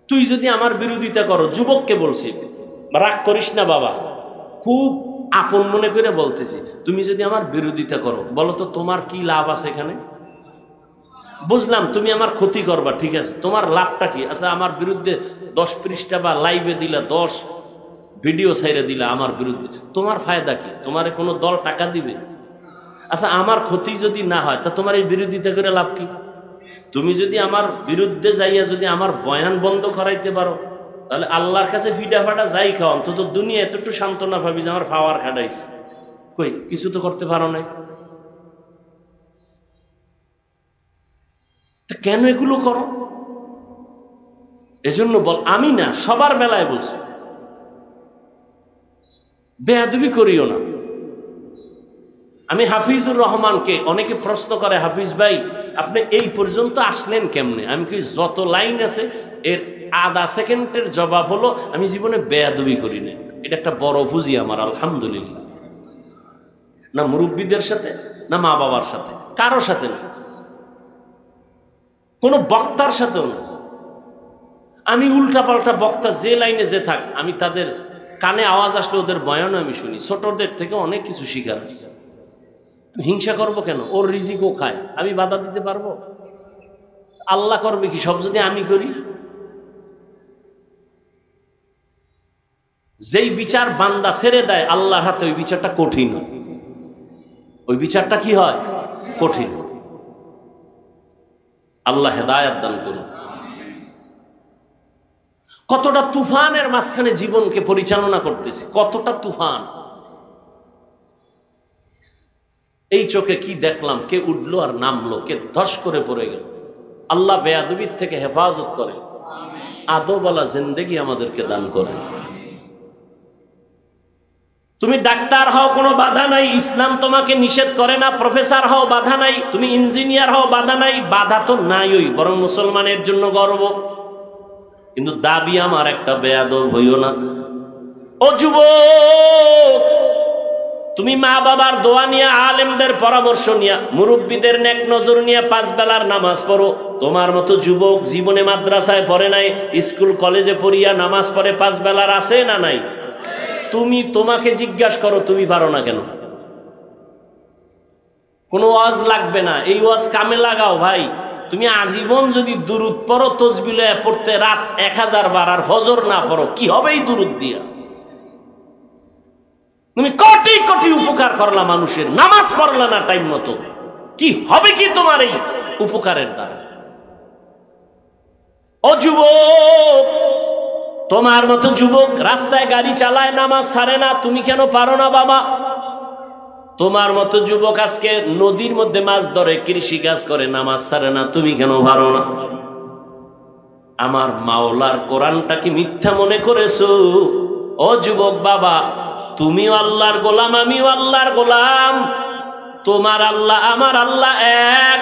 তুই যদি আমার বিরোধিতা করো, যুবককে বলছি, রাগ করিস না বাবা, খুব আপন মনে করে বলতেছি, তুমি যদি আমার বিরোধিতা করো, বলো তো তোমার কি লাভ আছে এখানে? বুঝলাম তুমি আমার ক্ষতি করবা, ঠিক আছে, তোমার লাভটা কি? আচ্ছা, আমার বিরুদ্ধে 10 পৃষ্ঠা বা লাইভে দিলা, 10 ভিডিও ছাইরে দিলা আমার বিরুদ্ধে, তোমার ফায়দা কি? তোমার কোনো দল টাকা দিবে? আচ্ছা, আমার ক্ষতি যদি না হয় তা তোমার এই বিরোধিতা করে লাভ কি? তুমি যদি আমার বিরুদ্ধে যাইয়া যদি আমার বয়ান বন্ধ করাইতে পারো, তাহলে আল্লাহর কাছে ফিডা ফাটা যাই খাও, অন্তত দুনিয়া এতটুকু সান্ত্বনা ভাবি যে আমার পাওয়ার খাটাইছে। কই, কিছু তো করতে পারো নাই, কেন এগুলো করো? এজন্য বল, আমি না, সবার বেলায় বলছি, বেয়াদবি করিও না। আমি হাফিজুর রহমানকে অনেকে প্রশ্ন করে, হাফিজ ভাই আপনি এই পর্যন্ত আসলেন কেমনে? আমি কি, যত লাইন আছে এর আধা সেকেন্ডের জবাব হলো, আমি জীবনে বেয়াদবি করি না। এটা একটা বড় পুঁজি আমার, আলহামদুলিল্লাহ। না মুরব্বীদের সাথে, না মা বাবার সাথে, কারো সাথে না, কোনো বক্তার সাথেও না। আমি উল্টা পাল্টা বক্তা যে লাইনে যে থাক, আমি তাদের কানে আওয়াজ আসলে ওদের বয়ানও আমি শুনি, ছোটদের থেকে অনেক কিছু শিখার আছে। হিংসা করব কেন? ওর রিজিকও খায়, আমি বাধা দিতে পারবো? আল্লাহ করবে কি সব যদি আমি করি? যেই বিচার বান্দা ছেড়ে দেয় আল্লাহর হাতে, ওই বিচারটা কঠিন হয়। ওই বিচারটা কি হয়? কঠিন। আল্লাহ হেদায়েত দান করুন। কতটা তুফানের মাঝখানে জীবনকে পরিচালনা করতেছি, কতটা তুফান। এই চোখে কি দেখলাম, কে উঠলো আর নামলো, কে ধস করে পড়ে গেল। আল্লাহ বেয়াদবির থেকে হেফাজত করেন, আদবওয়ালা জিন্দেগি আমাদেরকে দান করেন। তুমি ডাক্তার হও, কোনো বাধা নাই, ইসলাম তোমাকে নিষেধ করে না। প্রফেসর হও, বাধা নাই। তুমি ইঞ্জিনিয়ার হও, বাধা নাই। বাধা তো নাই, ওই বরং মুসলমানের জন্য গর্ব। কিন্তু দাবি আমার একটা, বেয়াদব হইও না। ও যুবক, তুমি মা বাবার দোয়া নিয়ে, আলেমদের পরামর্শ নিয়ে, মুরব্বীদের নেক নজর নিয়ে 5 বেলার নামাজ পড়ো। তোমার মতো যুবক জীবনে মাদ্রাসায় পড়ে নাই, স্কুল কলেজে পড়িয়া নামাজ পড়ে 5 বেলার আছে না নাই? তুমি তোমাকে জিজ্ঞাসা করো, তুমি পারো না কেন? কোনো ওয়াজ লাগবে না, এই ওয়াজ কামে লাগাও ভাই। তুমি আজীবন যদি দুরুদ পড়ো, তসবিহ পড়তে রাত 1000 বার আর ফজর না পড়ো, কি হবে এই দুরুদ দিয়া? তুমি কোটি কোটি উপকার করলা মানুষের, নামাজ পড়লা না টাইম মতো, কি হবে কি তোমার এই উপকারের দ্বারা? ও যুবক, তোমার মতো যুবক রাস্তায় গাড়ি চালায়, নামাজ ছাড়ে না, তুমি কেন পারো না বাবা? তোমার মতো যুবক আজকে নদীর মধ্যে মাছ ধরে, কৃষি কাজ করে, নামাজ ছাড়ে না, তুমি কেন পারো না? আমার মাওলার কোরআনটা কি মিথ্যা মনে করেছো? ও যুবক বাবা, তুমিও আল্লাহর গোলাম, আমিও আল্লাহর গোলাম। তোমার আল্লাহ আমার আল্লাহ এক,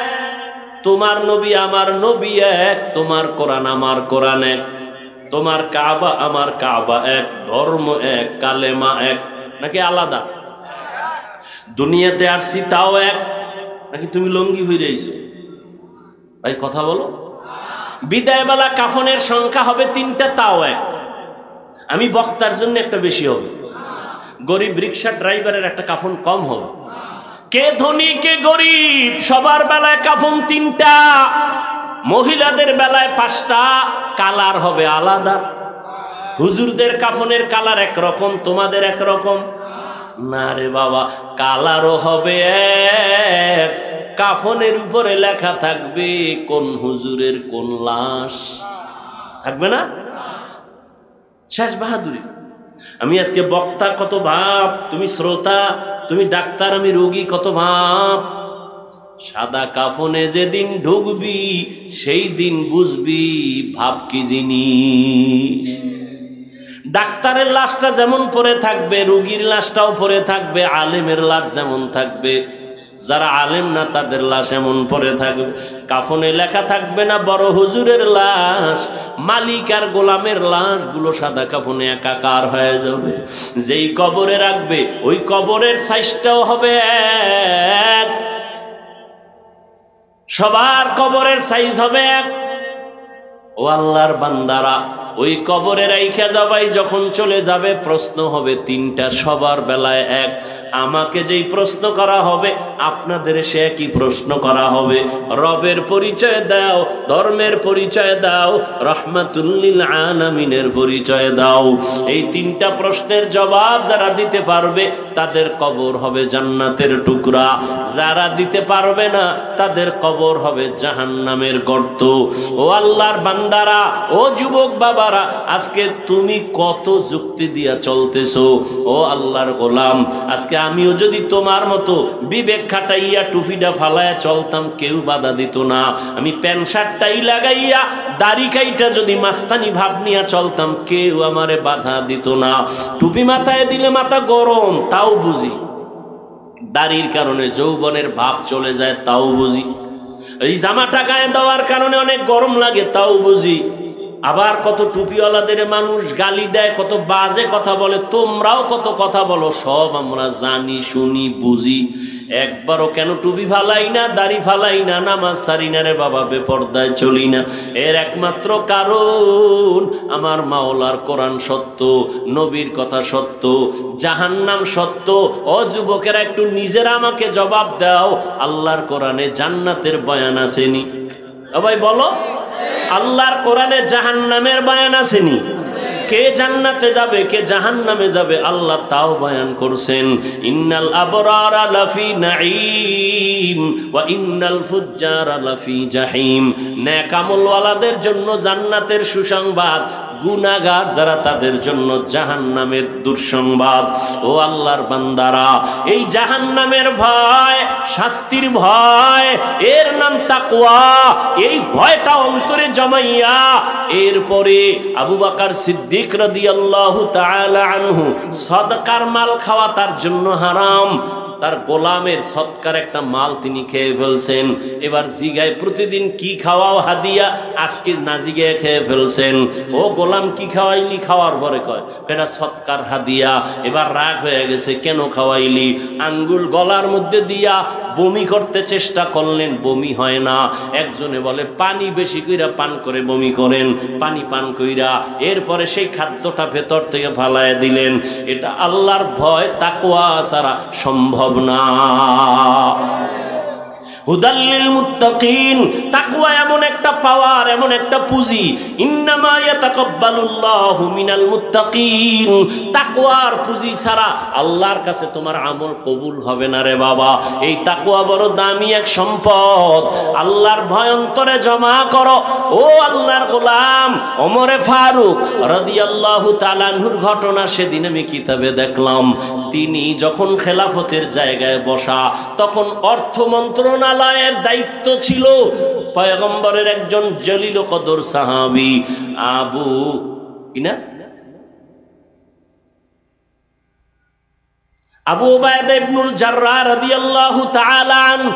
তোমার নবী আমার নবী এক, তোমার কোরআন আমার কোরআন এক, তোমার কাবা আমার কাবা এক, ধর্ম এক, কালেমা এক। নাকি আলাদা? দুনিয়াতে আসছি তাও এক, নাকি তুমি লঙ্গি হয়ে যাইছো? ভাই কথা বলো। বিদায় বেলা কাফনের সংখ্যা হবে 3টা, তাও এক। আমি বক্তার জন্য একটা বেশি হবে, গরিব রিক্সা ড্রাইভারের একটা কাফন কম হবে। কে ধনী কে গরিব, সবার বেলায় কাফন 3টা, মহিলাদের বেলায় 5টা, কালার হবে আলাদা। হুজুরদের কাফনের কালার একরকম, তোমাদের একরকম না রে বাবা, কালারও হবে এক, কাফনের উপরে লেখা থাকবে কোন হুজুরের কোন লাশ, থাকবে না? শেষ বাহাদুরি। আমি আজকে বক্তা কত ভাব, তুমি শ্রোতা, তুমি ডাক্তার, আমি রোগী কত ভাব। সাদা কাফনে যেদিন ঢুকবি সেই দিন বুঝবি ভাব কি জিনিস। ডাক্তারের লাশটা যেমন পরে থাকবে, রোগীর লাশটাও পরে থাকবে, আলেমের লাশ যেমন থাকবে, যারা আলেম না তাদের লাশ এমন পরে থাকবে। কাফনে লেখা থাকবে না বড় হুজুরের লাশ, মালিক আর গোলামের লাশগুলো সাদা কাফনে একাকার হয়ে যাবে। যেই কবরে রাখবে ওই কবরের সাইজটাও হবে এক, সবার কবরের সাইজ হবে এক। ও আল্লাহর বান্দারা, ওই কবরে রাইখা যাবাই যখন চলে যাবে, প্রশ্ন হবে 3টা, সবার বেলায় এক। আমাকে যেই প্রশ্ন করা হবে আপনাদের সে একই প্রশ্ন করা হবে। রবের পরিচয় দাও, ধর্মের পরিচয় দাও, রহমাতুল লিল আলামিনের পরিচয় দাও। এই 3টা প্রশ্নের জবাব যারা দিতে পারবে তাদের কবর হবে জান্নাতের টুকরা, যারা দিতে পারবে না তাদের কবর হবে জাহান্নামের গর্ত। ও আল্লাহর বান্দারা, ও যুবক বাবারা, আজকে তুমি কত যুক্তি দিয়া চলতেছো। ও আল্লাহর গোলাম, আজকে আমিও যদি তোমার মতো বিবেক খাটাইয়া টুপিটা ফালাইয়া চলতাম, কেউ বাধা দিত না। আমি প্যান্ট শার্টটাই লাগাইয়া দাড়ি কাইটা যদি মাস্তানি ভাব নিয়ে চলতাম, কেউ আমারে বাধা দিত না। টুপি মাথায় দিলে মাথা গরম, তাও বুঝি। দাড়ির কারণে যৌবনের ভাব চলে যায়, তাও বুঝি। এই জামাটা গায়ে দেওয়ার কারণে অনেক গরম লাগে, তাও বুঝি। আবার কত টুপিওয়ালাদের মানুষ গালি দেয়, কত বাজে কথা বলে, তোমরাও কত কথা বলো, সব আমরা জানি শুনি বুঝি। একবারও কেন টুপি ফালাই না, দাড়ি ফালাই না, নামাজ সারি না রে বাবা, বেপরদায় চলি না? এর একমাত্র কারণ আমার মাওলার কোরআন সত্য, নবীর কথা সত্য, জাহান্নাম সত্য। ও যুবকেরা, একটু নিজেরা আমাকে জবাব দাও, আল্লাহর কোরআনে জান্নাতের বয়ান আসেনি? ভাই বলো, আল্লাহর কোরআনে জাহান্নামের বয়ান আসেনি? কে জান্নাতে যাবে, কে জাহান্নামে যাবে, আল্লাহ তাও বয়ান করছেন। ইন্নাল আবরারা লাফি নাঈম ওয়া ইন্নাল ফুজ্জারা লাফি জাহিম। নেক আমলওয়ালাদের জন্য জান্নাতের সুসংবাদ, গুনাহগার যারা তাদের জন্য জাহান্নামের দুঃসংবাদ। ও আল্লাহর বান্দারা, এই জাহান্নামের ভয়, শাস্তির ভয়, এর নাম তাকওয়া। এই ভয়টা অন্তরে জমাইয়া এরপরে আবু বকর সিদ্দিক রাদিয়াল্লাহু তাআলা আনহু, সদকার মাল খাওয়া তার জন্য হারাম। তার গোলামের সৎকার একটা মাল তিনি খেয়ে ফেলছেন। এবার জিগায় প্রতিদিন কি খাওয়াও হাদিয়া, আজকে না জিগায় খেয়ে ফেলছেন। ও গোলাম কি খাওয়াইলি? খাওয়ার পরে কয় এটা সৎকার হাদিয়া। এবার রাগ হয়ে গেছে, কেন খাওয়াইলি? আঙ্গুল গলার মধ্যে দিয়া বমি করতে চেষ্টা করলেন, বমি হয় না। একজনে বলে পানি বেশি কইরা পান করে বমি করেন, পানি পান কইরা এরপরে সেই খাদ্যটা ভেতর থেকে ফালায় দিলেন। এটা আল্লাহর ভয়, তাকওয়া ছাড়া সম্ভব না। হুদাল্লিল মুত্তাকিন, তাকওয়া এমন একটা পাওয়ার, এমন একটা পুঁজি। ইন্নামা ইয়াতাকাব্বালুল্লাহু মিনাল মুত্তাকিন। তাকওয়ার পুঁজি ছাড়া আল্লাহর কাছে তোমার আমল কবুল হবে না রে বাবা। এই তাকওয়া বড় দামি এক সম্পদ। আল্লাহর ভয় অন্তরে জমা করো। ও আল্লাহর গোলাম ওমরে ফারুক রাদিয়াল্লাহু তাআলা আনহুর ঘটনা সেদিন আমি কিতাবে দেখলাম। তিনি যখন খেলাফতের জায়গায় বসা, তখন অর্থ মন্ত্রণালয়ের দায়িত্ব ছিল পয়গম্বরের একজন জলিল কদর সাহাবী আবু উবায়দা ইবনুল জাররাহ রাদিয়াল্লাহু তাআলা আনহু।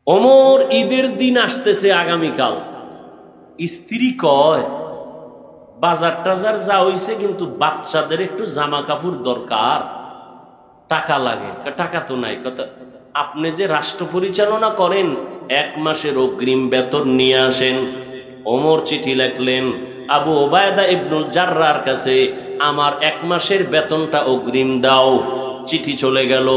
ওমর ঈদের দিন আসতেছে আগামীকাল। স্ত্রী কয় বাজার টাজার যা হইছে, কিন্তু বাচ্চাদের একটু জামা কাপড় দরকার, টাকা লাগে। টাকা তো নাই। কথা, আপনি যে রাষ্ট্র পরিচালনা করেন, 1 মাসের অগ্রিম বেতন নিয়ে আসেন। ওমর চিঠি লিখলেন আবু উবায়দা ইবনুল জাররাহর কাছে, আমার 1 মাসের বেতনটা অগ্রিম দাও। চিঠি চলে গেল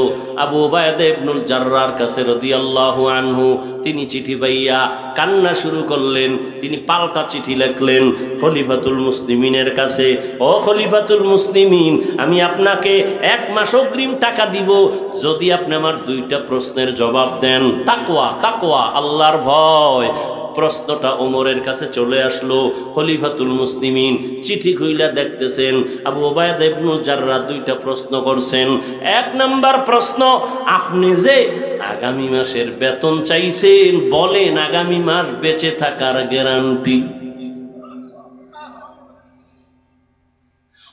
আবু উবায়দা ইবনুল জাররাহর কাছে রাদিয়াল্লাহু আনহু। তিনি চিঠি পাইয়া কান্না শুরু করলেন। তিনি পাল্টা চিঠি লিখলেন খলিফাতুল মুসলিমিনের কাছে, ও খলিফাতুল মুসলিমিন, আমি আপনাকে 1 মাস অগ্রিম টাকা দিব যদি আপনি আমার 2টা প্রশ্নের জবাব দেন। তাকওয়া, তাকওয়া, আল্লাহর ভয়। প্রশ্নটা ওমরের কাছে চলে আসলো। খলিফাতুল মুসলিমিন চিঠি খুইলা দেখতেছেন আবু উবায়দা ইবনুল জাররাহ 2টা প্রশ্ন করছেন। 1 নাম্বার প্রশ্ন, আপনি যে আগামী মাসের বেতন চাইছেন, বলেন আগামী মাস বেঁচে থাকার গ্যারান্টি।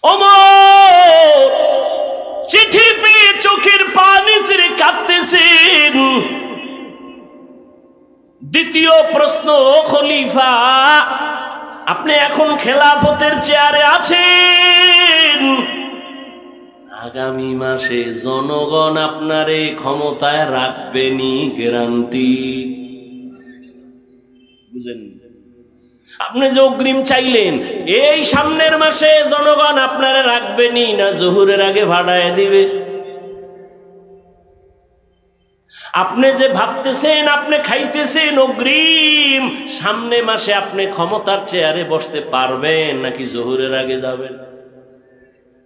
ওমর চিঠি পেয়ে চোখের পানি ছেড়ে কাঁদতেছেন। দ্বিতীয় প্রশ্ন, ও খলিফা, আপনি এখন খেলাফতের চেয়ারে আছেন, আগামী মাসে জনগণ আপনারে ক্ষমতায় রাখবেনি, গ্যারান্টি বুঝেন? আপনি যে অগ্রিম চাইলেন, এই সামনের মাসে জনগণ আপনারে রাখবেনি না জোহরের আগে ভাড়ায় দিবে? আপনি যে ভাবতেছেন, আপনি খাইতেছেন অগ্রিম, সামনে মাসে আপনি ক্ষমতার চেয়ারে বসতে পারবেন নাকি জোহরের আগে যাবেন?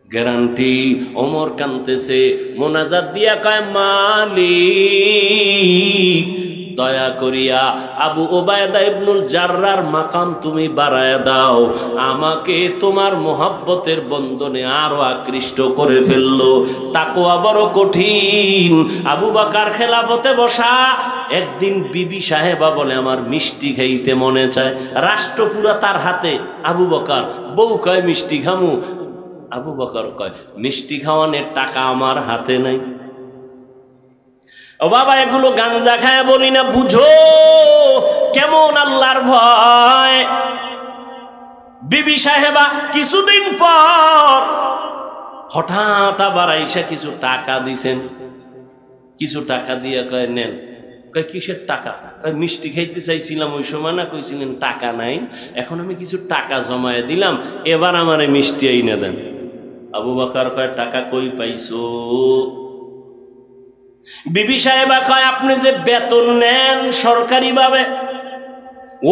গ্যারান্টি। ওমর কাঁদতেছে, মোনাজাত দিয়া কয়, মালিক দয়া করিয়া আবু উবায়দা ইবনুল জাররাহর মাকাম তুমি বাড়ায়া দাও, আমাকে তোমার মোহাব্বতের বন্ধনে আরো আকৃষ্ট করে ফেললো। তাকওয়া বড় কঠিন। আবু বকর খেলাফতে বসা, একদিন বিবি সাহেবা বলে আমার মিষ্টি খাইতে মনে চায়। রাষ্ট্র পুরা তার হাতে। আবু বকর, বউ কয় মিষ্টি খামু। আবু বকর কয় মিষ্টি খাওয়ানোর টাকা আমার হাতে নাই। ও বাবা, এগুলো গাঞ্জা খায় বলি না, বুঝো কেমন আল্লাহর ভয়। বিবি সাহেবা কিছুদিন পর হঠাৎ আবার আইসা কিছু টাকা দিছেন, কিছু টাকা দিয়ে কয় নেন। কয় কিসের টাকা? কয় মিষ্টি খাইতে চাইছিলাম ওই সময় না কইছিলেন টাকা নাই, এখন আমি কিছু টাকা জমায়ে দিলাম, এবার আমারে মিষ্টি আইনে দেন। আবু বকর কয় টাকা কই পাইছো? বিবি সাহেবা কয় আপনি যে বেতন নেন সরকারি ভাবে,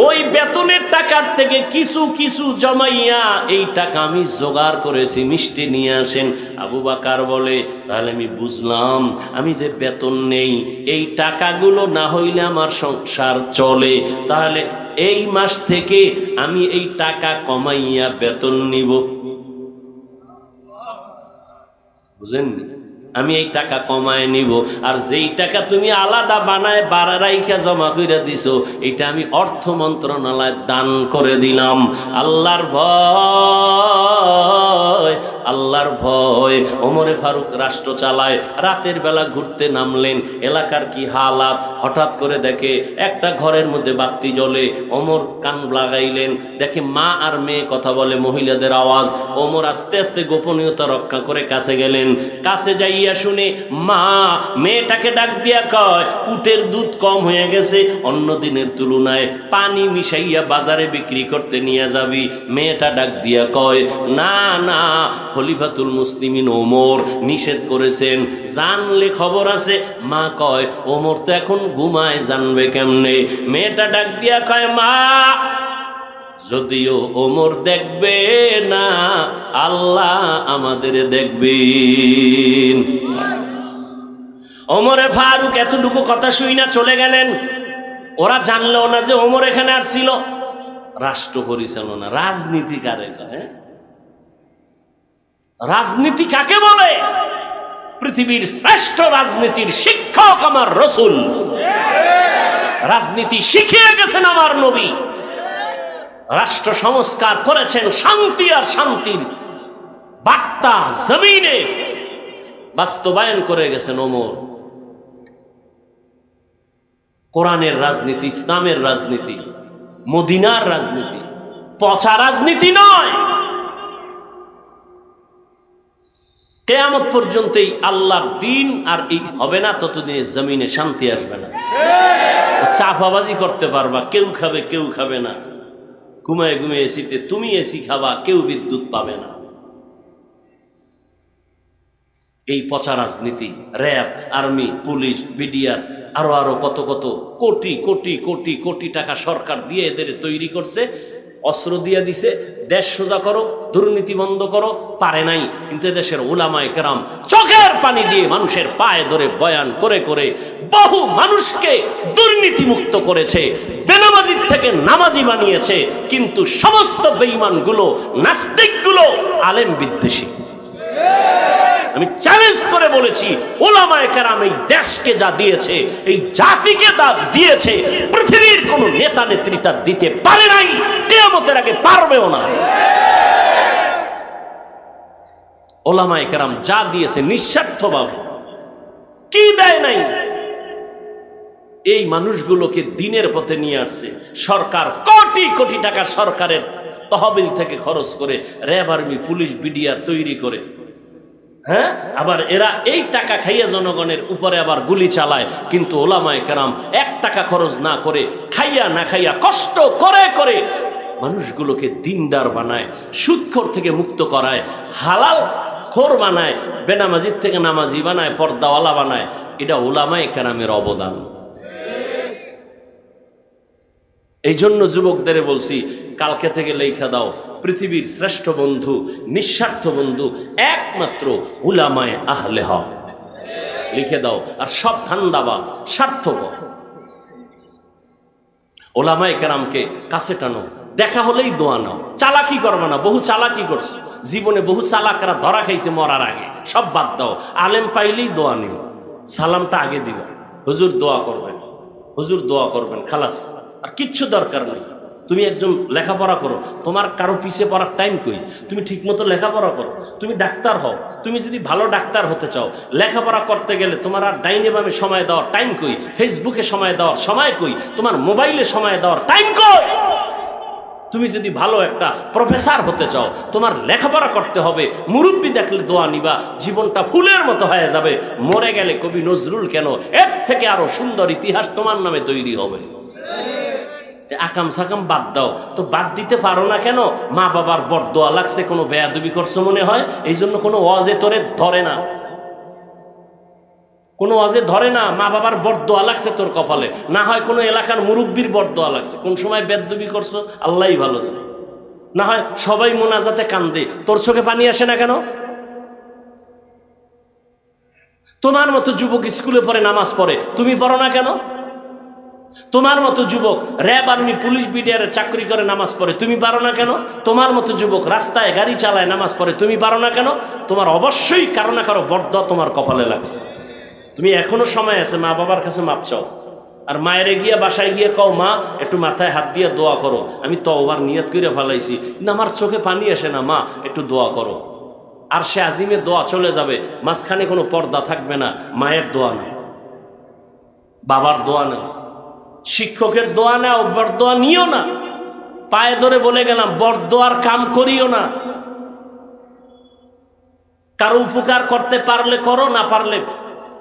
ওই বেতনের টাকার থেকে কিছু কিছু জমাইয়া এই টাকা আমি জোগাড় করেছি, মিষ্টি নিয়ে আসেন। আবু বকর বলে তাহলে আমি বুঝলাম, আমি যে বেতন নেই এই টাকাগুলো না হইলে আমার সংসার চলে, তাহলে এই মাস থেকে আমি এই টাকা কমাইয়া বেতন নিব। বুঝেননি? আমি এই টাকা কমায় নিব, আর যেই টাকা তুমি আলাদা বানায় বাড়াইখা জমা করে দিছো এটা আমি অর্থ মন্ত্রণালয় দান করে দিলাম। আল্লাহর ভয়, আল্লাহর ভয়। ওমরে ফারুক রাষ্ট্র চালায়, রাতের বেলা ঘুরতে নামলেন, এলাকার কি হালাত হঠাৎ করে দেখে একটা ঘরের মধ্যে বাতি জ্বলে। ওমর কান লাগাইলেন, দেখে মা আর মেয়ে কথা বলে, মহিলাদের আওয়াজ। ওমর আস্তে আস্তে গোপনীয়তা রক্ষা করে কাছে গেলেন। কাছে যাইয়া শুনে মা মেয়েটাকে ডাক দিয়া কয় উটের দুধ কম হয়ে গেছে, অন্য দিনের তুলনায় পানি মিশাইয়া বাজারে বিক্রি করতে নিয়ে যাবি। মেয়েটা ডাক দিয়া কয় না না, খলিফাতুল মুসলিমিন ওমর নিষেধ করেছেন, জানলে খবর আছে। মা কয় ওমর তো এখন ঘুমায়, জানবে কেমনে? মেয়েটা ডাক দিয়া কয় মা যদিও ওমর দেখবে না, আল্লাহ আমাদের দেখবেন। ওমরে ফারুক এতটুকু কথা শুই না চলে গেলেন। ওরা জানলো না যে ওমর এখানে আসছিল। রাষ্ট্র পরিচালনা, রাজনীতি কারে কয়? রাজনীতি কাকে বলে? পৃথিবীর শ্রেষ্ঠ রাজনীতির শিক্ষক আমার রাসূল, রাজনীতি শিখিয়ে গেছেন আমার নবী। রাষ্ট্র সংস্কার করেছেন, শান্তি আর শান্তির বার্তা জমিনে বাস্তবায়ন করে গেছেন ওমর। কোরআনের রাজনীতি, ইসলামের রাজনীতি, মদিনার রাজনীতি, পচা রাজনীতি নয়। কিয়ামত পর্যন্তই আল্লাহর দিন আর এই হবে না, ততদিন জমিনে শান্তি আসবে না। চাপাবাজি করতে পারবা, কেউ খাবে কেউ খাবে না। ঘুমায় ঘুমিয়ে এসিতে তুমি এসি খাবা, কেউ বিদ্যুৎ পাবে না। এই পচা রাজনীতি, র্যাব, আর্মি, পুলিশ, বিডিআর, আরো আরো কত কত কোটি কোটি কোটি কোটি টাকা সরকার দিয়ে এদের তৈরি করছে, অস্ত্র দিয়ে দিছে, দেশ সোজা করো, দুর্নীতি বন্ধ করো। পারে নাই, কিন্তু এদেশের উলামায়ে কেরাম চোখের পানি দিয়ে মানুষের পায়ে ধরে বয়ান করে করে বহু মানুষকে দুর্নীতি মুক্ত করেছে, বেনামাজির থেকে নামাজি বানিয়েছে। কিন্তু সমস্ত বেঈমানগুলো, নাস্তিকগুলো আলেম বিদ্বেষী। আমি চ্যালেঞ্জ করে বলেছি, উলামায়ে কেরাম এই দেশকে যা দিয়েছে, এই জাতিকে যা দিয়েছে, পৃথিবীর কোন নেতা নেত্রী তা দিতে পারে নাই, কিয়ামতের আগে পারবেও না। উলামায়ে কেরাম যা দিয়েছে নিঃস্বার্থভাবে, কি দেয় নাই। এই মানুষগুলোকে দিনের পথে নিয়ে আসছে সরকার। কোটি কোটি টাকা সরকারের তহবিল থেকে খরচ করে র্যাব, আর্মি, পুলিশ, বিডিআর তৈরি করে, হ্যাঁ, আবার এরা এই টাকা খাইয়ে জনগণের উপরে আবার গুলি চালায়। কিন্তু উলামায়ে কেরাম এক টাকা খরচ না করে, খাইয়া না খাইয়া, কষ্ট করে করে মানুষগুলোকে দিনদার বানায়, সুদখোর থেকে মুক্ত করায়, হালাল খোর বানায়, বেনামাজির থেকে নামাজি বানায়, পর্দাওয়ালা বানায়। এটা উলামায়ে কেরামের অবদান। এই জন্য যুবকদের বলছি, কালকে থেকে লেখা দাও, পৃথিবীর শ্রেষ্ঠ বন্ধু, নিঃস্বার্থ বন্ধু একমাত্র উলামায়ে আহলে হক। লিখে দাও। আর সব ধান্দাবাজ, স্বার্থপর উলামায়ে কেরামকে কাছে টানো, দেখা হলেই দোয়া নাও। চালাকি করবে না, বহু চালাকি করছো জীবনে, বহু চালাকরা ধরা খাইছে মরার আগে। সব বাদ দাও, আলেম পাইলেই দোয়া নিব, সালামটা আগে দিবা, হুজুর দোয়া করবেন, হুজুর দোয়া করবেন, খালাস। আর কিচ্ছু দরকার নেই। তুমি একজন লেখাপড়া করো, তোমার কারো পিছিয়ে পড়ার টাইম কই? তুমি ঠিকমতো লেখাপড়া করো, তুমি ডাক্তার হও। তুমি যদি ভালো ডাক্তার হতে চাও, লেখাপড়া করতে গেলে তোমার আর ডাইনে বামে সময় দেওয়ার টাইম কই? ফেসবুকে সময় দেওয়ার সময় কই? তোমার মোবাইলে সময় দেওয়ার টাইম কই? তুমি যদি ভালো একটা প্রফেসর হতে চাও, তোমার লেখাপড়া করতে হবে, মুরব্বী দেখলে দোয়া নিবা, জীবনটা ফুলের মতো হয়ে যাবে। মরে গেলে কবি নজরুল কেন, এর থেকে আরো সুন্দর ইতিহাস তোমার নামে তৈরি হবে। আকাম সাকাম বাদ দাও তো, বাদ দিতে পারো না কেন? মা বাবার বরদোয়া লাগছে, কোনো বেয়াদবি করছো মনে হয়, এই জন্য কোনো ওয়াজে তোরে ধরে না, কোনো ওয়াজে ধরে না। মা বাবার বরদোয়া লাগছে তোর কপালে, না হয় কোনো এলাকার মুরব্বীর বরদোয়া লাগছে, কোন সময় বেয়াদবি করছো আল্লাহই ভালো জানে। না হয় সবাই মোনাজাতে কান্দে, তোর চোখে পানি আসে না কেন? তোমার মতো যুবক স্কুলে পড়ে, নামাজ পড়ে, তুমি পড়ো না কেন? তোমার মতো যুবক র্যাব, আর্মি, পুলিশ, বিডিআরে চাকরি করে, নামাজ পড়ে, তুমি পারো না কেন? তোমার মতো যুবক রাস্তায় গাড়ি চালায়, নামাজ পড়ে, তুমি পারো না কেন? তোমার অবশ্যই কারো না কারো বরদোয়া তোমার কপালে লাগছে। তুমি এখনো সময় আছে, মা বাবার কাছে মাপ চাও। আর মায়েরে গিয়া বাসায় গিয়ে কও, মা একটু মাথায় হাত দিয়ে দোয়া করো, আমি তওবার নিয়ত করে ফেলাইছি, কিন্তু আমার চোখে পানি আসে না, মা একটু দোয়া করো। আর সে আজিমে দোয়া চলে যাবে, মাঝখানে কোনো পর্দা থাকবে না। মায়ের দোয়া নাও, বাবার দোয়া নাও, শিক্ষকের দোয়া নাও, বরদোয়া নিও না। পায়ে ধরে বলে গেলাম, বরদোয়ার কাম করিও না। কারো উপকার করতে পারলে করো, না পারলে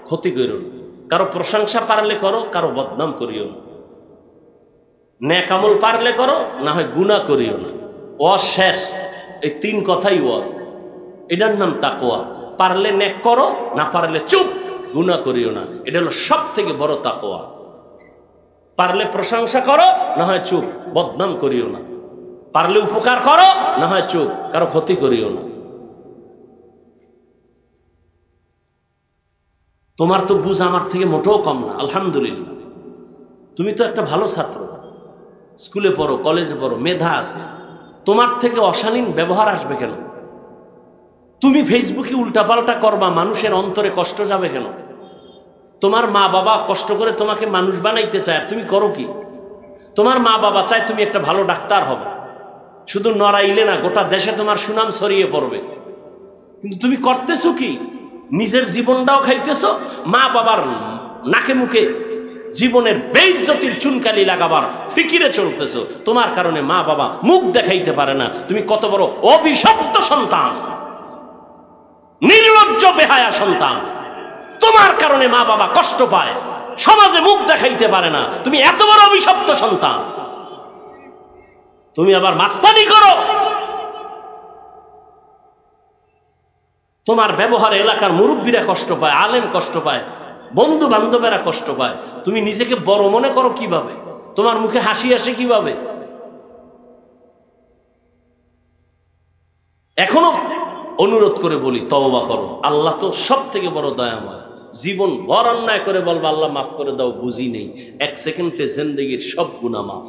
ক্ষতি করিও না। কারো প্রশংসা পারলে করো, কারো বদনাম করিও না। নেক আমল পারলে করো, না হয় গুনাহ করিও না। ওয়াজ শেষ, এই তিন কথাই ওয়াজ। এটার নাম তাকওয়া। পারলে নেক করো, না পারলে চুপ, গুনাহ করিও না। এটা হলো সব থেকে বড় তাকওয়া। পারলে প্রশংসা করো, না হয় চুপ, বদনাম করিও না। পারলে উপকার করো, না হয় চুপ, কারো ক্ষতি করিও না। তোমার তো বুঝ আমার থেকে মোটেও কম না, আলহামদুলিল্লাহ। তুমি তো একটা ভালো ছাত্র, স্কুলে পড়ো, কলেজে পড়ো, মেধা আছে, তোমার থেকে অশালীন ব্যবহার আসবে কেন? তুমি ফেসবুকে উল্টাপাল্টা করবা, মানুষের অন্তরে কষ্ট যাবে কেন? তোমার মা বাবা কষ্ট করে তোমাকে মানুষ বানাইতে চায়, আর তুমি করো কি? তোমার মা বাবা চায় তুমি একটা ভালো ডাক্তার হবে, শুধু নড়াইলে না, গোটা দেশে তোমার সুনাম ছড়িয়ে পড়বে, কিন্তু তুমি করতেছো কি? নিজের জীবনটাও খাইতেছো, মা বাবার নাকে মুখে জীবনের বেইজ্জতির চুনকালি লাগাবার ফিকিরে চলতেছো। তোমার কারণে মা বাবা মুখ দেখাইতে পারে না। তুমি কত বড় অভিশপ্ত সন্তান, নির্লজ্জ বেহায়া সন্তান। তোমার কারণে মা বাবা কষ্ট পায়, সমাজে মুখ দেখাইতে পারে না। তুমি এত বড় অভিশপ্ত সন্তান, তুমি আবার মাস্তানি করো। তোমার ব্যবহারে এলাকার মুরব্বীরা কষ্ট পায়, আলেম কষ্ট পায়, বন্ধু বান্ধবেরা কষ্ট পায়। তুমি নিজেকে বড় মনে করো কিভাবে? তোমার মুখে হাসি আসে কিভাবে? এখনো অনুরোধ করে বলি, তওবা করো। আল্লাহ তো সব থেকে বড় দয়াময়। জীবন ভর অন্যায় করে বলবা আল্লাহ মাফ করে দাও, বুঝি নেই। 1 সেকেন্ডে জিন্দেগির সব গুনাহ মাফ,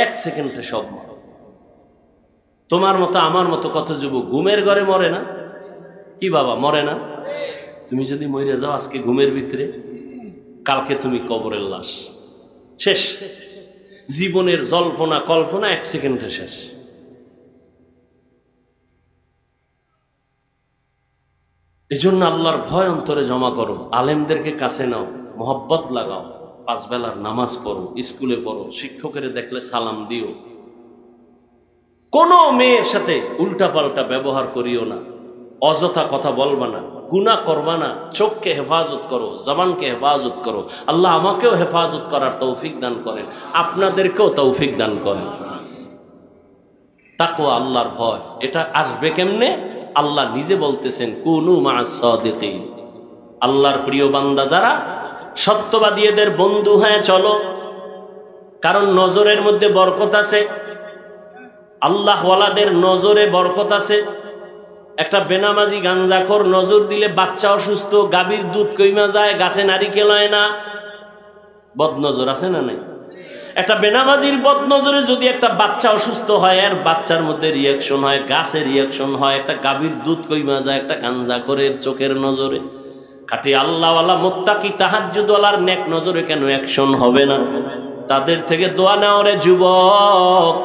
1 সেকেন্ডে সব মাফ। তোমার মতো আমার মতো কত যুবক ঘুমের ঘরে মরে না? কি বাবা, মরে না? তুমি যদি মরে যাও আজকে ঘুমের ভিতরে, কালকে তুমি কবরের লাশ, শেষ। জীবনের জল্পনা কল্পনা 1 সেকেন্ডে শেষ। এই জন্য আল্লাহর ভয় অন্তরে জমা করো, আলেমদেরকে কাছে নাও, মোহব্বত লাগাও, 5 বেলার নামাজ পড়ো, স্কুলে পড়ো, শিক্ষকের দেখলে সালাম দিও। কোনো মেয়ের সাথে উল্টাপাল্টা ব্যবহার করিও না, অযথা কথা বলবা না, গুনাহ করবা না। চোখকে হেফাজত করো, জবানকে হেফাজত করো। আল্লাহ আমাকেও হেফাজত করার তৌফিক দান করেন, আপনাদেরকেও তৌফিক দান করেন। তাকওয়া, আল্লাহর ভয়, এটা আসবে কেমনে? আল্লাহ নিজে বলতেছেন, কুনু মা'আস সাদিকিন। আল্লাহর প্রিয় বান্দা যারা, সত্যবাদী এদের বন্ধু হয়ে চলো, কারণ নজরের মধ্যে বরকত আছে। আল্লাহওয়ালাদের নজরে বরকত আছে। একটা বেনামাজি গাঞ্জাখোর নজর দিলে বাচ্চা অসুস্থ, গাভীর দুধ কইমা যায়, গাছে নারিকেল হয় না। বদনজর আছে না নাই? একটা বেনামাজির বদনজরে যদি একটা বাচ্চা অসুস্থ হয়, আর বাচ্চার মধ্যে রিয়াকশন হয়, গাছে রিয়াকশন হয়। একটা গাভীর দুধ কইমা যায় একটা গাঞ্জাখোরের চোখের নজরে। খাঁটি আল্লাহওয়ালা মুত্তাকি তাহাজ্জুদওয়ালার নেক নজরে কেন অ্যাকশন হবে না? তাদের থেকে দোয়া নাও রে যুবক।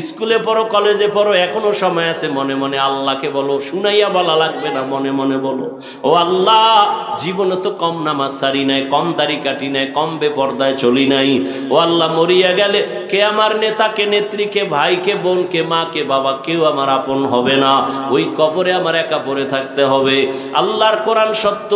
স্কুলে পড়ো, কলেজে পড়ো, এখনো সময় আছে। মনে মনে আল্লাহকে বলো, শুনাইয়া বলা লাগবে না, মনে মনে বলো, ও আল্লাহ, জীবনে তো কম নামাজ সারি নাই, কম দাড়ি কাটি নাই, কম বেপর্দায় চলি নাই। ও আল্লাহ, মরিয়া গেলে কে আমার নেতা, কে নেত্রী, কে ভাই, কে বোন, কে মা, কে বাবা, কেউ আমার আপন হবে না। ওই কবরে আমার একা পড়ে থাকতে হবে। আল্লাহর কোরআন সত্য,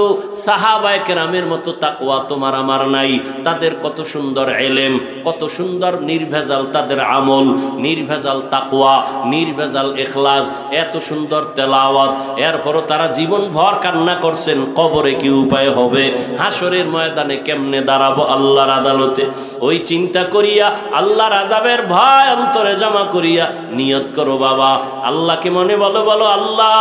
সাহাবায়ে কেরামের মতো তাকওয়া তোমার আমার নাই। তাদের কত সুন্দর এলেম, কত সুন্দর নির্ভেজাল তাদের আমল, নির্ভেজাল তাকওয়া, নির্ভেজাল ইখলাস, এত সুন্দর তেলাওয়াত। এরপরও তারা জীবন ভর কান্না করছেন, কবরে কি উপায় হবে, হাসরের ময়দানে কেমনে দাঁড়াবো আল্লাহর আদালতে। ওই চিন্তা করিয়া, আল্লাহর আযাবের ভয় অন্তরে জমা করিয়া নিয়ত করো বাবা, আল্লাহকে মনে বলো, বলো আল্লাহ,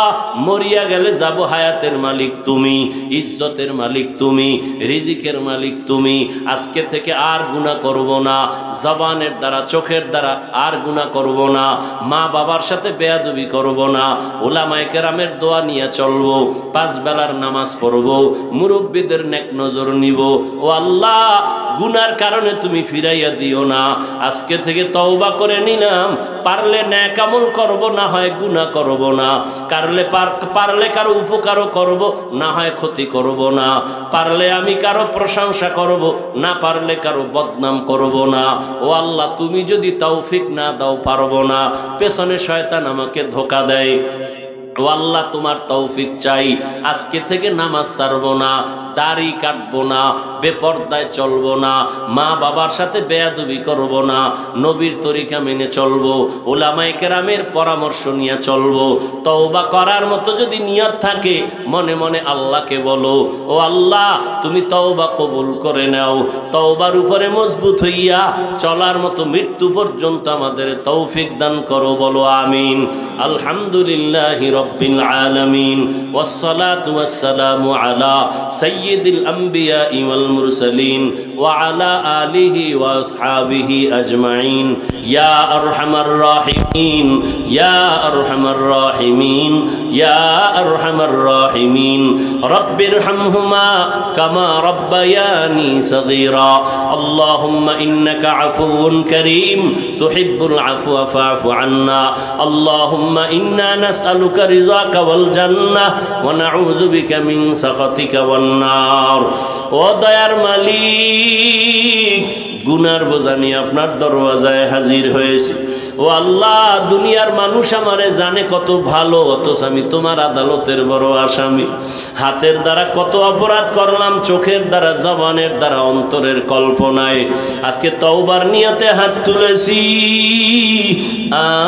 মরিয়া গেলে যাব, হায়াতের মালিক তুমি, ইজ্জতের মালিক তুমি, রিজিকের মালিক তুমি। আজকে থেকে আর গুনাহ করব না, জবানের দ্বারা, চোখের দ্বারা আর গুনাহ করব না, মা বাবার সাথে বেয়াদবি করব না, উলামায়ে কেরামের দোয়া নিয়ে চলবো, 5 বেলার নামাজ পড়বো, মুরব্বীদের নেক নজর নিব। ও আল্লাহ, গুনার কারণে তুমি ফিরাইয়া দিও না। আজকে থেকে তওবা করে নিলাম, পারলে নেক আমল করব, না হয় গুনাহ করব না। পারলে কারো উপকারও করব, না হয় ক্ষতি করব না। পারলে আমি কারো প্রশংসা করব, না পারলে কারো বদনাম করব না। ও আল্লাহ, তুমি যদি তৌফিক না দাও পারবো না। পেছনে শয়তান আমাকে ধোঁকা দেয়। ও আল্লাহ, তোমার তৌফিক চাই। আজকে থেকে নামাজ ছাড়বো না, দাড়ি কাটবো না, বেপর্দায় চলবো না, মা বাবার সাথে বেয়াদবি করবো না, নবীর তরিকা মেনে চলবো, উলামায়ে কেরামের পরামর্শ নিয়ে চলবো। তওবা করার মতো যদি নিয়ত থাকে, মনে মনে আল্লাহকে বলো, ও আল্লাহ, তুমি তওবা কবুল করে নাও। তওবার উপরে মজবুত হইয়া চলার মতো মৃত্যু পর্যন্ত আমাদের তৌফিক দান করো, বলো আমিন। আলহামদুলিল্লাহি রাব্বিল আলামিন, ওয়াসসালাতু ওয়াসসালামু আলা সাইয়্যিদিল আম্বিয়া ওয়াল মুরসালিন ওয়া আলা আলিহি ওয়া আসহাবিহি আজমাইন। ইয়া আরহামার রাহিমিন, ইয়া আরহামার রাহিমিন, ইয়া আরহামার রাহিমিন। রব্বিরহামহুমা কামা রাব্বায়ানি সগীরা। আল্লাহুম্মা ইন্নাকা আফুউন কারীম তুহিব্বুল আফওয়া ফা'ফু আন্না। আল্লাহুম্মা ইন্না নাসআলুকা রিযাকা ওয়াল জান্নাহ ওয়া নাউযু বিকা মিন সাখাতিকা ওয়ান নার। ও দয়ার মালিক, গুনার বোঝা নিয়ে আপনার দরওয়াজায় হাজির হয়েছি। ও আল্লাহ, দুনিয়ার মানুষ আমারে জানে কত ভালো, অথচ আমি তোমার আদালতের বড় আসামি। হাতের দ্বারা কত অপরাধ করলাম, চোখের দ্বারা, জবানের দ্বারা, অন্তরের কল্পনায়। আজকে তওবার নিয়তে হাত তুলেছি,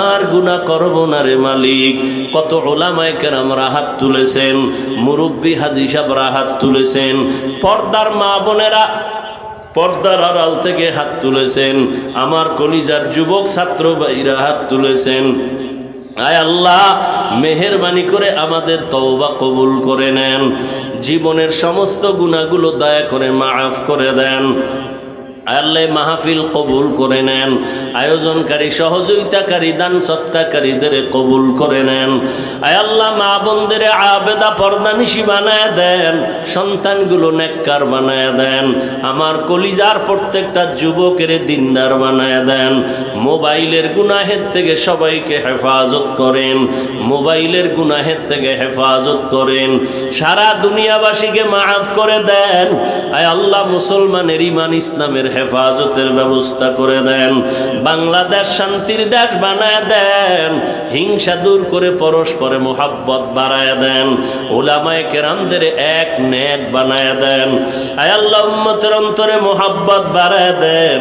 আর গুনাহ করব না রে মালিক। কত উলামায়ে কেরামরা হাত তুলেছেন, মুরব্বী হাজী সাহেবরা হাত তুলেছেন, পর্দার মা বোনেরা পর্দার আড়াল থেকে হাত তুলেছেন, আমার কলিজার যুবক ছাত্র ভাইরা হাত তুলেছেন। আয় আল্লাহ, মেহেরবানি করে আমাদের তওবা কবুল করে নেন। জীবনের সমস্ত গুনাহগুলো দয়া করে মাফ করে দেন। আল্লাহ, মাহফিল কবুল করে নেন। আয়োজনকারী, সহযোগিতাকারী, দান সৎকারীদের কবুল করে নেন। আয় আল্লাহ, মা বোনদের আবেদা পর্দানিশী বানায় দেন, সন্তানগুলো নেককার বানায় দেন। আমার কলিজার প্রত্যেকটা যুবকের দিনদার বানায় দেন। মোবাইলের গুনাহের থেকে সবাইকে হেফাজত করেন, মোবাইলের গুনাহের থেকে হেফাজত করেন। সারা দুনিয়াবাসীকে মাফ করে দেন। আয় আল্লাহ, মুসলমানের ঈমান ইসলামের হেফাজতের ব্যবস্থা করে দেন। বাংলাদেশ শান্তির দেশ বানায় দেন। হিংসা দূর করে পরস্পরে মোহাব্বত বাড়ায় দেন। উলামায়ে কেরামদের এক নেক বানায় দেন। আয় আল্লাহ, উম্মতের অন্তরে মোহাব্বত বাড়ায় দেন।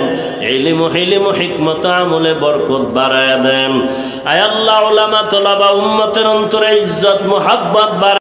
ইলম হিকমত আমলে বরকত বাড়ায় দেন। আয় আল্লাহ, উলামা তোলাবা উম্মতের অন্তরে ইজ্জত মোহাব্বত বাড়ায়